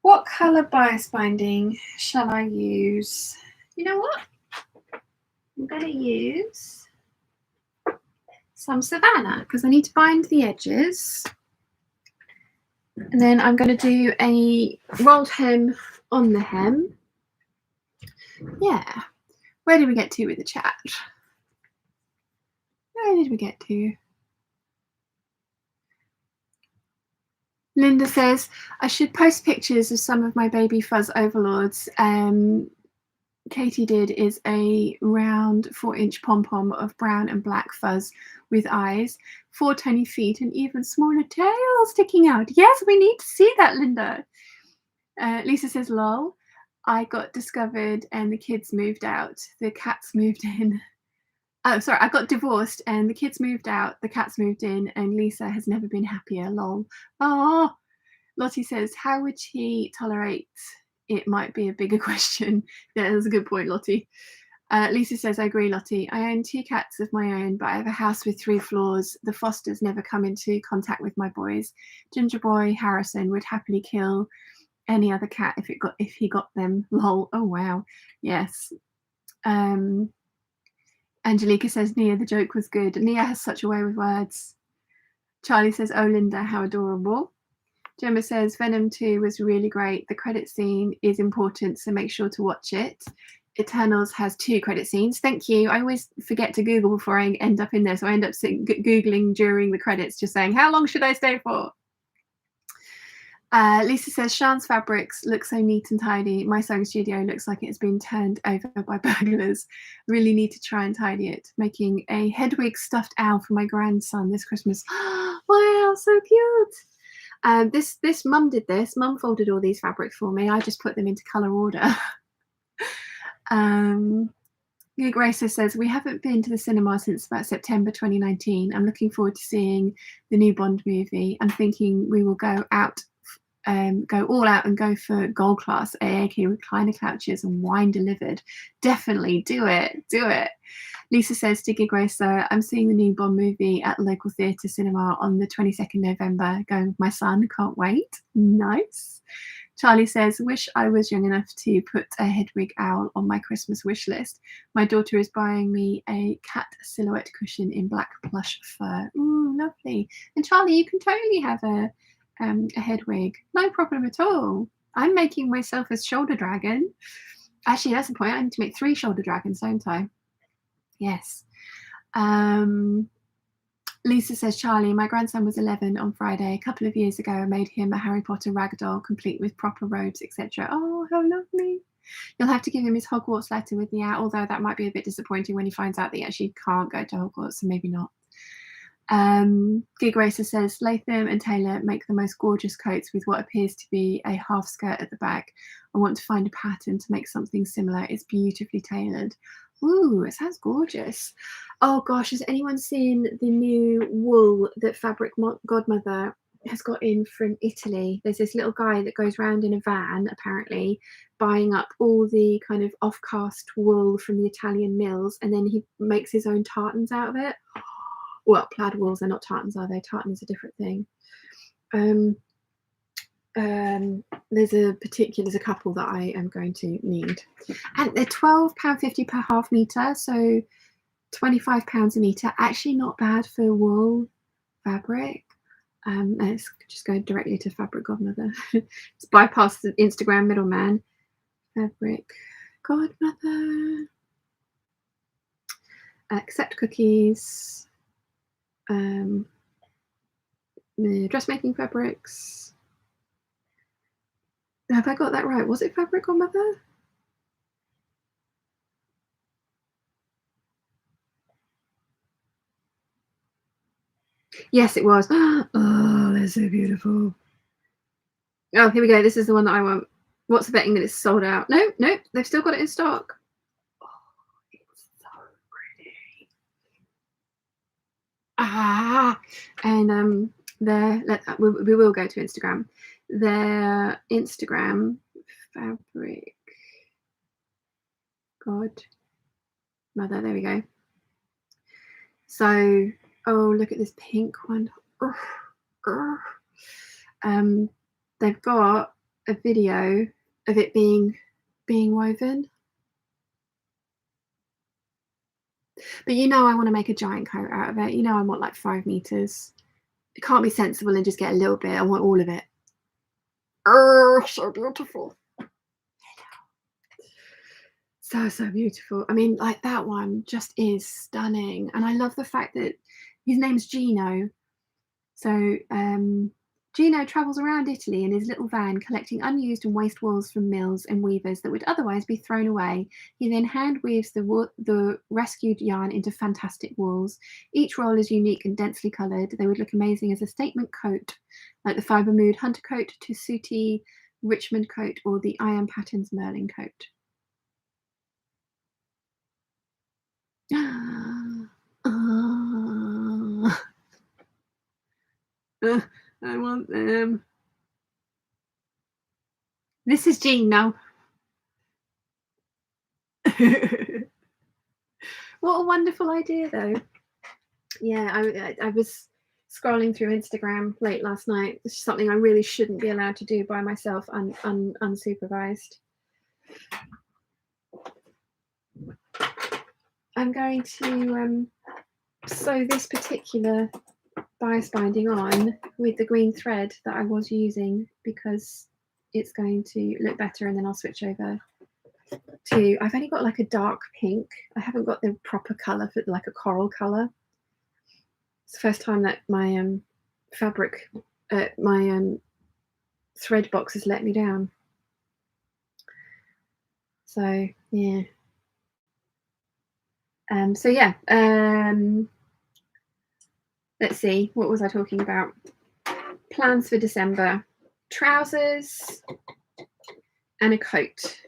what colour bias binding shall I use? You know what? I'm going to use some Savannah because I need to bind the edges. And then I'm going to do a rolled hem on the hem. Yeah. Where did we get to with the chat? Where did we get to? Linda says, I should post pictures of some of my baby fuzz overlords. Katie did is a round 4-inch pom-pom of brown and black fuzz with eyes, 4 tiny feet, and even smaller tails sticking out. Yes, we need to see that, Linda. Lisa says, lol, I got discovered and the kids moved out. The cats moved in. Oh, sorry, I got divorced and the kids moved out, the cats moved in, and Lisa has never been happier, lol. Oh, Lottie says, how would she tolerate it might be a bigger question. Yeah, that's a good point, Lottie. Lisa says, I agree, Lottie. I own 2 cats of my own, but I have a house with 3 floors. The Fosters never come into contact with my boys. Ginger Boy Harrison would happily kill any other cat if he got them. Lol. Oh wow. Yes. Angelica says, Nia, the joke was good. Nia has such a way with words. Charlie says, oh, Linda, how adorable. Gemma says, Venom 2 was really great. The credit scene is important, so make sure to watch it. Eternals has 2 credit scenes. Thank you. I always forget to Google before I end up in there, so I end up Googling during the credits, just saying, how long should I stay for? Lisa says, Sean's fabrics look so neat and tidy. My sewing studio looks like it's been turned over by burglars. Really need to try and tidy it. Making a Hedwig stuffed owl for my grandson this Christmas. Wow, so cute. This mum did this. Mum folded all these fabrics for me. I just put them into colour order. Grace says, we haven't been to the cinema since about September 2019. I'm looking forward to seeing the new Bond movie. I'm thinking we will go all out and go for gold class AAK recliner couches and wine delivered. Definitely do it. Lisa says to Gig Racer, I'm seeing the new Bond movie at the local theatre cinema on the 22nd November. Going with my son. Can't wait. Nice. Charlie says, wish I was young enough to put a Hedwig owl on my Christmas wish list. My daughter is buying me a cat silhouette cushion in black plush fur. Ooh, lovely. And Charlie, you can totally have a Hedwig. No problem at all. I'm making myself a shoulder dragon. Actually, that's the point. I need to make 3 shoulder dragons, don't I? Yes. Lisa says, Charlie, my grandson was 11 on Friday. A couple of years ago, I made him a Harry Potter rag doll, complete with proper robes, etc. Oh, how lovely. You'll have to give him his Hogwarts letter with the out, although that might be a bit disappointing when he finds out that he actually can't go to Hogwarts, so maybe not. Gig Racer says, Latham and Taylor make the most gorgeous coats with what appears to be a half skirt at the back. I want to find a pattern to make something similar. It's beautifully tailored. Ooh, it sounds gorgeous. Oh gosh, has anyone seen the new wool that Fabric Godmother has got in from Italy? There's this little guy that goes around in a van, apparently, buying up all the kind of off-cast wool from the Italian mills, and then he makes his own tartans out of it. Well, plaid wools are not tartans, are they? Tartan is a different thing. There's a couple that I am going to need, and they're £12.50 per half metre, so £25 a metre. Actually not bad for wool fabric. Let's just go directly to Fabric Godmother. Let's bypass the Instagram middleman. Fabric Godmother. Accept cookies. Dressmaking fabrics. Have I got that right? Was it Fabric Godmother? Yes, it was. Oh, they're so beautiful. Oh, here we go. This is the one that I want. What's the betting that it's sold out? No, they've still got it in stock. Oh, it's so pretty. And we will go to Instagram. Their Instagram, Fabric Godmother. There we go. So, oh, look at this pink one. They've got a video of it being woven. But you know I want to make a giant coat out of it. You know I want like 5 meters. It can't be sensible and just get a little bit. I want all of it. So beautiful. So beautiful. I mean, like that one just is stunning. And I love the fact that his name's Gino. So Gino travels around Italy in his little van collecting unused and waste wools from mills and weavers that would otherwise be thrown away. He then hand weaves the rescued yarn into fantastic wools. Each roll is unique and densely coloured. They would look amazing as a statement coat, like the Fibre Mood Hunter coat, Tessuti Richmond coat, or the I Am Patterns Merlin coat. I want them. This is Jean now. What a wonderful idea, though. Yeah, I was scrolling through Instagram late last night. This is something I really shouldn't be allowed to do by myself unsupervised. I'm going to sew this particular bias binding on with the green thread that I was using because it's going to look better, and then I'll switch over to, I've only got like a dark pink. I haven't got the proper colour for like a coral colour. It's the first time that my fabric, my thread box has let me down. So yeah. So yeah. Let's see. What was I talking about? Plans for December: trousers and a coat.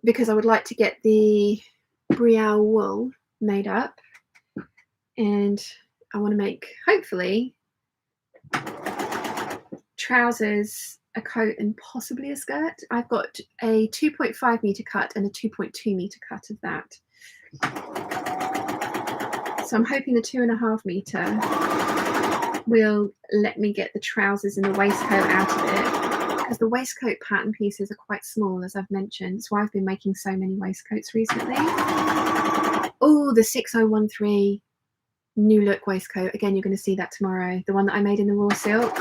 Because I would like to get the Brielle wool made up, and I want to make, hopefully, trousers, a coat, and possibly a skirt. I've got a 2.5 meter cut and a 2.2 meter cut of that. So I'm hoping the 2.5 meter will let me get the trousers and the waistcoat out of it, because the waistcoat pattern pieces are quite small, as I've mentioned. That's why I've been making so many waistcoats recently. Oh, the 6013 new look waistcoat. Again, you're going to see that tomorrow. The one that I made in the raw silk.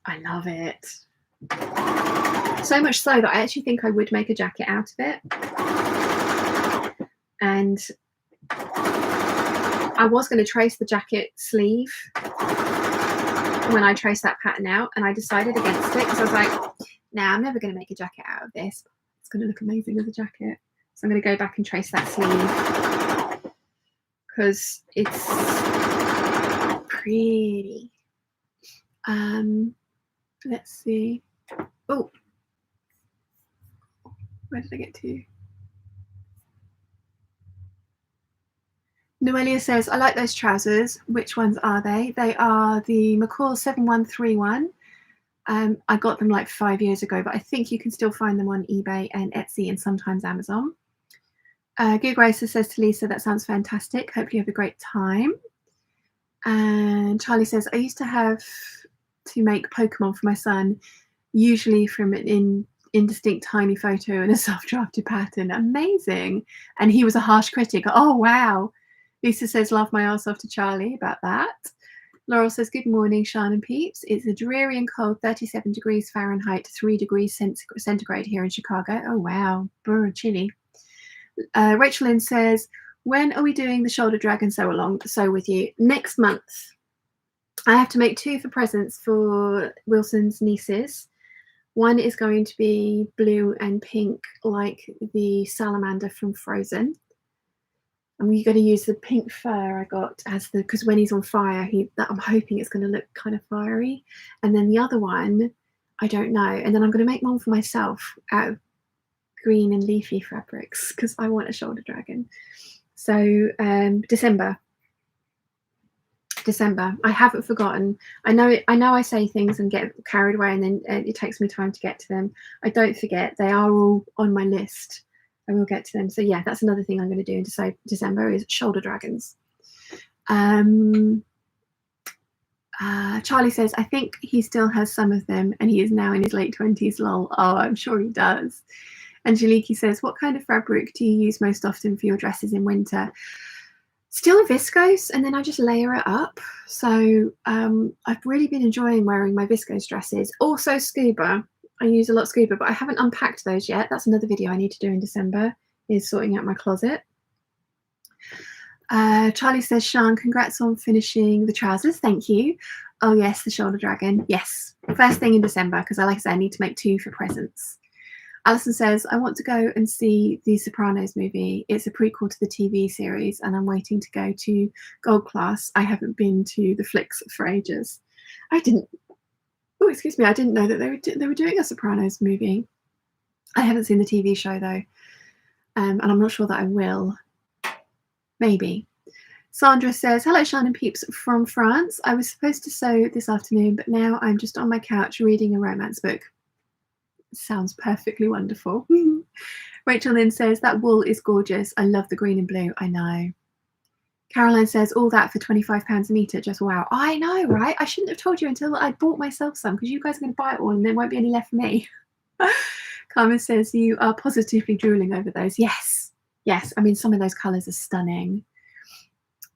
I love it. So much so that I actually think I would make a jacket out of it. And I was going to trace the jacket sleeve when I traced that pattern out, and I decided against it because I was like, nah, I'm never going to make a jacket out of this. It's going to look amazing as a jacket. So I'm going to go back and trace that sleeve because it's pretty. Let's see. Oh, where did I get to? Noelia says, I like those trousers. Which ones are they? They are the McCall 7131. I got them like 5 years ago, but I think you can still find them on eBay and Etsy and sometimes Amazon. Goo Gracer says to Lisa, that sounds fantastic. Hope you have a great time. And Charlie says, I used to have to make Pokemon for my son, usually from an indistinct tiny photo and a self-drafted pattern. Amazing. And he was a harsh critic. Oh, wow. Lisa says, laugh my ass off to Charlie about that. Laurel says, good morning, Sean and Peeps. It's a dreary and cold 37 degrees Fahrenheit, 3 degrees centigrade here in Chicago. Oh, wow. Brr, chilly. Rachel Lynn says, when are we doing the shoulder drag and sew with you? Next month. I have to make 2 for presents for Wilson's nieces. One is going to be blue and pink, like the salamander from Frozen. And we're going to use the pink fur I got as the, because when he's on fire, I'm hoping it's going to look kind of fiery. And then the other one, I don't know. And then I'm going to make one for myself out of green and leafy fabrics because I want a shoulder dragon. So December. I haven't forgotten. I know I say things and get carried away, and then it takes me time to get to them. I don't forget. They are all on my list. I will get to them. So yeah, that's another thing I'm going to do in December is shoulder dragons. Charlie says, I think he still has some of them and he is now in his late 20s, lol. Oh, I'm sure he does. Angeliki says, what kind of fabric do you use most often for your dresses in winter? Still viscose, and then I just layer it up. So I've really been enjoying wearing my viscose dresses. Also scuba. I use a lot of scuba, but I haven't unpacked those yet. That's another video I need to do in December, is sorting out my closet. Charlie says, Sean, congrats on finishing the trousers. Thank you. Oh, yes, the shoulder dragon. Yes, first thing in December, because like I said, I need to make 2 for presents. Alison says, I want to go and see the Sopranos movie. It's a prequel to the TV series, and I'm waiting to go to Gold Class. I haven't been to the flicks for ages. I didn't know that they were doing a Sopranos movie. I haven't seen the TV show, though, and I'm not sure that I will. Maybe. Sandra says, hello, Sean and Peeps from France. I was supposed to sew this afternoon, but now I'm just on my couch reading a romance book. Sounds perfectly wonderful. Rachel then says, that wool is gorgeous. I love the green and blue. I know. Caroline says, all that for £25 a metre. Just wow. I know, right? I shouldn't have told you until I bought myself some, because you guys are going to buy it all and there won't be any left for me. Carmen says, you are positively drooling over those. Yes. I mean, some of those colours are stunning.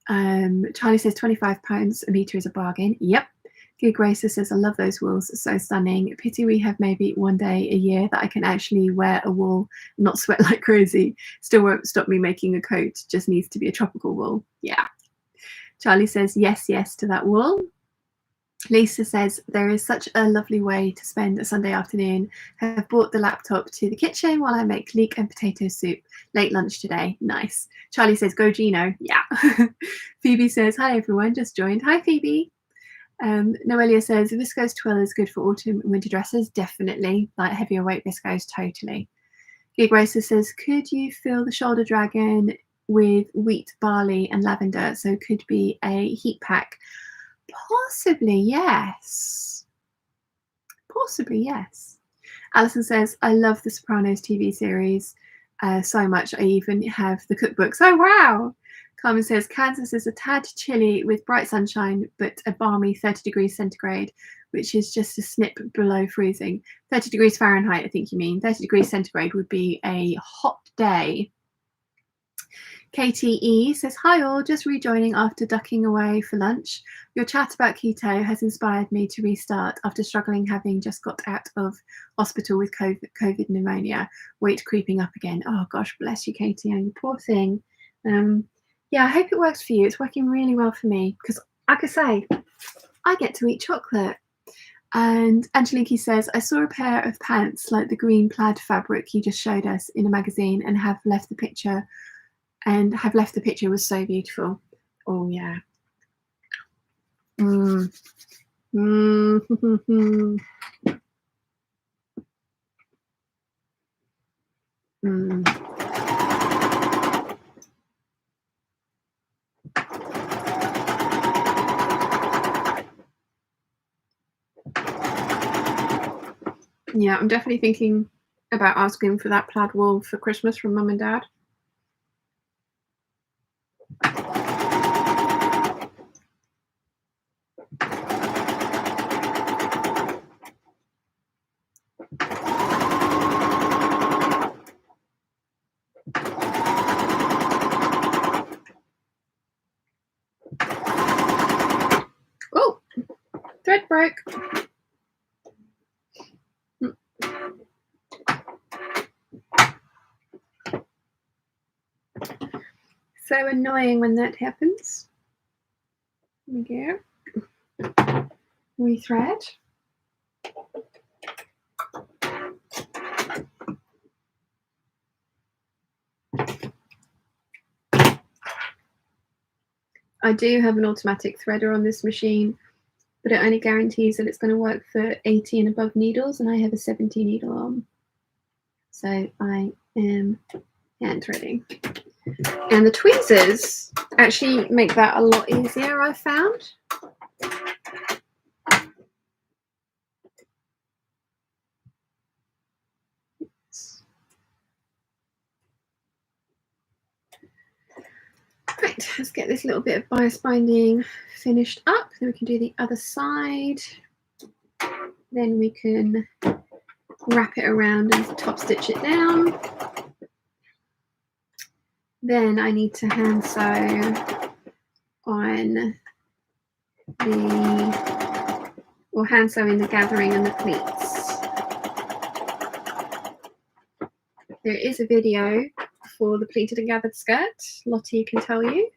Charlie says, £25 a metre is a bargain. Yep. Good Gracer says, I love those wools. So stunning. Pity we have maybe one day a year that I can actually wear a wool, not sweat like crazy. Still won't stop me making a coat. Just needs to be a tropical wool. Yeah. Charlie says, yes to that wool. Lisa says, there is such a lovely way to spend a Sunday afternoon. Have brought the laptop to the kitchen while I make leek and potato soup. Late lunch today. Nice. Charlie says, go Gino. Yeah. Phoebe says, hi everyone, just joined. Hi Phoebe. Noelia says, viscose twill is good for autumn and winter dresses. Definitely. Like heavier weight viscose, totally. Gig Racer says, could you fill the shoulder dragon with wheat, barley and lavender? So could be a heat pack. Possibly, yes. Possibly, yes. Alison says, I love the Sopranos TV series so much. I even have the cookbooks. Oh, wow. Carmen says, Kansas is a tad chilly with bright sunshine, but a balmy 30 degrees centigrade, which is just a snip below freezing. 30 degrees Fahrenheit, I think you mean. 30 degrees centigrade would be a hot day. KTE says, hi all, just rejoining after ducking away for lunch. Your chat about keto has inspired me to restart after struggling, having just got out of hospital with COVID pneumonia, weight creeping up again. Oh gosh, bless you, Katie, you poor thing. Yeah, I hope it works for you. It's working really well for me because, like I say, I get to eat chocolate. And Angeliki says, I saw a pair of pants like the green plaid fabric you just showed us in a magazine and have left the picture. It was so beautiful. Oh yeah. Mm. Mm. Mm. Yeah, I'm definitely thinking about asking for that plaid wool for Christmas from Mum and Dad. Oh, thread broke. So annoying when that happens. There we go. Rethread. I do have an automatic threader on this machine, but it only guarantees that it's going to work for 80 and above needles, and I have a 70 needle on. So I am hand threading. And the tweezers actually make that a lot easier, I've found. Right, let's get this little bit of bias binding finished up. Then we can do the other side. Then we can wrap it around and top stitch it down. Then I need to hand sew on hand sew in the gathering and the pleats. There is a video for the pleated and gathered skirt. Lottie can tell you.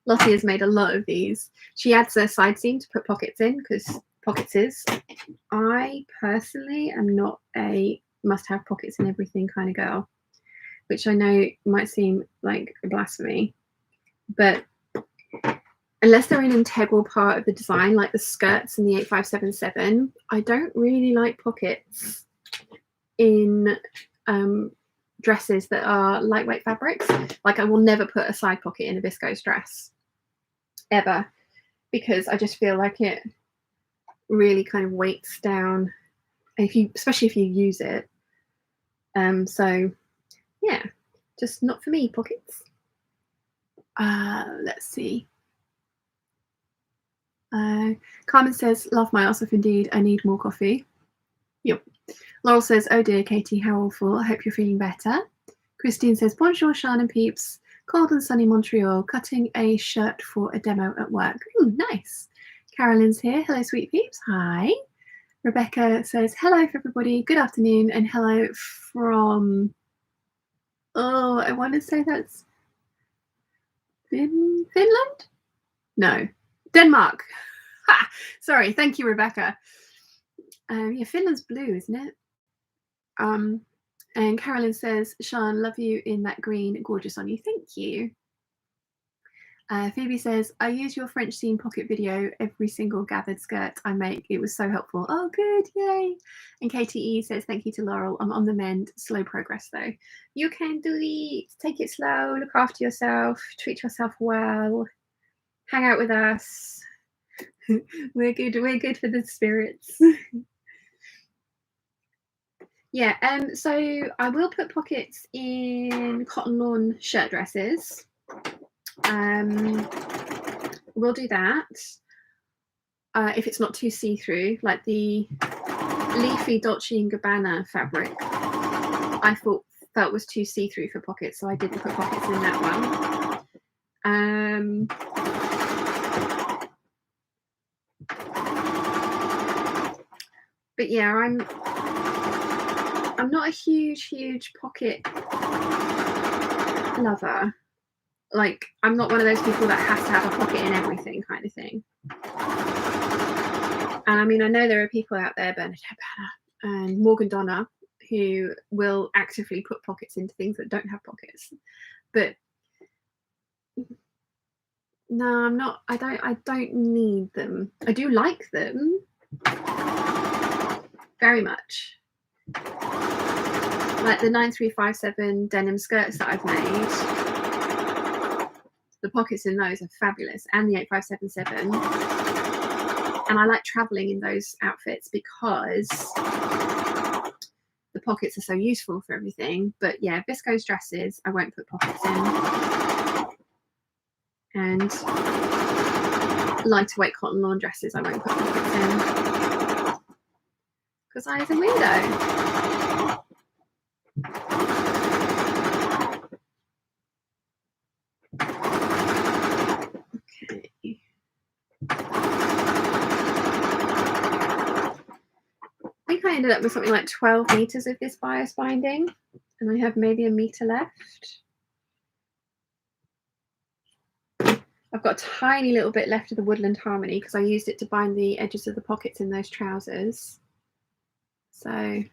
Lottie has made a lot of these. She adds a side seam to put pockets in because pockets is. I personally am not a must-have pockets in everything kind of girl, which I know might seem like a blasphemy, but unless they're an integral part of the design, like the skirts in the 8577, I don't really like pockets in dresses that are lightweight fabrics. Like I will never put a side pocket in a viscose dress ever, because I just feel like it really kind of weights down, especially if you use it. So yeah, just not for me, pockets. Let's see. Carmen says, love my Ossoff indeed. I need more coffee. Yep. Laurel says, oh dear, Katie, how awful. I hope you're feeling better. Christine says, bonjour, Sean and Peeps. Cold and sunny Montreal, cutting a shirt for a demo at work. Ooh, nice. Carolyn's here. Hello, sweet Peeps. Hi. Rebecca says, hello for everybody. Good afternoon. And hello from, oh, I want to say that's Finland? No, Denmark. Ha! Sorry, thank you, Rebecca. Yeah, Finland's blue, isn't it? And Carolyn says, Sean, love you in that green, gorgeous on you. Thank you. Phoebe says, I use your French seam pocket video every single gathered skirt I make. It was so helpful. Oh, good. Yay. And KTE says, thank you to Laurel. I'm on the mend. Slow progress, though. You can do it. Take it slow. Look after yourself. Treat yourself well. Hang out with us. We're good. We're good for the spirits. Yeah. So I will put pockets in cotton lawn shirt dresses. We'll do that if it's not too see-through, like the leafy Dolce & Gabbana fabric I felt was too see-through for pockets, so I didn't put pockets in that one. But yeah, I'm not a huge pocket lover. Like, I'm not one of those people that has to have a pocket in everything kind of thing. And I mean, I know there are people out there, Bernadette Banner and Morgan Donner, who will actively put pockets into things that don't have pockets. But no, I'm not. I don't need them. I do like them very much. Like the 9357 denim skirts that I've made. The pockets in those are fabulous, and the 8577. And I like traveling in those outfits because the pockets are so useful for everything. But yeah, viscose dresses, I won't put pockets in. And lighter weight cotton lawn dresses, I won't put pockets in. Because I is a weirdo. Okay. I think I ended up with something like 12 meters of this bias binding, and I have maybe a meter left. I've got a tiny little bit left of the Woodland Harmony because I used it to bind the edges of the pockets in those trousers. So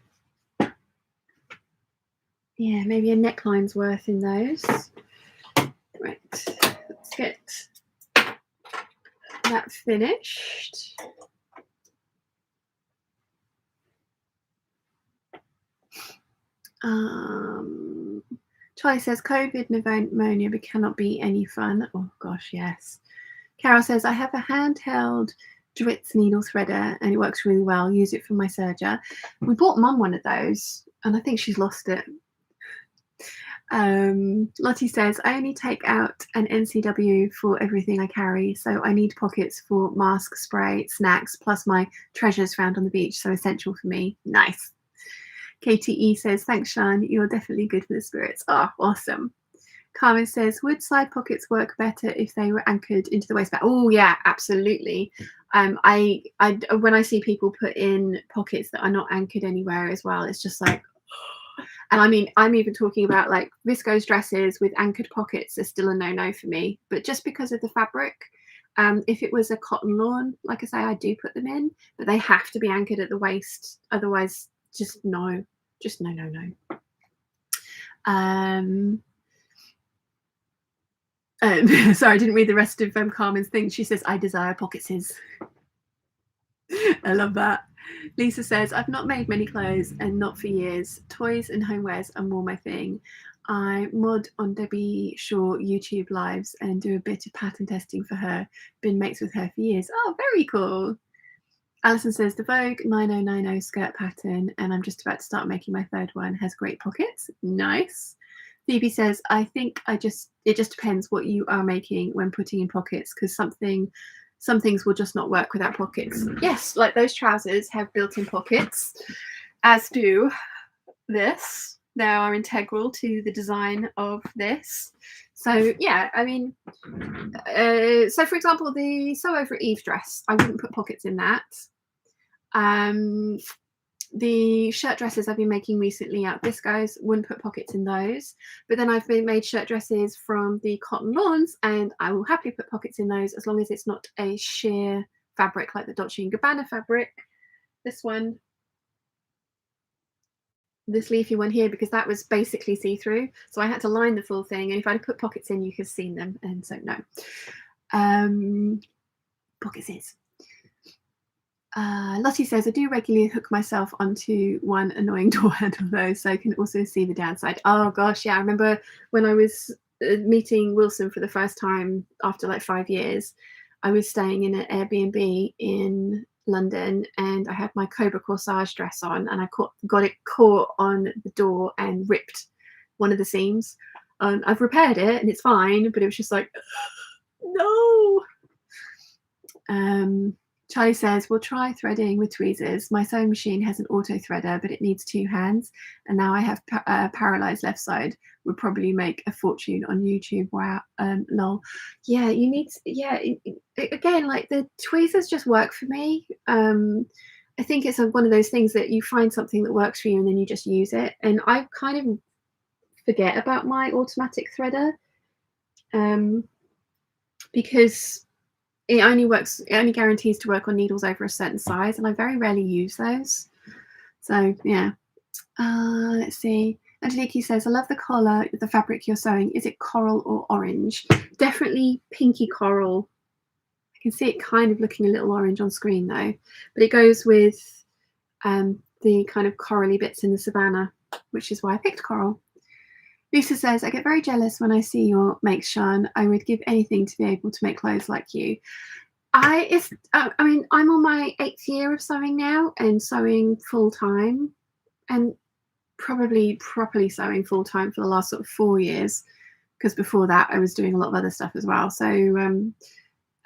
yeah, maybe a neckline's worth in those. Right, let's get that finished. Charlie says, COVID pneumonia cannot be any fun. Oh gosh, yes. Carol says, I have a handheld Dwitz needle threader and it works really well. Use it for my serger. We bought Mum one of those and I think she's lost it. Lottie says, I only take out an NCW for everything I carry, so I need pockets for mask, spray, snacks, plus my treasures found on the beach, so essential for me. Nice. KTE says, thanks, Sean. You're definitely good for the spirits. Oh, awesome. Carmen says, would side pockets work better if they were anchored into the waistband? Oh, yeah, absolutely. When I see people put in pockets that are not anchored anywhere as well, it's just like, and I mean, I'm even talking about like viscose dresses with anchored pockets are still a no-no for me. But just because of the fabric, if it was a cotton lawn, like I say, I do put them in, but they have to be anchored at the waist. Otherwise, just no. Just no. Sorry, I didn't read the rest of Carmen's thing. She says, I desire pocketses. I love that. Lisa says, I've not made many clothes and not for years. Toys and homewares are more my thing. I mod on Debbie Shaw YouTube lives and do a bit of pattern testing for her. Been mates with her for years. Oh, very cool. Alison says, the Vogue 9090 skirt pattern, and I'm just about to start making my third one, has great pockets. Nice. Phoebe says, I think it just depends what you are making when putting in pockets, because some things will just not work without pockets. Yes, like those trousers have built-in pockets, as do this. They are integral to the design of this. So yeah, I mean, so for example, the Sew Over Eve dress, I wouldn't put pockets in that. the shirt dresses I've been making recently out of viscose, wouldn't put pockets in those. But then I've made shirt dresses from the cotton lawns, and I will happily put pockets in those as long as it's not a sheer fabric like the Dolce & Gabbana fabric. This one, this leafy one here, because that was basically see-through. So I had to line the full thing, and if I'd put pockets in, you could have seen them. And so no. Pockets is. Lottie says, I do regularly hook myself onto one annoying door handle though, so I can also see the downside. Oh gosh, yeah, I remember when I was meeting Wilson for the first time after like 5 years. I was staying in an Airbnb in London, and I had my Cobra Corsage dress on, and I got it caught on the door and ripped one of the seams. I've repaired it and it's fine, but it was just like, no. Charlie says, we'll try threading with tweezers. My sewing machine has an auto threader, but it needs 2 hands. And now I have paralyzed left side. Would probably make a fortune on YouTube. Wow. Lol. Yeah, you need, again, like the tweezers just work for me. I think it's one of those things that you find something that works for you and then you just use it. And I kind of forget about my automatic threader because it only guarantees to work on needles over a certain size, and I very rarely use those. So yeah. Let's see. Angeliki says, I love the color of the fabric you're sewing. Is it coral or orange? Definitely pinky coral. I can see it kind of looking a little orange on screen though, but it goes with the kind of corally bits in the savannah, which is why I picked coral. Lisa says, I get very jealous when I see your makes, Sean. I would give anything to be able to make clothes like you. I mean, I'm on my 8th year of sewing now, and sewing full time, and probably properly sewing full time for the last sort of 4 years, because before that I was doing a lot of other stuff as well. So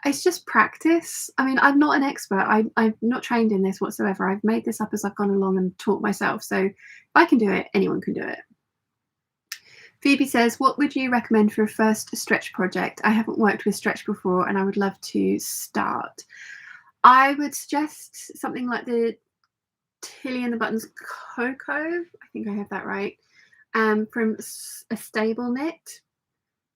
it's just practice. I mean, I'm not an expert. I'm not trained in this whatsoever. I've made this up as I've gone along and taught myself. So if I can do it, anyone can do it. Phoebe says, what would you recommend for a first stretch project? I haven't worked with stretch before and I would love to start. I would suggest something like the Tilly and the Buttons Cocoa. I think I have that right. From a stable knit.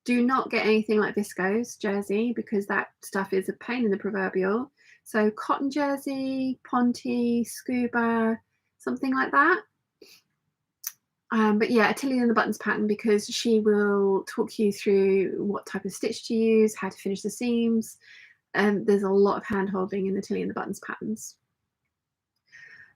Do not get anything like viscose jersey, because that stuff is a pain in the proverbial. So cotton jersey, Ponte, scuba, something like that. But yeah, a Tilly and the Buttons pattern, because she will talk you through what type of stitch to use, how to finish the seams. There's a lot of hand holding in the Tilly and the Buttons patterns.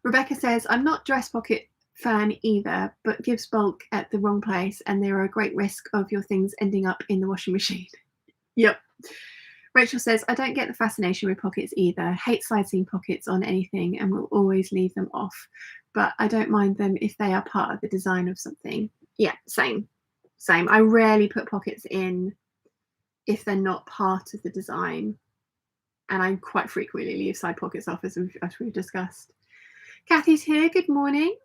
Rebecca says, I'm not dress pocket fan either, but gives bulk at the wrong place, and there are a great risk of your things ending up in the washing machine. Yep. Rachel says, I don't get the fascination with pockets either. Hate side seam pockets on anything and will always leave them off. But I don't mind them if they are part of the design of something. Yeah, same. I rarely put pockets in if they're not part of the design. And I quite frequently leave side pockets off, as we've discussed. Kathy's here. Good morning.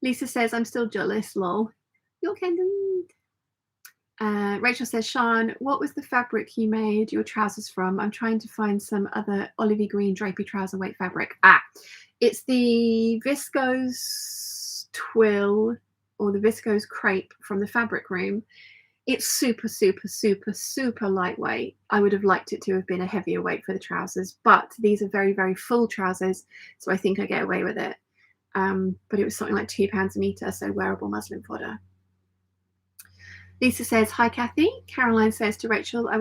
Lisa says, I'm still jealous, lol. You're candid. Rachel says, Sean, what was the fabric you made your trousers from? I'm trying to find some other olivey green drapey trouser weight fabric. It's the viscose twill, or the viscose crepe from the fabric room. It's super, super, super, super lightweight. I would have liked it to have been a heavier weight for the trousers, but these are very, very full trousers, so I think I get away with it. But it was something like £2 a metre, so wearable muslin fodder. Lisa says, hi, Kathy. Caroline says to Rachel, I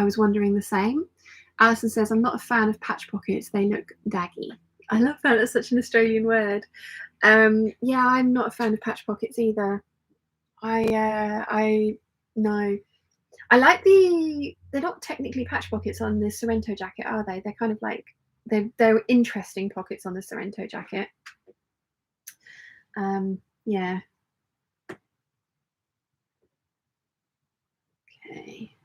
was wondering the same. Alison says, I'm not a fan of patch pockets. They look daggy. I love that. That's such an Australian word. Yeah, I'm not a fan of patch pockets either. No. I like they're not technically patch pockets on the Sorrento jacket, are they? They're kind of like, they're interesting pockets on the Sorrento jacket. Yeah. Okay.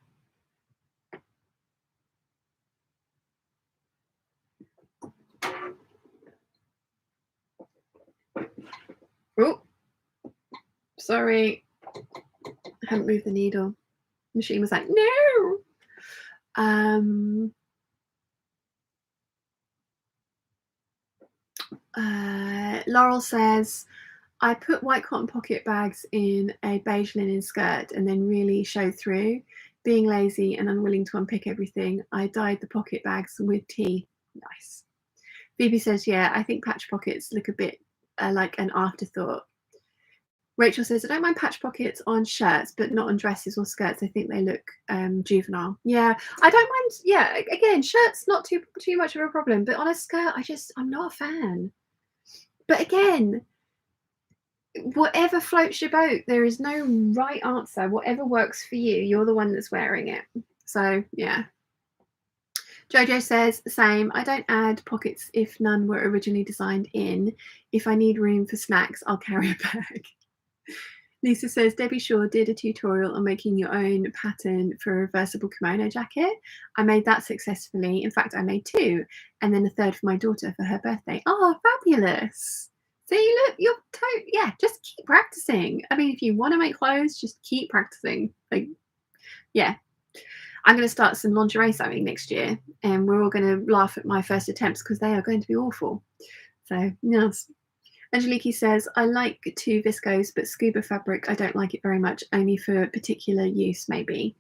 Oh, sorry. I hadn't moved the needle. The machine was like, no. Laurel says, I put white cotton pocket bags in a beige linen skirt and then really showed through. Being lazy and unwilling to unpick everything, I dyed the pocket bags with tea. Nice. Phoebe says, yeah, I think patch pockets look a bit like an afterthought. Rachel says, I don't mind patch pockets on shirts, but not on dresses or skirts. I think they look juvenile. Yeah, I don't mind. Yeah, again, shirts not too much of a problem, but on a skirt, I'm not a fan. But again, whatever floats your boat, there is no right answer. Whatever works for you, you're the one that's wearing it. So yeah. Jojo says the same. I don't add pockets if none were originally designed in. If I need room for snacks, I'll carry a bag. Lisa says, Debbie Shaw did a tutorial on making your own pattern for a reversible kimono jacket. I made that successfully. In fact, I made 2 and then a 3rd for my daughter for her birthday. Oh, fabulous. See, look, yeah, just keep practicing. I mean, if you want to make clothes, just keep practicing. Like, yeah. I'm going to start some lingerie sewing next year and we're all going to laugh at my first attempts because they are going to be awful. So, yes. Angeliki says, I like 2 viscose, but scuba fabric, I don't like it very much, only for particular use, maybe.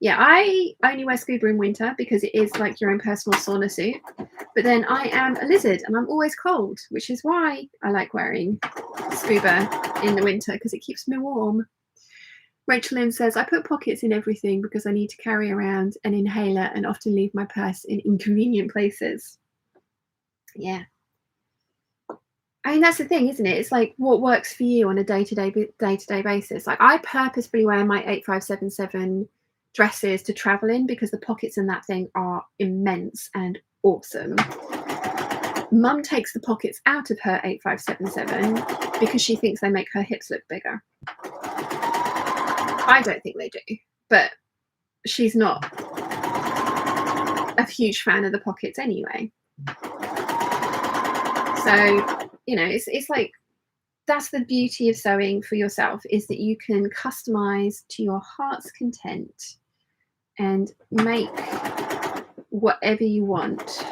Yeah, I only wear scuba in winter because it is like your own personal sauna suit. But then I am a lizard and I'm always cold, which is why I like wearing scuba in the winter because it keeps me warm. Rachel Lynn says, I put pockets in everything because I need to carry around an inhaler and often leave my purse in inconvenient places. Yeah. I mean, that's the thing, isn't it? It's like what works for you on a day-to-day basis. Like I purposefully wear my 8577 dresses to travel in because the pockets in that thing are immense and awesome. Mum takes the pockets out of her 8577 because she thinks they make her hips look bigger. I don't think they do, but she's not a huge fan of the pockets anyway. So, you know, it's like that's the beauty of sewing for yourself, is that you can customize to your heart's content and make whatever you want.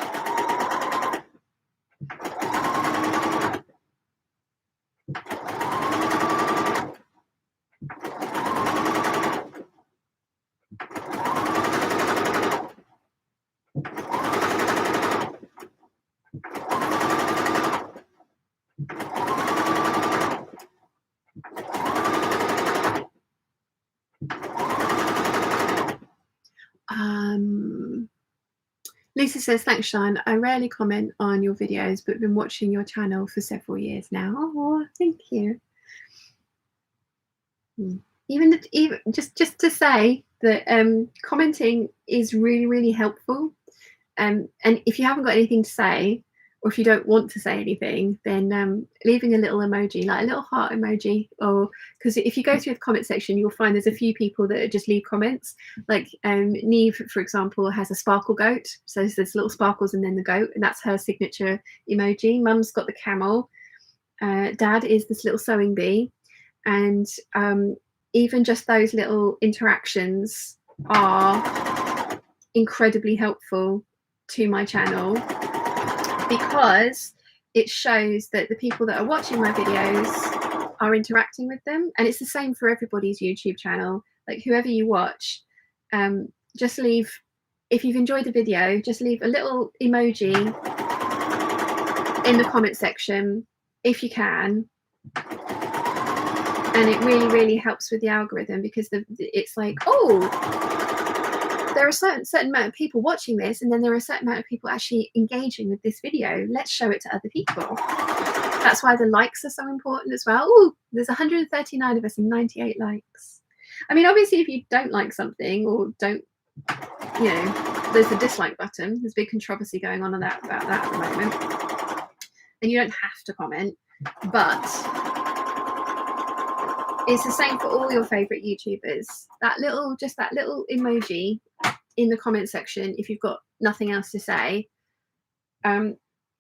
Lisa says, thanks, Sean. I rarely comment on your videos, but been watching your channel for several years now. Oh, thank you. Even just to say that commenting is really, really helpful. And if you haven't got anything to say, or if you don't want to say anything, then leaving a little emoji, like a little heart emoji, or because if you go through the comment section, you'll find there's a few people that just leave comments. Like Neve, for example, has a sparkle goat, so there's little sparkles and then the goat, and that's her signature emoji. Mum's got the camel. Dad is this little sewing bee, and even just those little interactions are incredibly helpful to my channel because it shows that the people that are watching my videos are interacting with them, and it's the same for everybody's YouTube channel. Like whoever you watch, just leave, if you've enjoyed the video, just leave a little emoji in the comment section if you can, and it really, really helps with the algorithm because it's like, oh, there are a certain amount of people watching this, and then there are a certain amount of people actually engaging with this video. Let's show it to other people. That's why the likes are so important as well. Oh, there's 139 of us and 98 likes. I mean, obviously, if you don't like something or don't, you know, there's a dislike button. There's big controversy going on about that at the moment. And you don't have to comment, but it's the same for all your favorite YouTubers. Just that little emoji in the comment section, if you've got nothing else to say,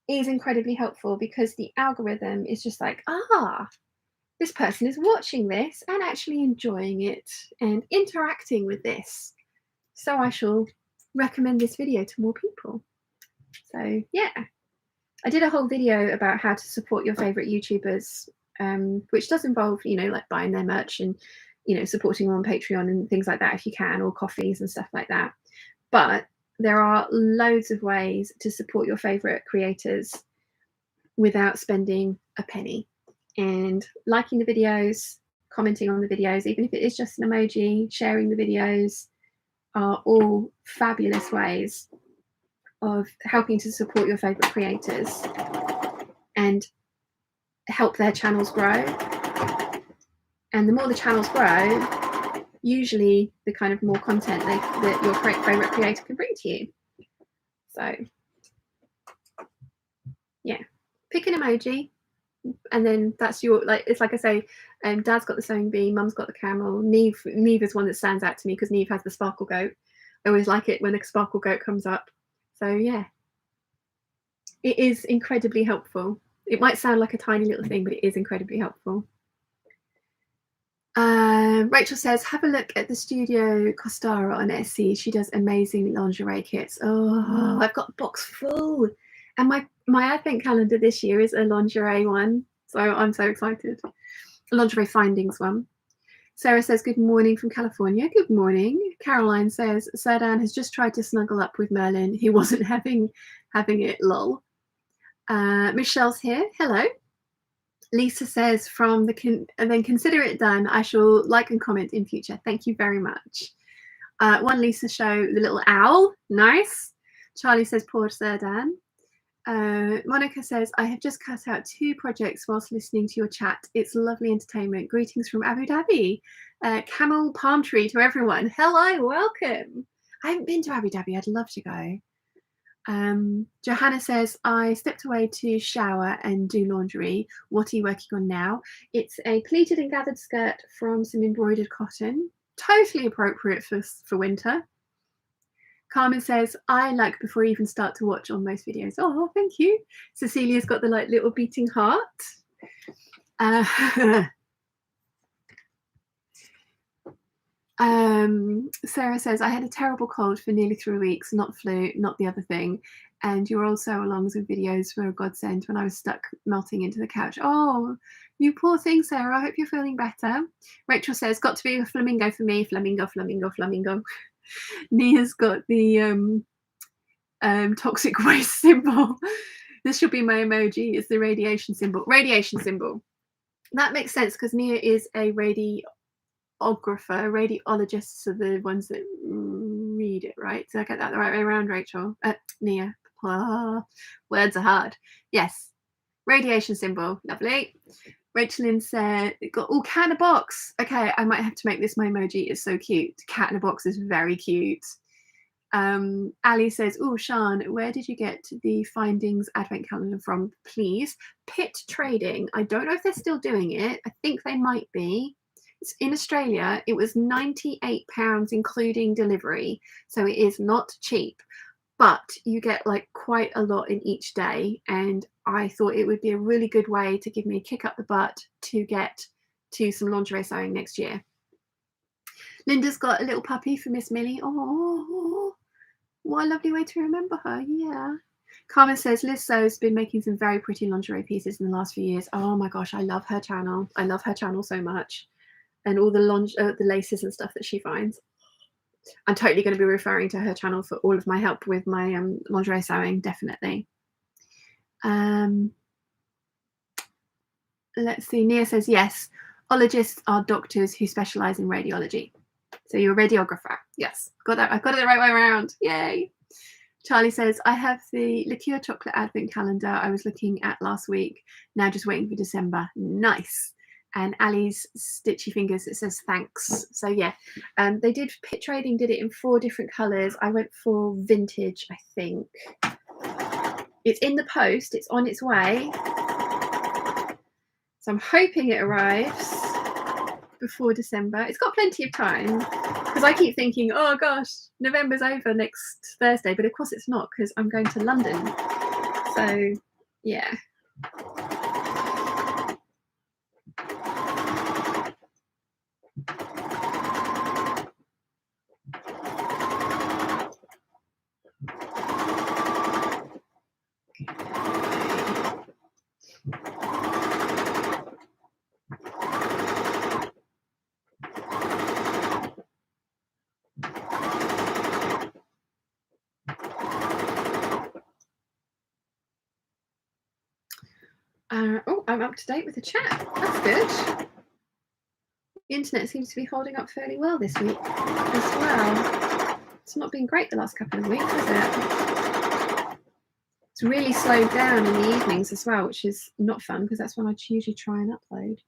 is incredibly helpful because the algorithm is just like, this person is watching this and actually enjoying it and interacting with this. So I shall recommend this video to more people. So yeah. I did a whole video about how to support your favorite YouTubers, which does involve, you know, like buying their merch and, you know, supporting them on Patreon and things like that if you can, or coffees and stuff like that. But there are loads of ways to support your favorite creators without spending a penny. And liking the videos, commenting on the videos, even if it is just an emoji, sharing the videos, are all fabulous ways of helping to support your favorite creators and help their channels grow. And the more the channels grow, usually the kind of more content that your favorite creator can bring to you. So yeah, pick an emoji, and then that's your, like, it's like I say, Dad's got the sewing bee, Mum's got the camel. Neve is one that stands out to me because Neve has the sparkle goat. I always like it when a sparkle goat comes up. So yeah, it is incredibly helpful. It might sound like a tiny little thing, but it is incredibly helpful. Rachel says, have a look at the Studio Costara on Etsy. She does amazing lingerie kits. Oh, I've got a box full. And my advent calendar this year is a lingerie one. So I'm so excited. A lingerie findings one. Sarah says, good morning from California. Good morning. Caroline says, Serdan has just tried to snuggle up with Merlin. He wasn't having it, lol. Michelle's here. Hello. Lisa says, and then consider it done. I shall like and comment in future. Thank you very much. One Lisa show the little owl. Nice. Charlie says, poor Serdan. Monica says, I have just cut out 2 projects whilst listening to your chat. It's lovely entertainment. Greetings from Abu Dhabi. Camel palm tree to everyone. Hello, welcome. I haven't been to Abu Dhabi. I'd love to go. Johanna says, I stepped away to shower and do laundry. What are you working on now? It's a pleated and gathered skirt from some embroidered cotton. Totally appropriate for winter. Carmen says, I like before I even start to watch on most videos. Oh, thank you. Cecilia's got the like little beating heart. Sarah says, I had a terrible cold for nearly 3 weeks, not flu, not the other thing. And your old sew alongs with videos were a godsend when I was stuck melting into the couch. Oh, you poor thing, Sarah. I hope you're feeling better. Rachel says, got to be a flamingo for me. Flamingo, flamingo, flamingo. Nia's got the toxic waste symbol. This should be my emoji. It's the radiation symbol. Radiation symbol. That makes sense because Nia is a radiologists are the ones that read it, right? Did I get that the right way around, Rachel? Nia. Words are hard. Yes. Radiation symbol. Lovely. Rachelyn said, got cat in a box. Okay, I might have to make this my emoji. It's so cute. Cat in a box is very cute. Ali says, oh, Sean, where did you get the Findings Advent Calendar from, please? Pit Trading. I don't know if they're still doing it. I think they might be. It's in Australia. It was £98 including delivery. So it is not cheap. But you get like quite a lot in each day. And I thought it would be a really good way to give me a kick up the butt to get to some lingerie sewing next year. Linda's got a little puppy for Miss Millie. Oh, what a lovely way to remember her. Yeah. Carmen says, Liz Sew's been making some very pretty lingerie pieces in the last few years. Oh my gosh, I love her channel. I love her channel so much. And all the laces and stuff that she finds. I'm totally going to be referring to her channel for all of my help with my lingerie sewing, definitely. Let's see. Nia says, yes, ologists are doctors who specialize in radiology. So you're a radiographer. Yes, got that. I got it the right way around. Yay. Charlie says, I have the liqueur chocolate advent calendar I was looking at last week. Now just waiting for December. Nice. And Ali's stitchy fingers, it says thanks. So yeah, they did, Pit Trading did it in 4 different colors. I went for vintage, I think. It's in the post, it's on its way. So I'm hoping it arrives before December. It's got plenty of time because I keep thinking, oh gosh, November's over next Thursday, but of course it's not because I'm going to London. So yeah. Oh, I'm up to date with the chat. That's good. The internet seems to be holding up fairly well this week as well. It's not been great the last couple of weeks, has it? It's really slowed down in the evenings as well, which is not fun because that's when I usually try and upload.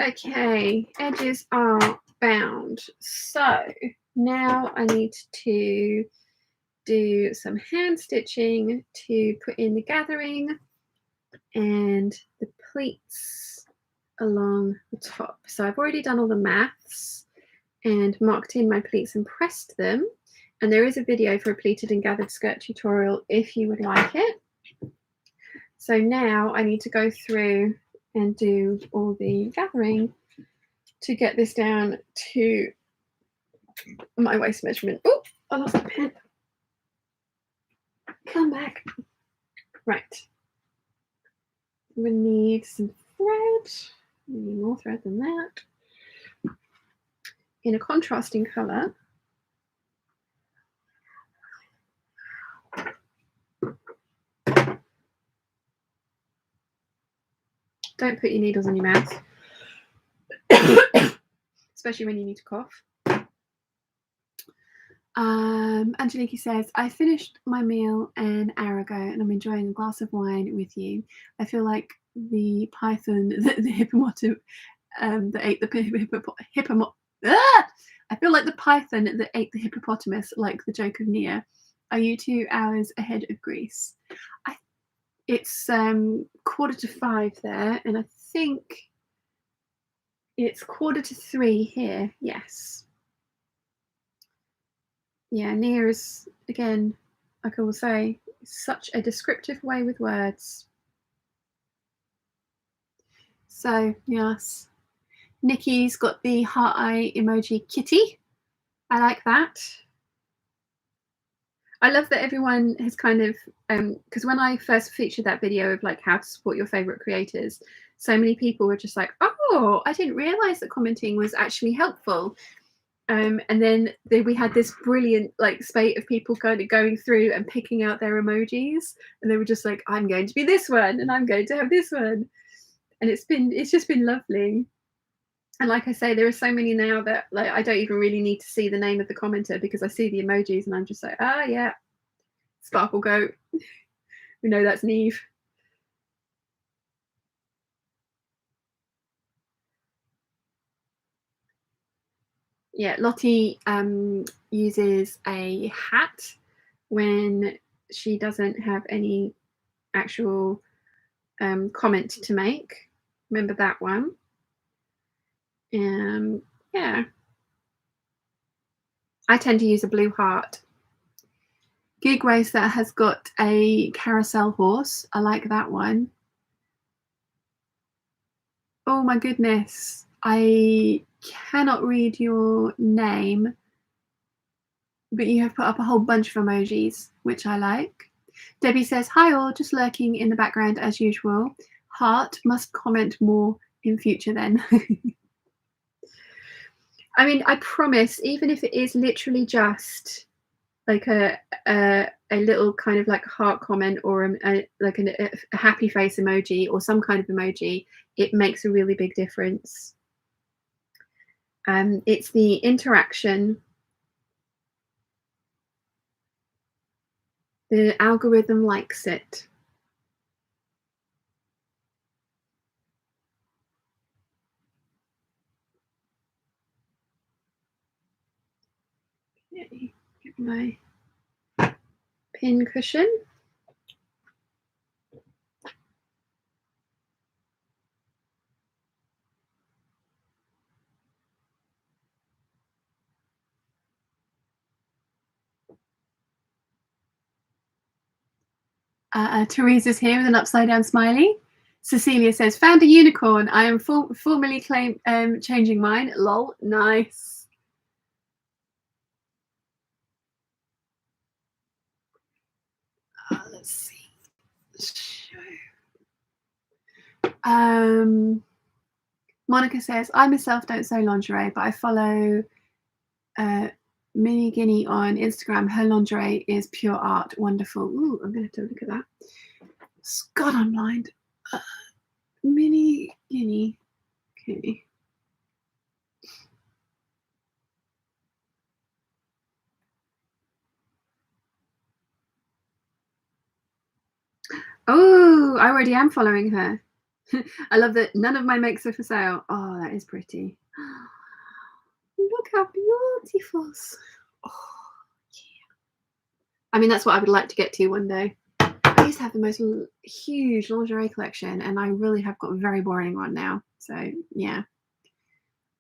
Okay, edges are bound. So now I need to do some hand stitching to put in the gathering and the pleats along the top. So I've already done all the maths and marked in my pleats and pressed them. And there is a video for a pleated and gathered skirt tutorial if you would like it. So now I need to go through and do all the gathering to get this down to my waist measurement. Oh, I lost the pen. Come back. Right. We need some thread. We need more thread than that. In a contrasting colour. Don't put your needles in your mouth. Especially when you need to cough. Angeliki says, I finished my meal an hour ago and I'm enjoying a glass of wine with you. I feel like the python that the hippopotamus that ate the I feel like the python that ate the hippopotamus, like the joke of Nia. Are you 2 hours ahead of Greece? It's 4:45 there, and I think it's 2:45 here. Yes. Yeah, Nia is, again, like I will say, such a descriptive way with words. So, yes. Nikki's got the heart eye emoji kitty. I like that. I love that everyone has kind of, because when I first featured that video of like how to support your favorite creators, so many people were just like, oh, I didn't realize that commenting was actually helpful. And then we had this brilliant like spate of people kind of going through and picking out their emojis, and they were just like, I'm going to be this one and I'm going to have this one. And it's just been lovely. And like I say, there are so many now that like I don't even really need to see the name of the commenter because I see the emojis and I'm just like, ah, yeah, Sparkle Goat. We know that's Neve. Yeah, Lottie uses a hat when she doesn't have any actual comment to make. Remember that one. Yeah. I tend to use a blue heart. Gig Racer has got a carousel horse. I like that one. Oh my goodness. I cannot read your name, but you have put up a whole bunch of emojis, which I like. Debbie says, hi all, just lurking in the background as usual. Heart, must comment more in future then. I mean, I promise, even if it is literally just like a little kind of like heart comment or a happy face emoji or some kind of emoji, it makes a really big difference. It's the interaction. The algorithm likes it. Okay, get my pin cushion. Teresa's here with an upside down smiley. Cecilia says, found a unicorn. I am formally changing mine. Lol, nice. let's see. Monica says, I myself don't sew lingerie, but I follow Mini Guinea on Instagram. Her lingerie is pure art. Wonderful. Ooh, I'm going to have a look at that. God, I'm blind. Mini Guinea. Okay. Oh, I already am following her. I love that none of my makes are for sale. Oh, that is pretty. Look how beautiful. Oh, yeah. I mean, that's what I would like to get to one day. I used to have the most huge lingerie collection, and I really have got a very boring one now. So, yeah.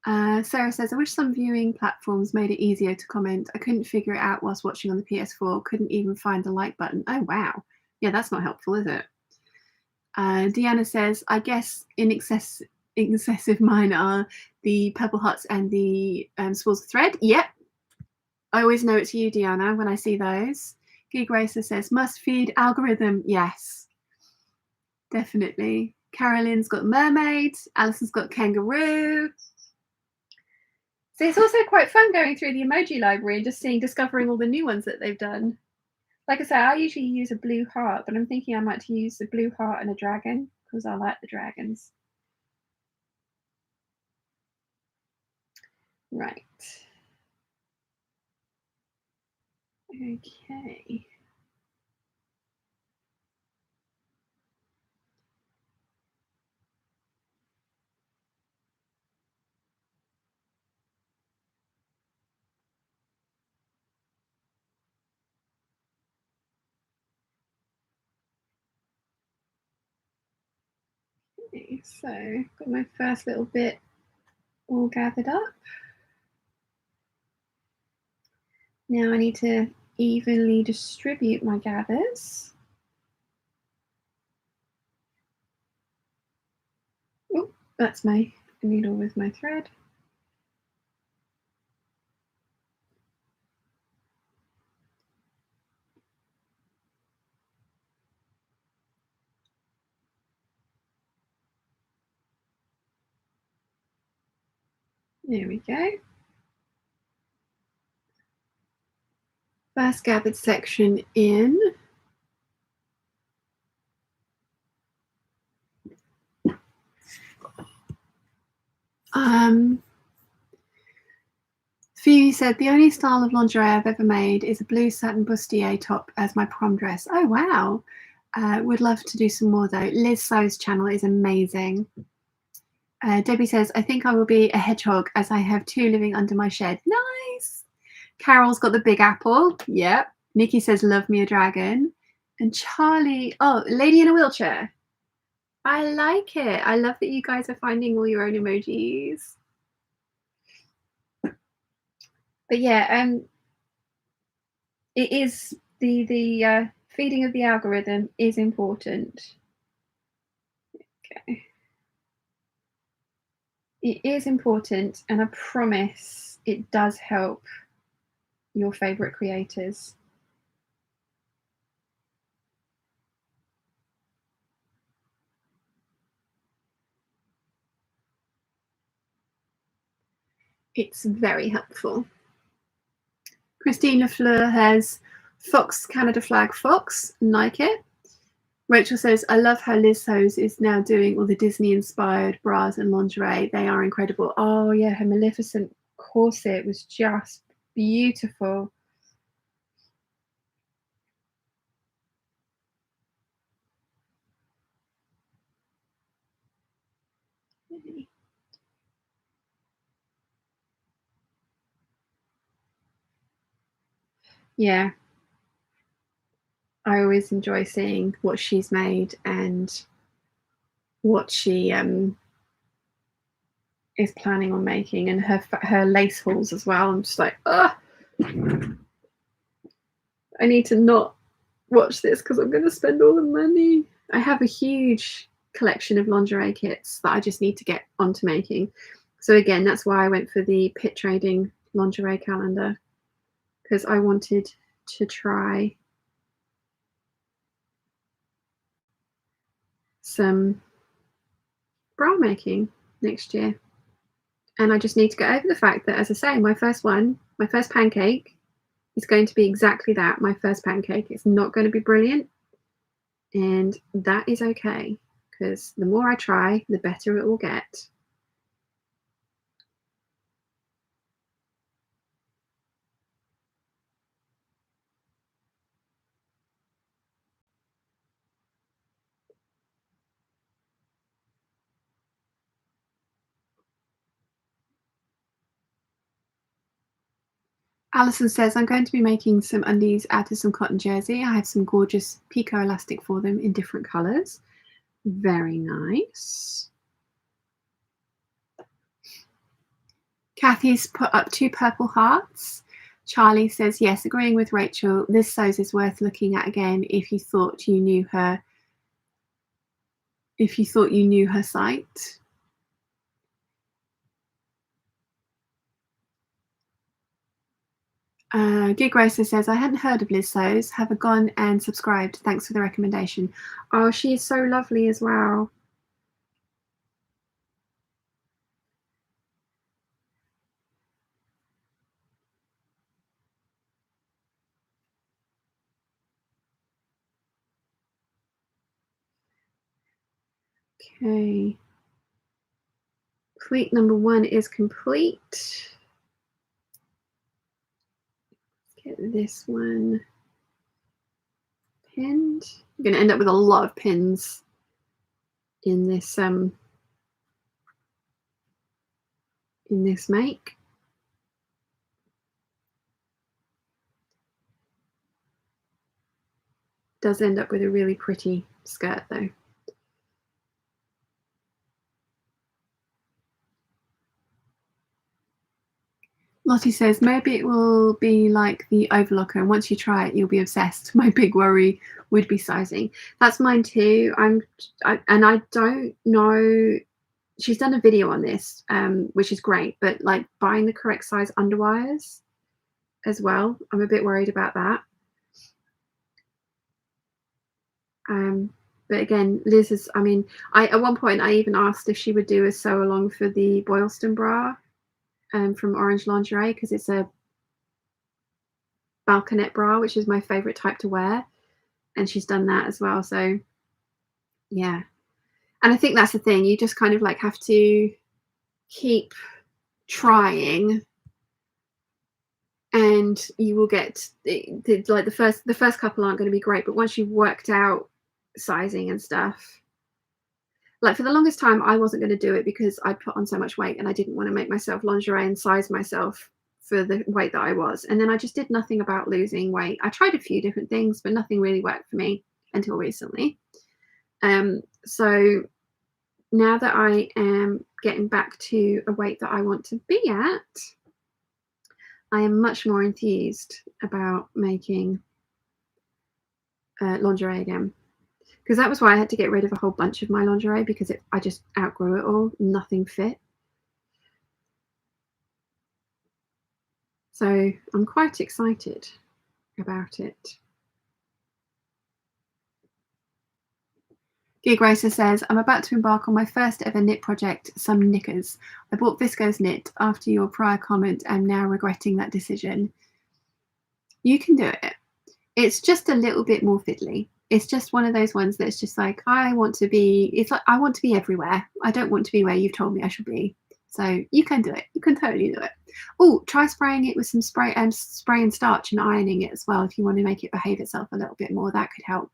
Sarah says, I wish some viewing platforms made it easier to comment. I couldn't figure it out whilst watching on the PS4. Couldn't even find the like button. Oh, wow. Yeah, that's not helpful, is it? Deanna says, I guess in excessive mine are the purple hearts and the spools of thread. Yep. I always know it's you, Deanna, when I see those. Gig Racer says, must feed algorithm. Yes, definitely. Carolyn's got mermaid. Alison's got kangaroo. So it's also quite fun going through the emoji library and just discovering all the new ones that they've done. Like I say, I usually use a blue heart, but I'm thinking I might use a blue heart and a dragon because I like the dragons. Right. Okay. Okay, so got my first little bit all gathered up. Now I need to evenly distribute my gathers. Oh, that's my needle with my thread. There we go. First gathered section in. Phoebe said, the only style of lingerie I've ever made is a blue satin bustier top as my prom dress. Oh, wow. Would love to do some more, though. Liz Sew's channel is amazing. Debbie says, I think I will be a hedgehog as I have 2 living under my shed. Nice. Carol's got the big apple. Yep. Nikki says, love me a dragon. And Charlie, oh, lady in a wheelchair. I like it. I love that you guys are finding all your own emojis. But yeah, it is the feeding of the algorithm is important. Okay. It is important, and I promise it does help your favorite creators. It's very helpful. Christine Lafleur has Fox Canada flag fox, like it. Rachel says, I love how Liz Sews is now doing all the Disney-inspired bras and lingerie. They are incredible. Oh, yeah, her Maleficent corset was just beautiful. Yeah. I always enjoy seeing what she's made and what she is planning on making, and her lace hauls as well. I'm just like, I need to not watch this because I'm going to spend all the money. I have a huge collection of lingerie kits that I just need to get onto making. So again, that's why I went for the pit trading lingerie calendar, because I wanted to try some bra making next year. And I just need to get over the fact that, as I say, my first pancake is going to be exactly that, my first pancake. It's not going to be brilliant. And that is okay, because the more I try, the better it will get. Alison says, I'm going to be making some undies out of some cotton jersey. I have some gorgeous Pico elastic for them in different colours. Very nice. Kathy's put up 2 purple hearts. Charlie says, yes, agreeing with Rachel, this sews is worth looking at again if you thought you knew her site. Gig Racer says, I hadn't heard of Liz Sews. Have gone and subscribed. Thanks for the recommendation. Oh, she is so lovely as well. Okay. Pleat number 1 is complete. Get this one pinned. I'm going to end up with a lot of pins in this make. Does end up with a really pretty skirt though. Lottie says, maybe it will be like the overlocker, and once you try it, you'll be obsessed. My big worry would be sizing. That's mine too. And I don't know. She's done a video on this, which is great, but like buying the correct size underwires as well. I'm a bit worried about that. But again, Liz is, I mean, at one point I even asked if she would do a sew along for the Boylston bra from Orange Lingerie, because it's a balconette bra, which is my favorite type to wear, and she's done that as well. So yeah, and I think that's the thing, you just kind of like have to keep trying, and you will get like the first couple aren't going to be great, but once you've worked out sizing and stuff, like for the longest time I wasn't going to do it because I put on so much weight and I didn't want to make myself lingerie and size myself for the weight that I was. And then I just did nothing about losing weight. I tried a few different things, but nothing really worked for me until recently. So now that I am getting back to a weight that I want to be at, I am much more enthused about making lingerie again. Because that was why I had to get rid of a whole bunch of my lingerie, because I just outgrew it all. Nothing fit. So I'm quite excited about it. Gig Racer says, I'm about to embark on my first ever knit project, some knickers. I bought viscose knit after your prior comment and now regretting that decision. You can do it. It's just a little bit more fiddly. It's just one of those ones that's just like, I want to be everywhere. I don't want to be where you've told me I should be. So you can do it. You can totally do it. Oh, try spraying it with some spray and starch and ironing it as well if you want to make it behave itself a little bit more. That could help.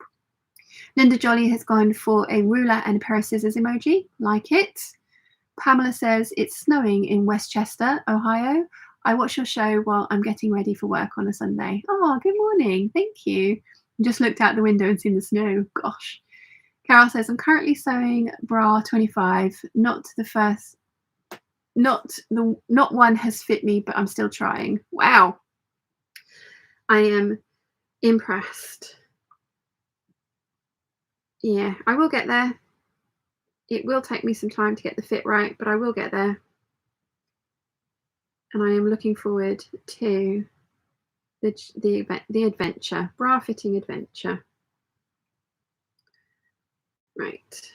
Linda Jolly has gone for a ruler and a pair of scissors emoji. Like it. Pamela says, it's snowing in Westchester, Ohio. I watch your show while I'm getting ready for work on a Sunday. Oh, good morning. Thank you. Just looked out the window and seen the snow. Gosh. Carol says, I'm currently sewing bra 25. Not one has fit me, but I'm still trying. Wow. I am impressed. Yeah, I will get there. It will take me some time to get the fit right, but I will get there. And I am looking forward to the adventure, bra fitting adventure. Right.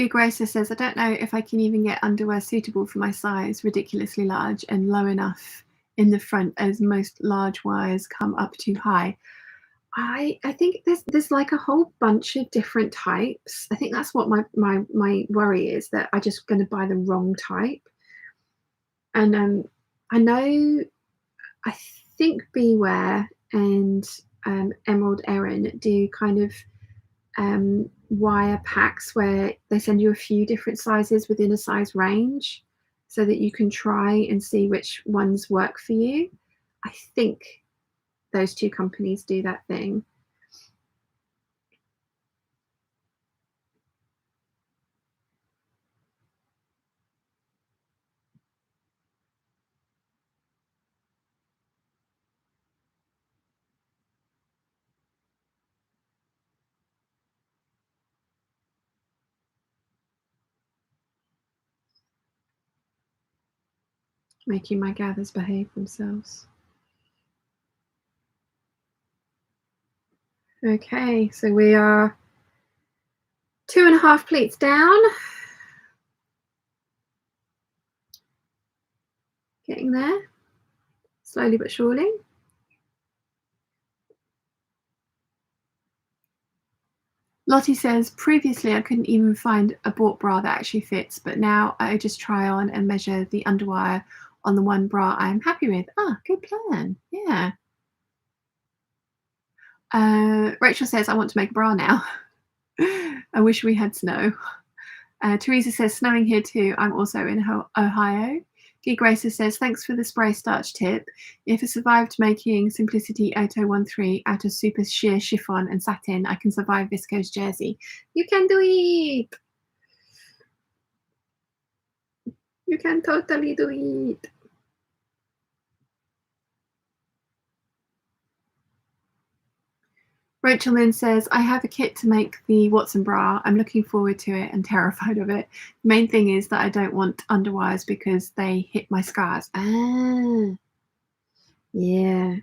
Good Gracer says, I don't know if I can even get underwear suitable for my size, ridiculously large and low enough in the front as most large wires come up too high. I think there's like a whole bunch of different types. I think that's what my worry is, that I just going to buy the wrong type. And I know, I think Beware and Emerald Erin do kind of wire packs where they send you a few different sizes within a size range so that you can try and see which ones work for you. I think those two companies do that thing. Making my gathers behave themselves. Okay, so we are 2.5 pleats down. Getting there, slowly but surely. Lottie says, previously I couldn't even find a bought bra that actually fits, but now I just try on and measure the underwire on the one bra I'm happy with. Good plan. Yeah. Rachel says, I want to make a bra now. I wish we had snow. Teresa says, snowing here too. I'm also in Ohio. Guy Gracer says, thanks for the spray starch tip. If I survived making Simplicity 8013 out of super sheer chiffon and satin, I can survive viscose jersey. You can do it. You can totally do it. Rachel Lynn says, I have a kit to make the Watson bra. I'm looking forward to it and terrified of it. The main thing is that I don't want underwires because they hit my scars. Yeah.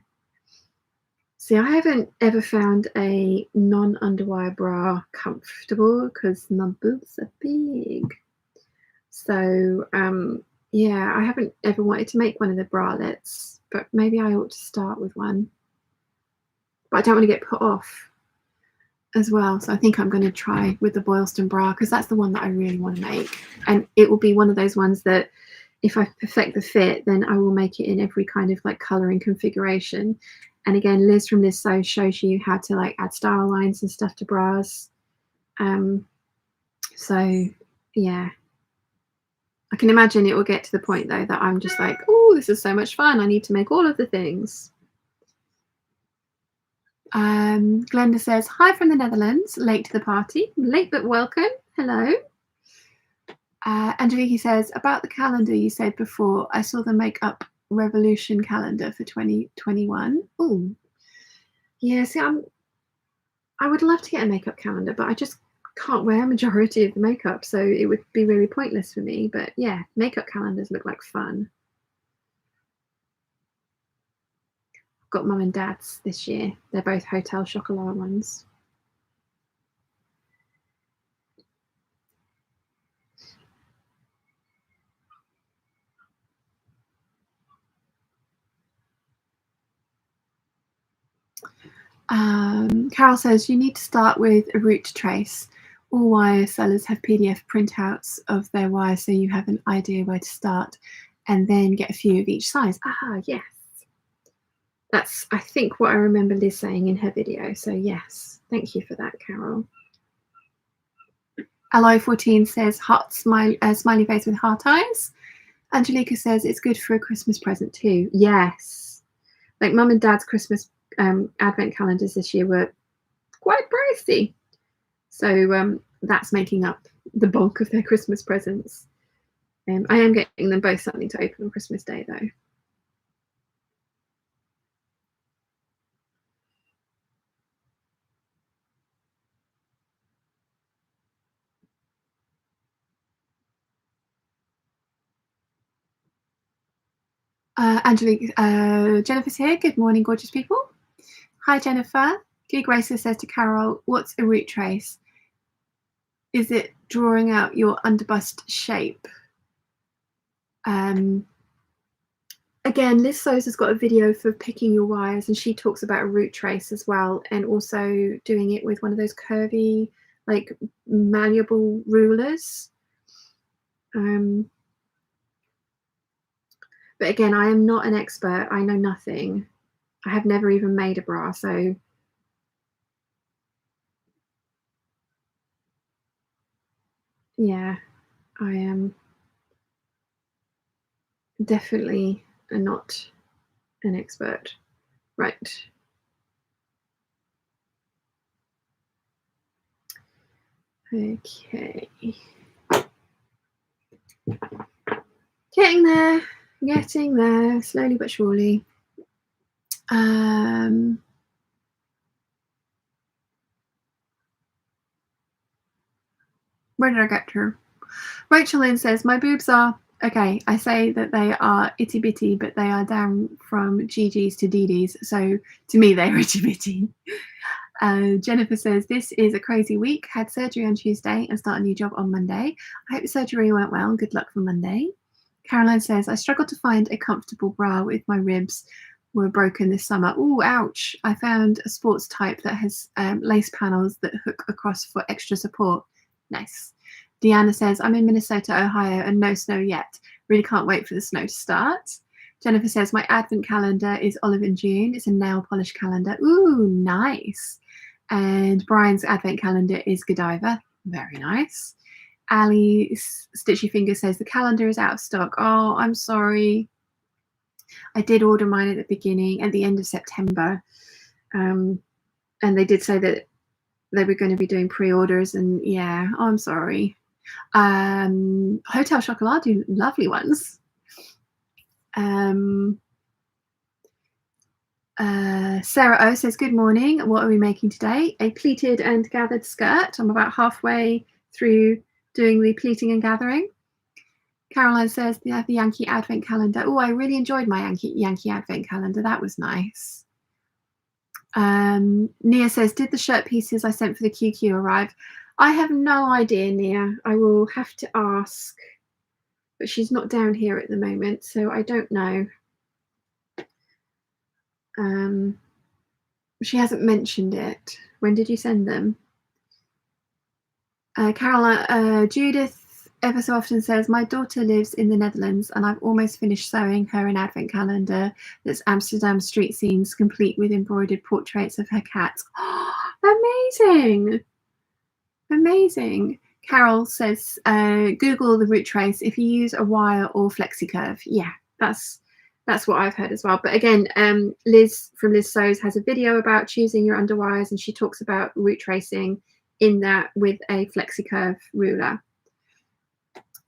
See, I haven't ever found a non-underwire bra comfortable because my boobs are big. So, yeah, I haven't ever wanted to make one of the bralettes, but maybe I ought to start with one. But I don't want to get put off as well. So I think I'm going to try with the Boylston bra because that's the one that I really want to make. And it will be one of those ones that if I perfect the fit, then I will make it in every kind of like color and configuration. And again, Liz from Liz Sew shows you how to like add style lines and stuff to bras. So yeah, I can imagine it will get to the point though that I'm just like, oh, this is so much fun. I need to make all of the things. Glenda says, hi from the Netherlands, late to the party. Late but welcome. Hello. Angelique says, about the calendar you said before, I saw the Makeup Revolution calendar for 2021. Oh, yeah, see, I would love to get a makeup calendar, but I just can't wear a majority of the makeup, so it would be really pointless for me. But yeah, makeup calendars look like fun. I've got mum and dad's this year. They're both Hotel Chocolat ones. Carol says, you need to start with a route trace. All wire sellers have PDF printouts of their wires, so you have an idea where to start and then get a few of each size. Yes. That's, I think, what I remember Liz saying in her video. So yes, thank you for that, Carol. Ally 14 says, heart smiley face with heart eyes. Angelica says, it's good for a Christmas present too. Yes. Like mum and dad's Christmas advent calendars this year were quite pricey. So that's making up the bulk of their Christmas presents. I am getting them both something to open on Christmas Day though. Angelique, Jennifer's here. Good morning, gorgeous people. Hi, Jennifer. G. Gracer says to Carol, what's a route trace? Is it drawing out your underbust shape. Again, Liz Sews has got a video for picking your wires, and she talks about a root trace as well, and also doing it with one of those curvy, like malleable rulers. But again, I am not an expert. I know nothing. I have never even made a bra, so yeah, I am definitely not an expert. Right. Okay. Getting there, slowly but surely. Where did I get to? Rachel Lynn says, my boobs are, okay, I say that they are itty bitty, but they are down from GG's to DD's. So to me, they're itty bitty. Jennifer says, this is a crazy week. Had surgery on Tuesday and start a new job on Monday. I hope the surgery went well. Good luck for Monday. Caroline says, I struggled to find a comfortable bra with my ribs were broken this summer. Oh, ouch. I found a sports type that has lace panels that hook across for extra support. Nice. Deanna says, I'm in Minnesota, Ohio, and no snow yet. Really can't wait for the snow to start. Jennifer says, my advent calendar is Olive and June. It's a nail polish calendar. Ooh, nice. And Brian's advent calendar is Godiva. Very nice. Ali Stitchy Finger says, the calendar is out of stock. Oh, I'm sorry. I did order mine at the end of September. And they did say that they were going to be doing pre-orders, and yeah, oh, I'm sorry. Hotel Chocolat do lovely ones. Sarah O says, good morning. What are we making today? A pleated and gathered skirt. I'm about halfway through doing the pleating and gathering. Caroline says, the Yankee Advent calendar. Oh, I really enjoyed my Yankee Advent calendar. That was nice. Nia says, did the shirt pieces I sent for the QQ arrive? I have no idea, Nia. I will have to ask. But she's not down here at the moment, so I don't know. She hasn't mentioned it. When did you send them? Caroline, Judith ever so often says, my daughter lives in the Netherlands and I've almost finished sewing her an advent calendar that's Amsterdam street scenes complete with embroidered portraits of her cats. Oh, amazing. Amazing. Carol says, Google the root trace if you use a wire or FlexiCurve. Yeah, that's what I've heard as well. But again, Liz from Liz Sews has a video about choosing your underwires, and she talks about root tracing in that with a FlexiCurve ruler.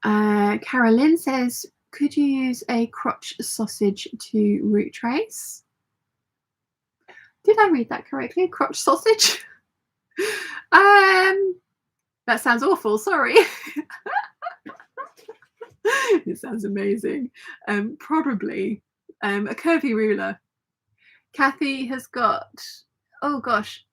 Carolyn says, could you use a crotch sausage to root trace? Did I read that correctly? Crotch sausage? That sounds awful, sorry. It sounds amazing. Probably a curvy ruler. Kathy has got, oh gosh,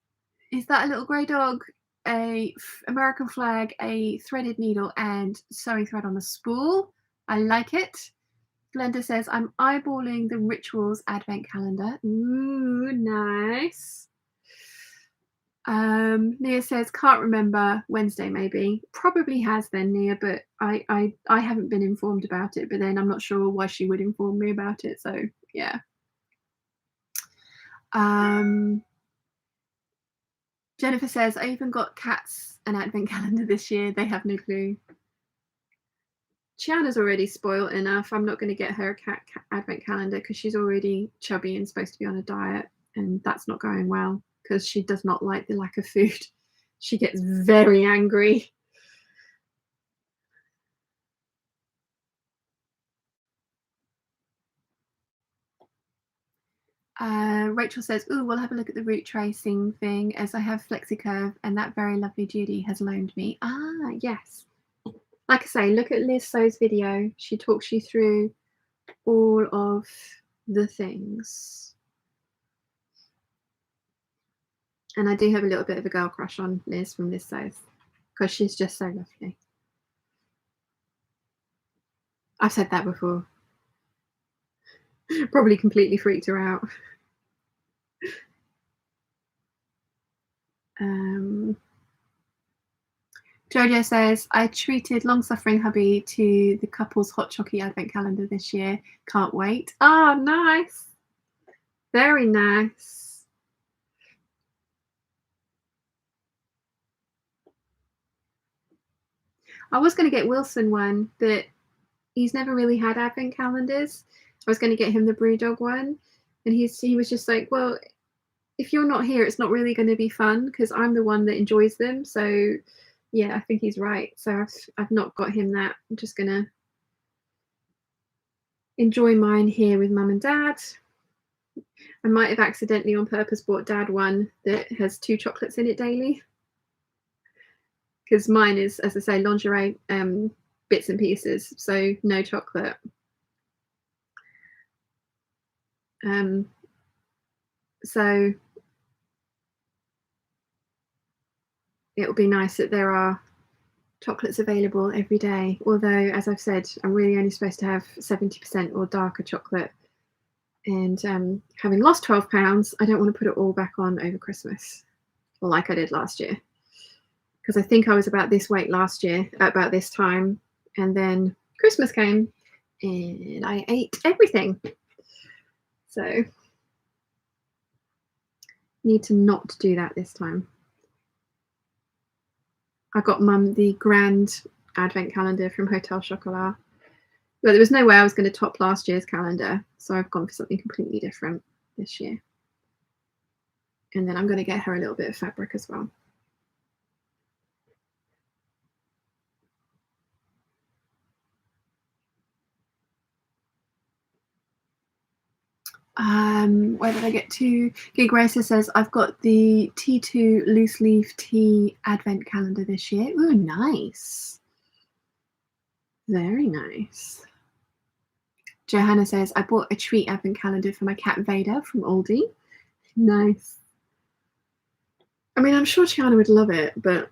is that a little grey dog? A American flag, a threaded needle, and sewing thread on a spool. I like it. Glenda says, I'm eyeballing the Rituals Advent Calendar. Ooh, nice. Nia says, can't remember. Wednesday maybe. Probably has then, Nia, but I haven't been informed about it, but then I'm not sure why she would inform me about it, so yeah. Jennifer says, I even got cats an advent calendar this year. They have no clue. Chiana's already spoiled enough. I'm not going to get her a cat advent calendar because she's already chubby and supposed to be on a diet, and that's not going well because she does not like the lack of food. She gets very angry. Rachel says, ooh, we'll have a look at the root tracing thing as I have FlexiCurve and that very lovely Judy has loaned me. Ah, yes. Like I say, look at Liz Sew's video. She talks you through all of the things. And I do have a little bit of a girl crush on Liz from Liz Sews. because she's just so lovely. I've said that before. Probably completely freaked her out. Jojo says, I treated long-suffering hubby to the couple's hot chocolate advent calendar this year. Can't wait. Oh, nice. Very nice. I was going to get Wilson one, but he's never really had advent calendars. I was going to get him the Brewdog one, and he was just like, well, if you're not here, it's not really going to be fun because I'm the one that enjoys them. So yeah, I think he's right. So I've not got him that. I'm just going to enjoy mine here with mum and dad. I might have accidentally on purpose bought dad one that has 2 chocolates in it daily, because mine is, as I say, lingerie bits and pieces, so no chocolate. So it will be nice that there are chocolates available every day, although, as I've said, I'm really only supposed to have 70% or darker chocolate, and having lost 12 pounds, I don't want to put it all back on over Christmas, or like I did last year, because I think I was about this weight last year about this time, and then Christmas came and I ate everything. So need to not do that this time. I got mum the grand advent calendar from Hotel Chocolat, but there was no way I was going to top last year's calendar, so I've gone for something completely different this year. And then I'm going to get her a little bit of fabric as well. Where did I get to? Gig Racer says, I've got the T2 loose leaf tea advent calendar this year. Ooh, nice. Very nice. Johanna says, I bought a treat advent calendar for my cat Vader from Aldi. Nice. I mean, I'm sure Tiana would love it, but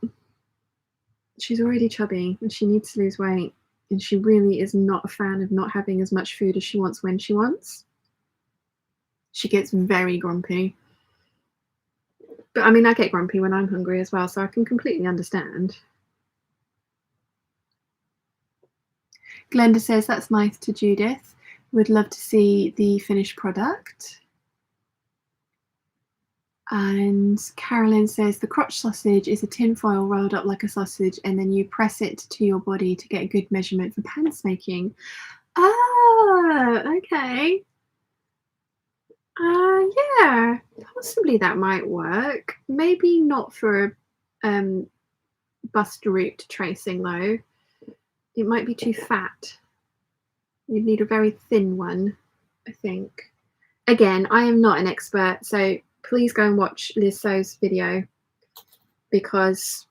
she's already chubby and she needs to lose weight. And she really is not a fan of not having as much food as she wants when she wants. She gets very grumpy. But I mean, I get grumpy when I'm hungry as well, so I can completely understand. Glenda says, that's nice to Judith. Would love to see the finished product. And Carolyn says, the crotch sausage is a tin foil rolled up like a sausage, and then you press it to your body to get a good measurement for pants making. Oh, okay. Yeah, possibly that might work. Maybe not for bust root tracing though. It might be too fat. You'd need a very thin one, I think. Again, I am not an expert, so please go and watch Liz So's video, because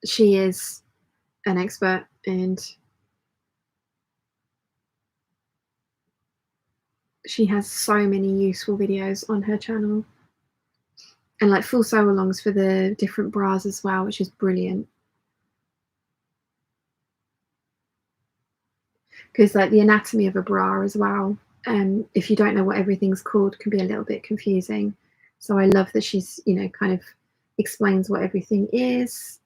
she is an expert and she has so many useful videos on her channel, and like full sew alongs for the different bras as well, which is brilliant. Because like the anatomy of a bra as well, if you don't know what everything's called, can be a little bit confusing. So I love that she's, you know, kind of explains what everything is.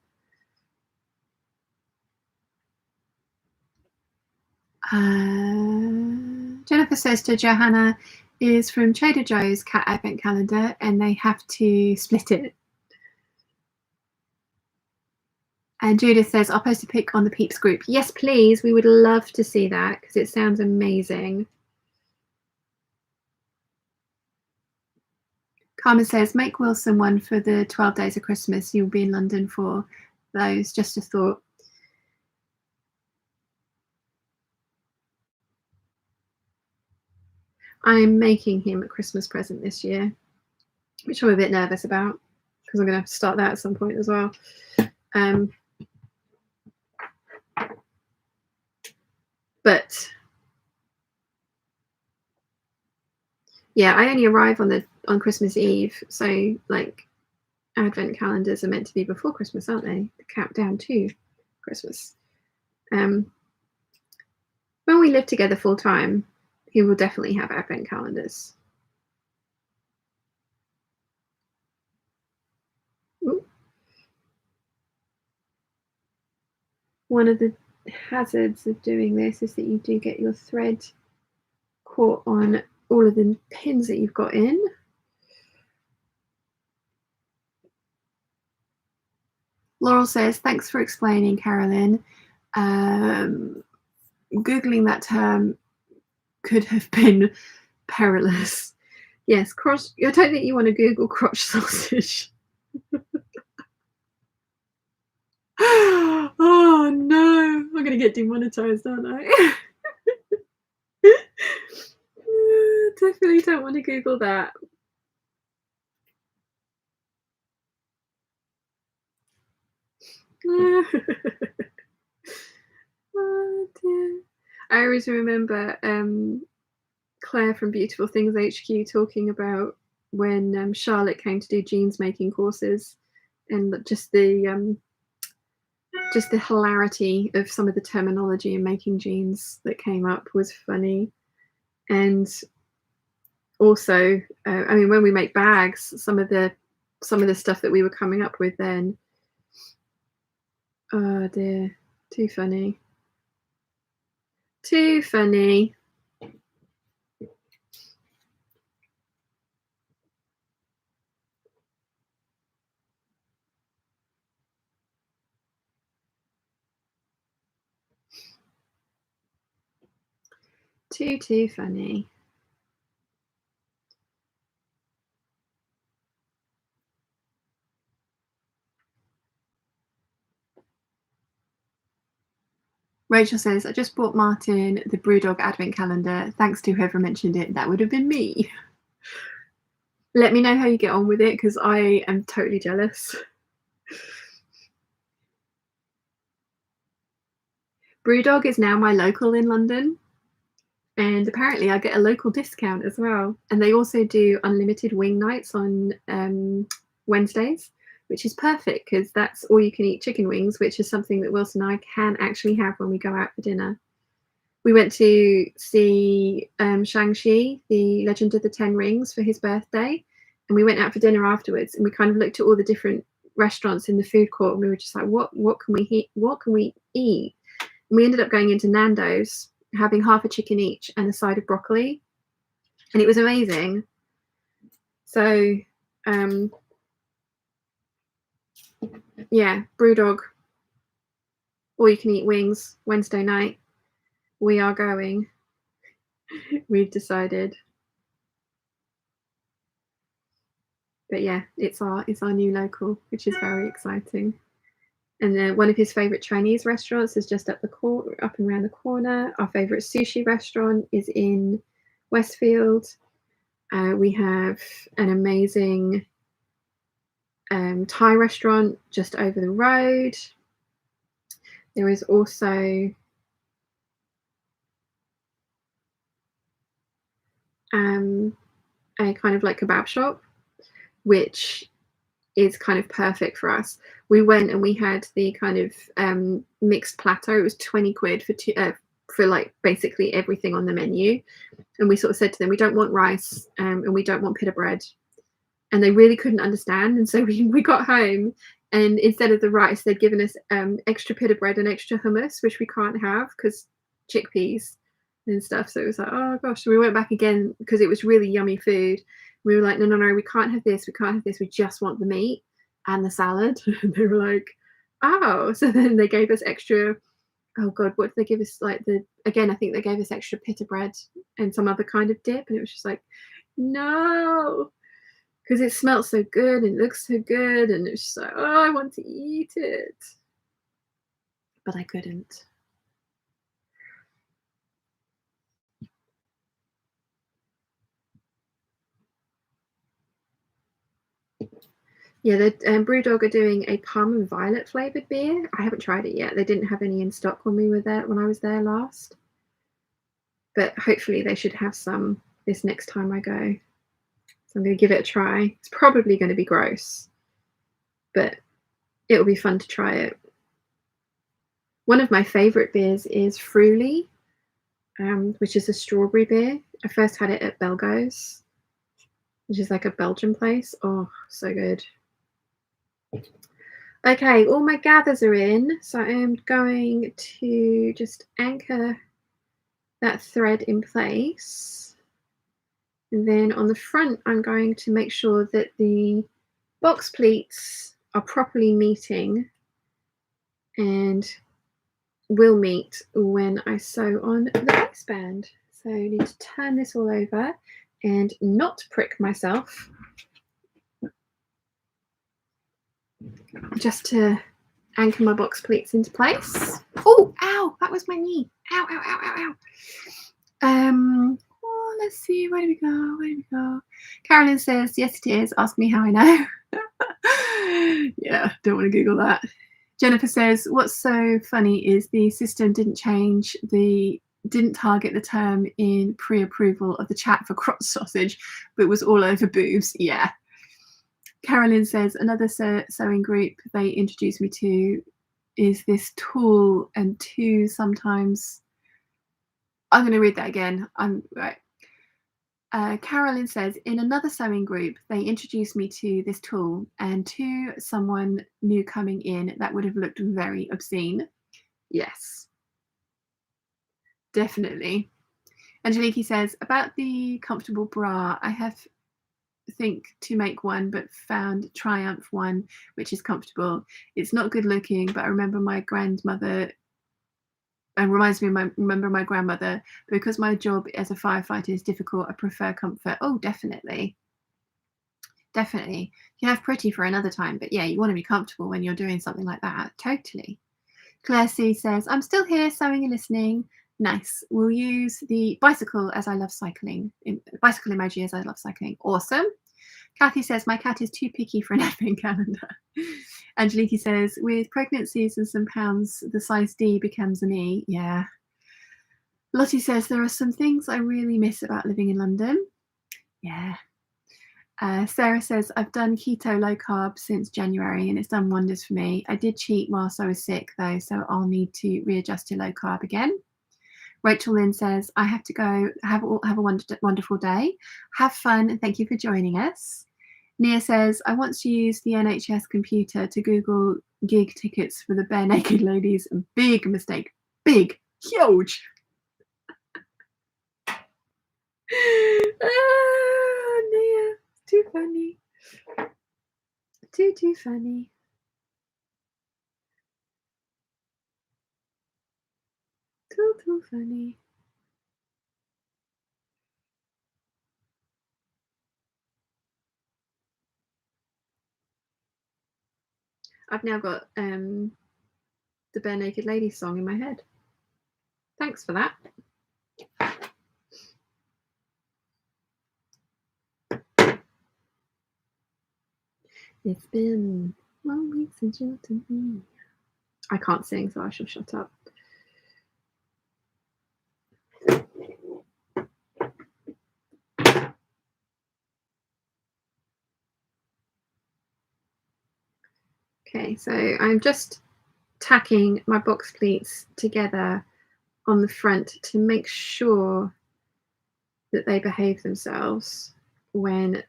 Jennifer says to Johanna is from Trader Joe's cat advent calendar, and they have to split it. And Judith says, I'll post a pic on the Peeps group. Yes, please. We would love to see that because it sounds amazing. Carmen says, make Wilson one for the 12 days of Christmas. You'll be in London for those. Just a thought. I'm making him a Christmas present this year, which I'm a bit nervous about because I'm going to have to start that at some point as well. But yeah, I only arrive on Christmas Eve, so like advent calendars are meant to be before Christmas, aren't they? The countdown to Christmas. When we live together full time, he will definitely have advent calendars. Ooh. One of the hazards of doing this is that you do get your thread caught on all of the pins that you've got in. Laurel says, thanks for explaining, Carolyn. Googling that term could have been perilous. Yes, crotch. I don't think you want to Google crotch sausage. Oh no, I'm going to get demonetized, aren't I? Definitely don't want to Google that. Oh dear. I always remember Claire from Beautiful Things HQ talking about when Charlotte came to do jeans making courses, and just the hilarity of some of the terminology in making jeans that came up was funny. And also, I mean, when we make bags, some of the stuff that we were coming up with then, oh dear, too funny. Too funny. Too funny. Rachel says, I just bought Martin the Brewdog Advent Calendar. Thanks to whoever mentioned it. That would have been me. Let me know how you get on with it, because I am totally jealous. Brewdog is now my local in London. And apparently I get a local discount as well. And they also do unlimited wing nights on Wednesdays, which is perfect because that's all you can eat chicken wings, which is something that Wilson and I can actually have when we go out for dinner. We went to see Shang-Chi, the Legend of the Ten Rings, for his birthday. And we went out for dinner afterwards, and we kind of looked at all the different restaurants in the food court, and we were just like, what can we eat? What can we eat? And we ended up going into Nando's, having half a chicken each and a side of broccoli, and it was amazing. So yeah, Brewdog, all you can eat wings, Wednesday night. We are going. We've decided. But yeah, it's our new local, which is very exciting. And then one of his favorite Chinese restaurants is just up and around the corner. Our favorite sushi restaurant is in Westfield. We have an amazing Thai restaurant just over the road. There is also a kind of like kebab shop, which is kind of perfect for us. We went and we had the kind of mixed platter. It was 20 quid for like basically everything on the menu. And we sort of said to them, we don't want rice and we don't want pita bread. And they really couldn't understand. And so we got home, and instead of the rice, they'd given us extra pita bread and extra hummus, which we can't have because chickpeas and stuff. So it was like, oh gosh. So we went back again because it was really yummy food. We were like, no, we can't have this. We can't have this. We just want the meat and the salad. And they were like, oh. So then they gave us extra, oh God, what did they give us? Like I think they gave us extra pita bread and some other kind of dip. And it was just like, no. Because it smelled so good and looks so good, and it's just like, oh, I want to eat it. But I couldn't. Yeah, the Brewdog are doing a plum and violet flavored beer. I haven't tried it yet. They didn't have any in stock when I was there last. But hopefully they should have some this next time I go. So I'm going to give it a try. It's probably going to be gross. but it'll be fun to try it. One of my favorite beers is Fruly, which is a strawberry beer. I first had it at Belgo's, which is like a Belgian place. Oh, so good. Okay, all my gathers are in, so I'm going to just anchor that thread in place. And then on the front, I'm going to make sure that the box pleats are properly meeting and will meet when I sew on the waistband. So I need to turn this all over and not prick myself, just to anchor my box pleats into place. Oh, ow, that was my knee. Ow, ow, ow, ow, ow. Oh, let's see, where do we go? Carolyn says, yes, it is. Ask me how I know. Yeah, don't want to Google that. Jennifer says, what's so funny is the system didn't target the term in pre-approval of the chat for crotch sausage, but was all over boobs. Yeah. Carolyn says, another sewing group they introduced me to is this tool and two sometimes. I'm going to read that again. I'm right. Carolyn says, in another sewing group, they introduced me to this tool, and to someone new coming in, that would have looked very obscene. Yes, definitely. Angeliki says, about the comfortable bra, I have think to make one, but found Triumph one, which is comfortable. It's not good looking, but I remember my grandmother. It reminds me of my grandmother. Because my job as a firefighter is difficult, I prefer comfort. Oh, definitely. Definitely. You can have pretty for another time, but yeah, you want to be comfortable when you're doing something like that. Totally. Claire C says, I'm still here sewing and listening. Nice. We'll use the bicycle as I love cycling. Bicycle emoji as I love cycling. Awesome. Kathy says, my cat is too picky for an advent calendar. Angeliki says, with pregnancies and some pounds, the size D becomes an E. Yeah. Lottie says, there are some things I really miss about living in London. Yeah. Sarah says, I've done keto low carb since January and it's done wonders for me. I did cheat whilst I was sick though, so I'll need to readjust to low carb again. Rachel Lynn says, I have to go. Have a wonderful day. Have fun and thank you for joining us. Nia says, I once used the NHS computer to Google gig tickets for the Bare Naked Ladies. Big mistake. Big. Huge. Nia. Too funny. Too funny. Too funny. I've now got the Bare Naked Ladies song in my head. Thanks for that. It's been long weeks since you're to me. I can't sing, so I shall shut up. Okay, so I'm just tacking my box pleats together on the front to make sure that they behave themselves when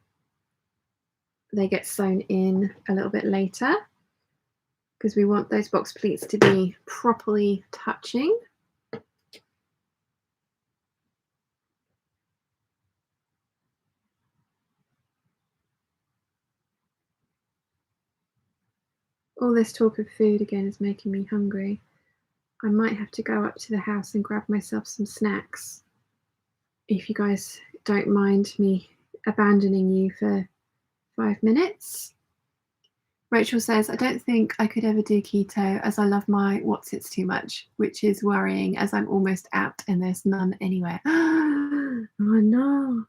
they get sewn in a little bit later, because we want those box pleats to be properly touching. All this talk of food again is making me hungry. I might have to go up to the house and grab myself some snacks. If you guys don't mind me abandoning you for 5 minutes. Rachel says, I don't think I could ever do keto as I love my What's-Its too much, which is worrying as I'm almost out and there's none anywhere. Oh no.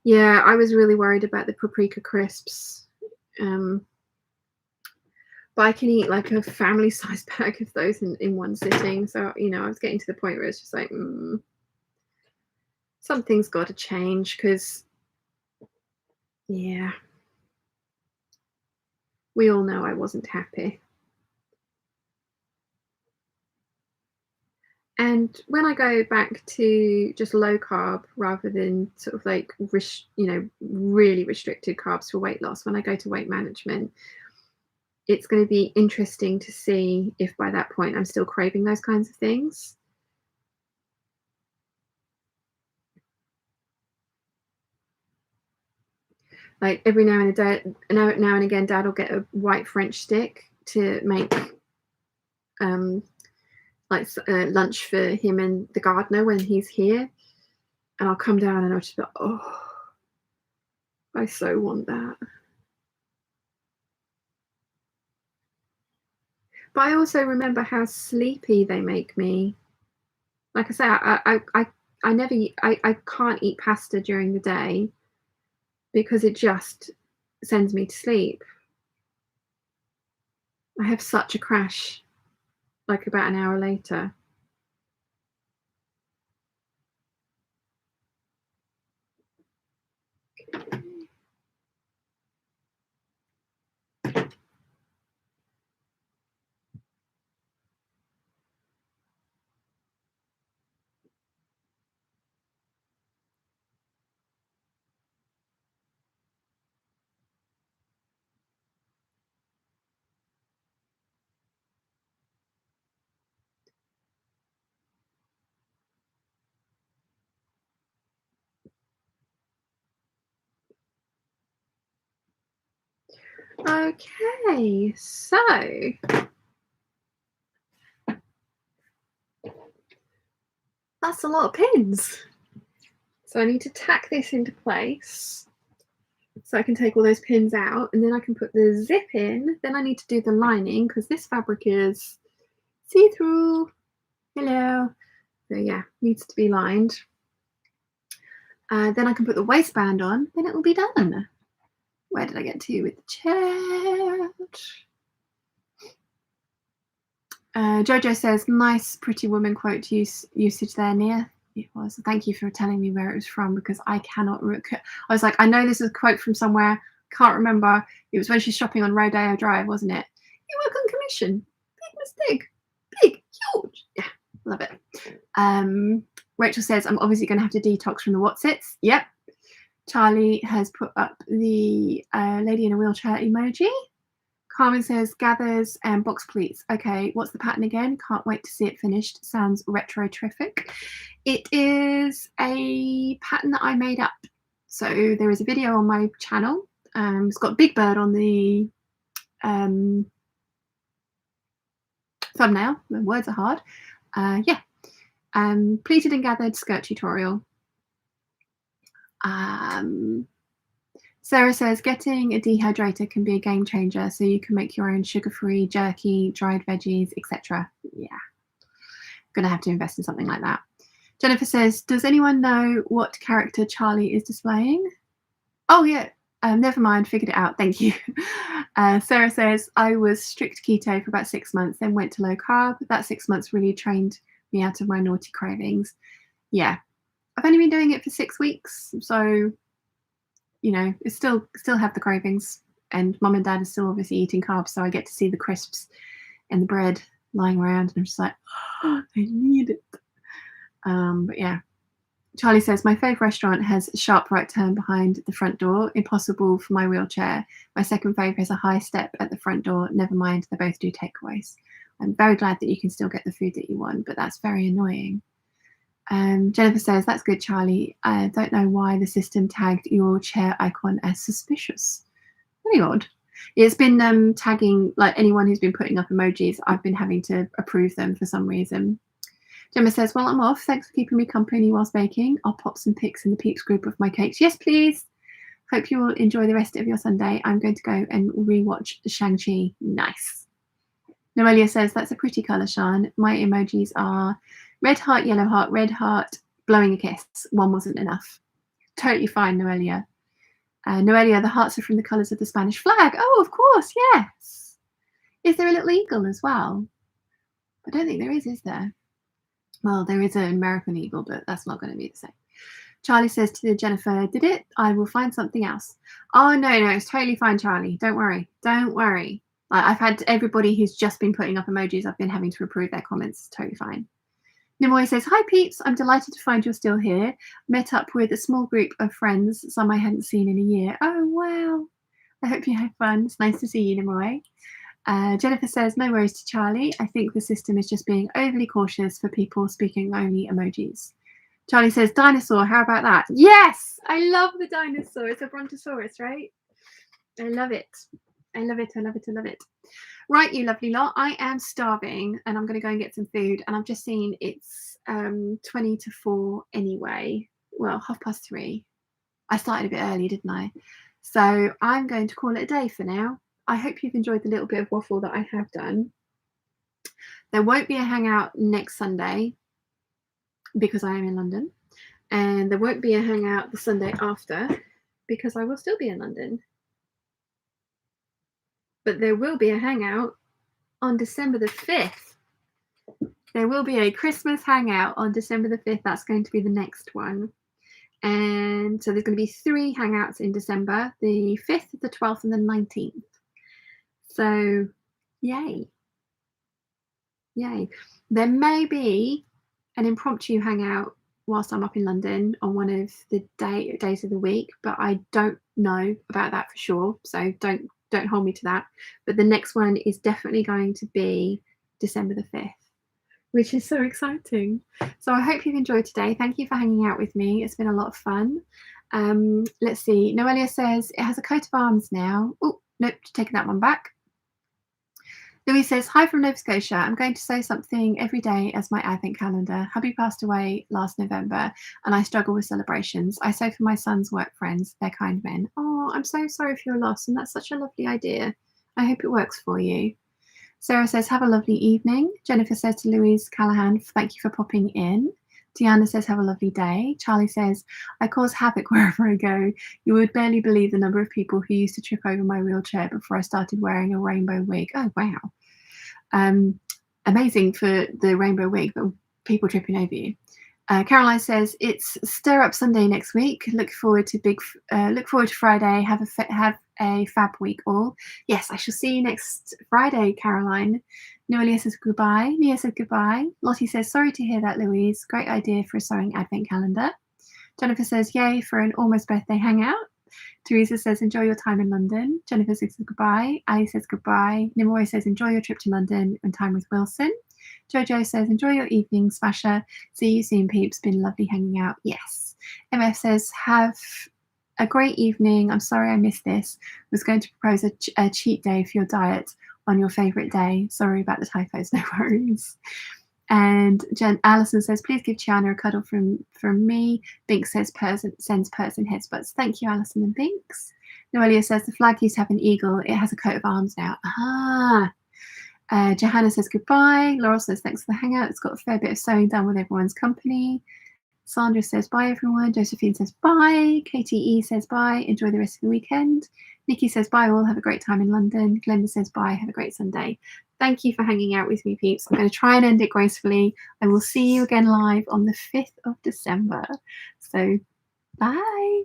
Yeah, I was really worried about the paprika crisps. But I can eat like a family size bag of those in one sitting. So, you know, I was getting to the point where it's just like, something's got to change because, yeah. We all know I wasn't happy. And when I go back to just low carb rather than sort of like really restricted carbs for weight loss, when I go to weight management, it's going to be interesting to see if by that point I'm still craving those kinds of things. Like every now and again, Dad will get a white French stick to make lunch for him and the gardener when he's here, and I'll come down and I'll just be like, oh, I so want that. But I also remember how sleepy they make me. Like I say, I can't eat pasta during the day because it just sends me to sleep. I have such a crash, like about an hour later. Okay, so that's a lot of pins. So I need to tack this into place so I can take all those pins out, and then I can put the zip in. Then I need to do the lining because this fabric is see-through. Hello. So yeah, needs to be lined. Then I can put the waistband on, then it will be done. Where did I get to with the chat? Jojo says, nice Pretty Woman quote usage there, Nia. It was. Thank you for telling me where it was from because I cannot. I was like, I know this is a quote from somewhere. Can't remember. It was when she's shopping on Rodeo Drive, wasn't it? You work on commission. Big mistake. Big, huge. Yeah, love it. Rachel says, I'm obviously going to have to detox from the Watsits. Yep. Charlie has put up the lady in a wheelchair emoji. Carmen says, gathers and box pleats. Okay, what's the pattern again? Can't wait to see it finished. Sounds retro-terrific. It is a pattern that I made up. So there is a video on my channel. It's got Big Bird on the thumbnail. The words are hard. Yeah. Pleated and gathered skirt tutorial. Sarah says, getting a dehydrator can be a game changer, so you can make your own sugar-free jerky, dried veggies, etc. Yeah, gonna have to invest in something like that. Jennifer says, does anyone know what character Charlie is displaying? Oh yeah, never mind, figured it out, thank you. Sarah says, I was strict keto for about 6 months, then went to low carb. That 6 months really trained me out of my naughty cravings. Yeah, I've only been doing it for 6 weeks, so you know, it's still have the cravings, and mum and dad are still obviously eating carbs, so I get to see the crisps and the bread lying around, and I'm just like, oh, I need it. But yeah, Charlie says, my favourite restaurant has a sharp right turn behind the front door. Impossible for my wheelchair. My second favourite has a high step at the front door. Never mind, they both do takeaways. I'm very glad that you can still get the food that you want, but that's very annoying. Jennifer says, that's good, Charlie. I don't know why the system tagged your chair icon as suspicious. Very odd. It's been tagging, like anyone who's been putting up emojis, I've been having to approve them for some reason. Gemma says, well, I'm off. Thanks for keeping me company whilst baking. I'll pop some pics in the Peeps group of my cakes. Yes, please. Hope you will enjoy the rest of your Sunday. I'm going to go and rewatch Shang-Chi. Nice. Noelia says, that's a pretty colour, Sean. My emojis are red heart, yellow heart, red heart, blowing a kiss. One wasn't enough. Totally fine, Noelia. Noelia, the hearts are from the colours of the Spanish flag. Oh, of course, yes. Is there a little eagle as well? I don't think there is there? Well, there is an American eagle, but that's not going to be the same. Charlie says to Jennifer, did it? I will find something else. Oh, no, it's totally fine, Charlie. Don't worry. Don't worry. I've had everybody who's just been putting up emojis, I've been having to approve their comments. It's totally fine. Nimoy says, hi, Peeps. I'm delighted to find you're still here. Met up with a small group of friends, some I hadn't seen in a year. Oh, wow. I hope you had fun. It's nice to see you, Nimoy. Jennifer says, no worries to Charlie. I think the system is just being overly cautious for people speaking only emojis. Charlie says, dinosaur, how about that? Yes, I love the dinosaur. It's a brontosaurus, right? I love it. I love it. I love it. I love it. Right, you lovely lot. I am starving and I'm going to go and get some food. And I've just seen it's 20 to 4 anyway. Well, 3:30. I started a bit early, didn't I? So I'm going to call it a day for now. I hope you've enjoyed the little bit of waffle that I have done. There won't be a hangout next Sunday because I am in London. And there won't be a hangout the Sunday after because I will still be in London. But there will be a hangout on December the 5th. There will be a Christmas hangout on December the 5th. That's going to be the next one. And so there's going to be 3 hangouts in December, the 5th, the 12th, and the 19th. So, yay. Yay. There may be an impromptu hangout whilst I'm up in London on one of the days of the week, but I don't know about that for sure. So don't hold me to that. But the next one is definitely going to be December the 5th, which is so exciting. So I hope you've enjoyed today. Thank you for hanging out with me. It's been a lot of fun. Let's see. Noelia says it has a coat of arms now. Oh, nope, taking that one back. Louis says, hi from Nova Scotia. I'm going to sew something every day as my advent calendar. Hubby passed away last November and I struggle with celebrations. I sew for my son's work friends. They're kind men. Oh, I'm so sorry for your loss. And that's such a lovely idea. I hope it works for you. Sarah says, have a lovely evening. Jennifer says to Louise Callahan, thank you for popping in. Tiana says, have a lovely day. Charlie says, I cause havoc wherever I go. You would barely believe the number of people who used to trip over my wheelchair before I started wearing a rainbow wig. Oh, wow. Amazing for the rainbow wig, but people tripping over you. Caroline says, it's Stir Up Sunday next week. Look forward to Friday. Have a fab week all. Yes, I shall see you next Friday, Caroline. Noelia says goodbye. Nia says goodbye. Lottie says, sorry to hear that, Louise. Great idea for a sewing advent calendar. Jennifer says, yay for an almost birthday hangout. Teresa says, enjoy your time in London. Jennifer says goodbye. Ali says goodbye. Nimori says, enjoy your trip to London and time with Wilson. Jojo says, enjoy your evening, Smasher. See you soon, Peeps. Been lovely hanging out. Yes. MF says, have a great evening. I'm sorry I missed this. Was going to propose a cheat day for your diet on your favourite day. Sorry about the typos, no worries. And Alison says, please give Chiana a cuddle from me. Binks says, sends person headsbutts. Thank you, Alison and Binks. Noelia says, the flag used to have an eagle. It has a coat of arms now. Johanna says, goodbye. Laurel says, thanks for the hangout. It's got a fair bit of sewing done with everyone's company. Sandra says, bye, everyone. Josephine says, bye. KTE says, bye. Enjoy the rest of the weekend. Nikki says, bye, all. Have a great time in London. Glenda says, bye. Have a great Sunday. Thank you for hanging out with me, Peeps. I'm going to try and end it gracefully. I will see you again live on the 5th of December. So, bye.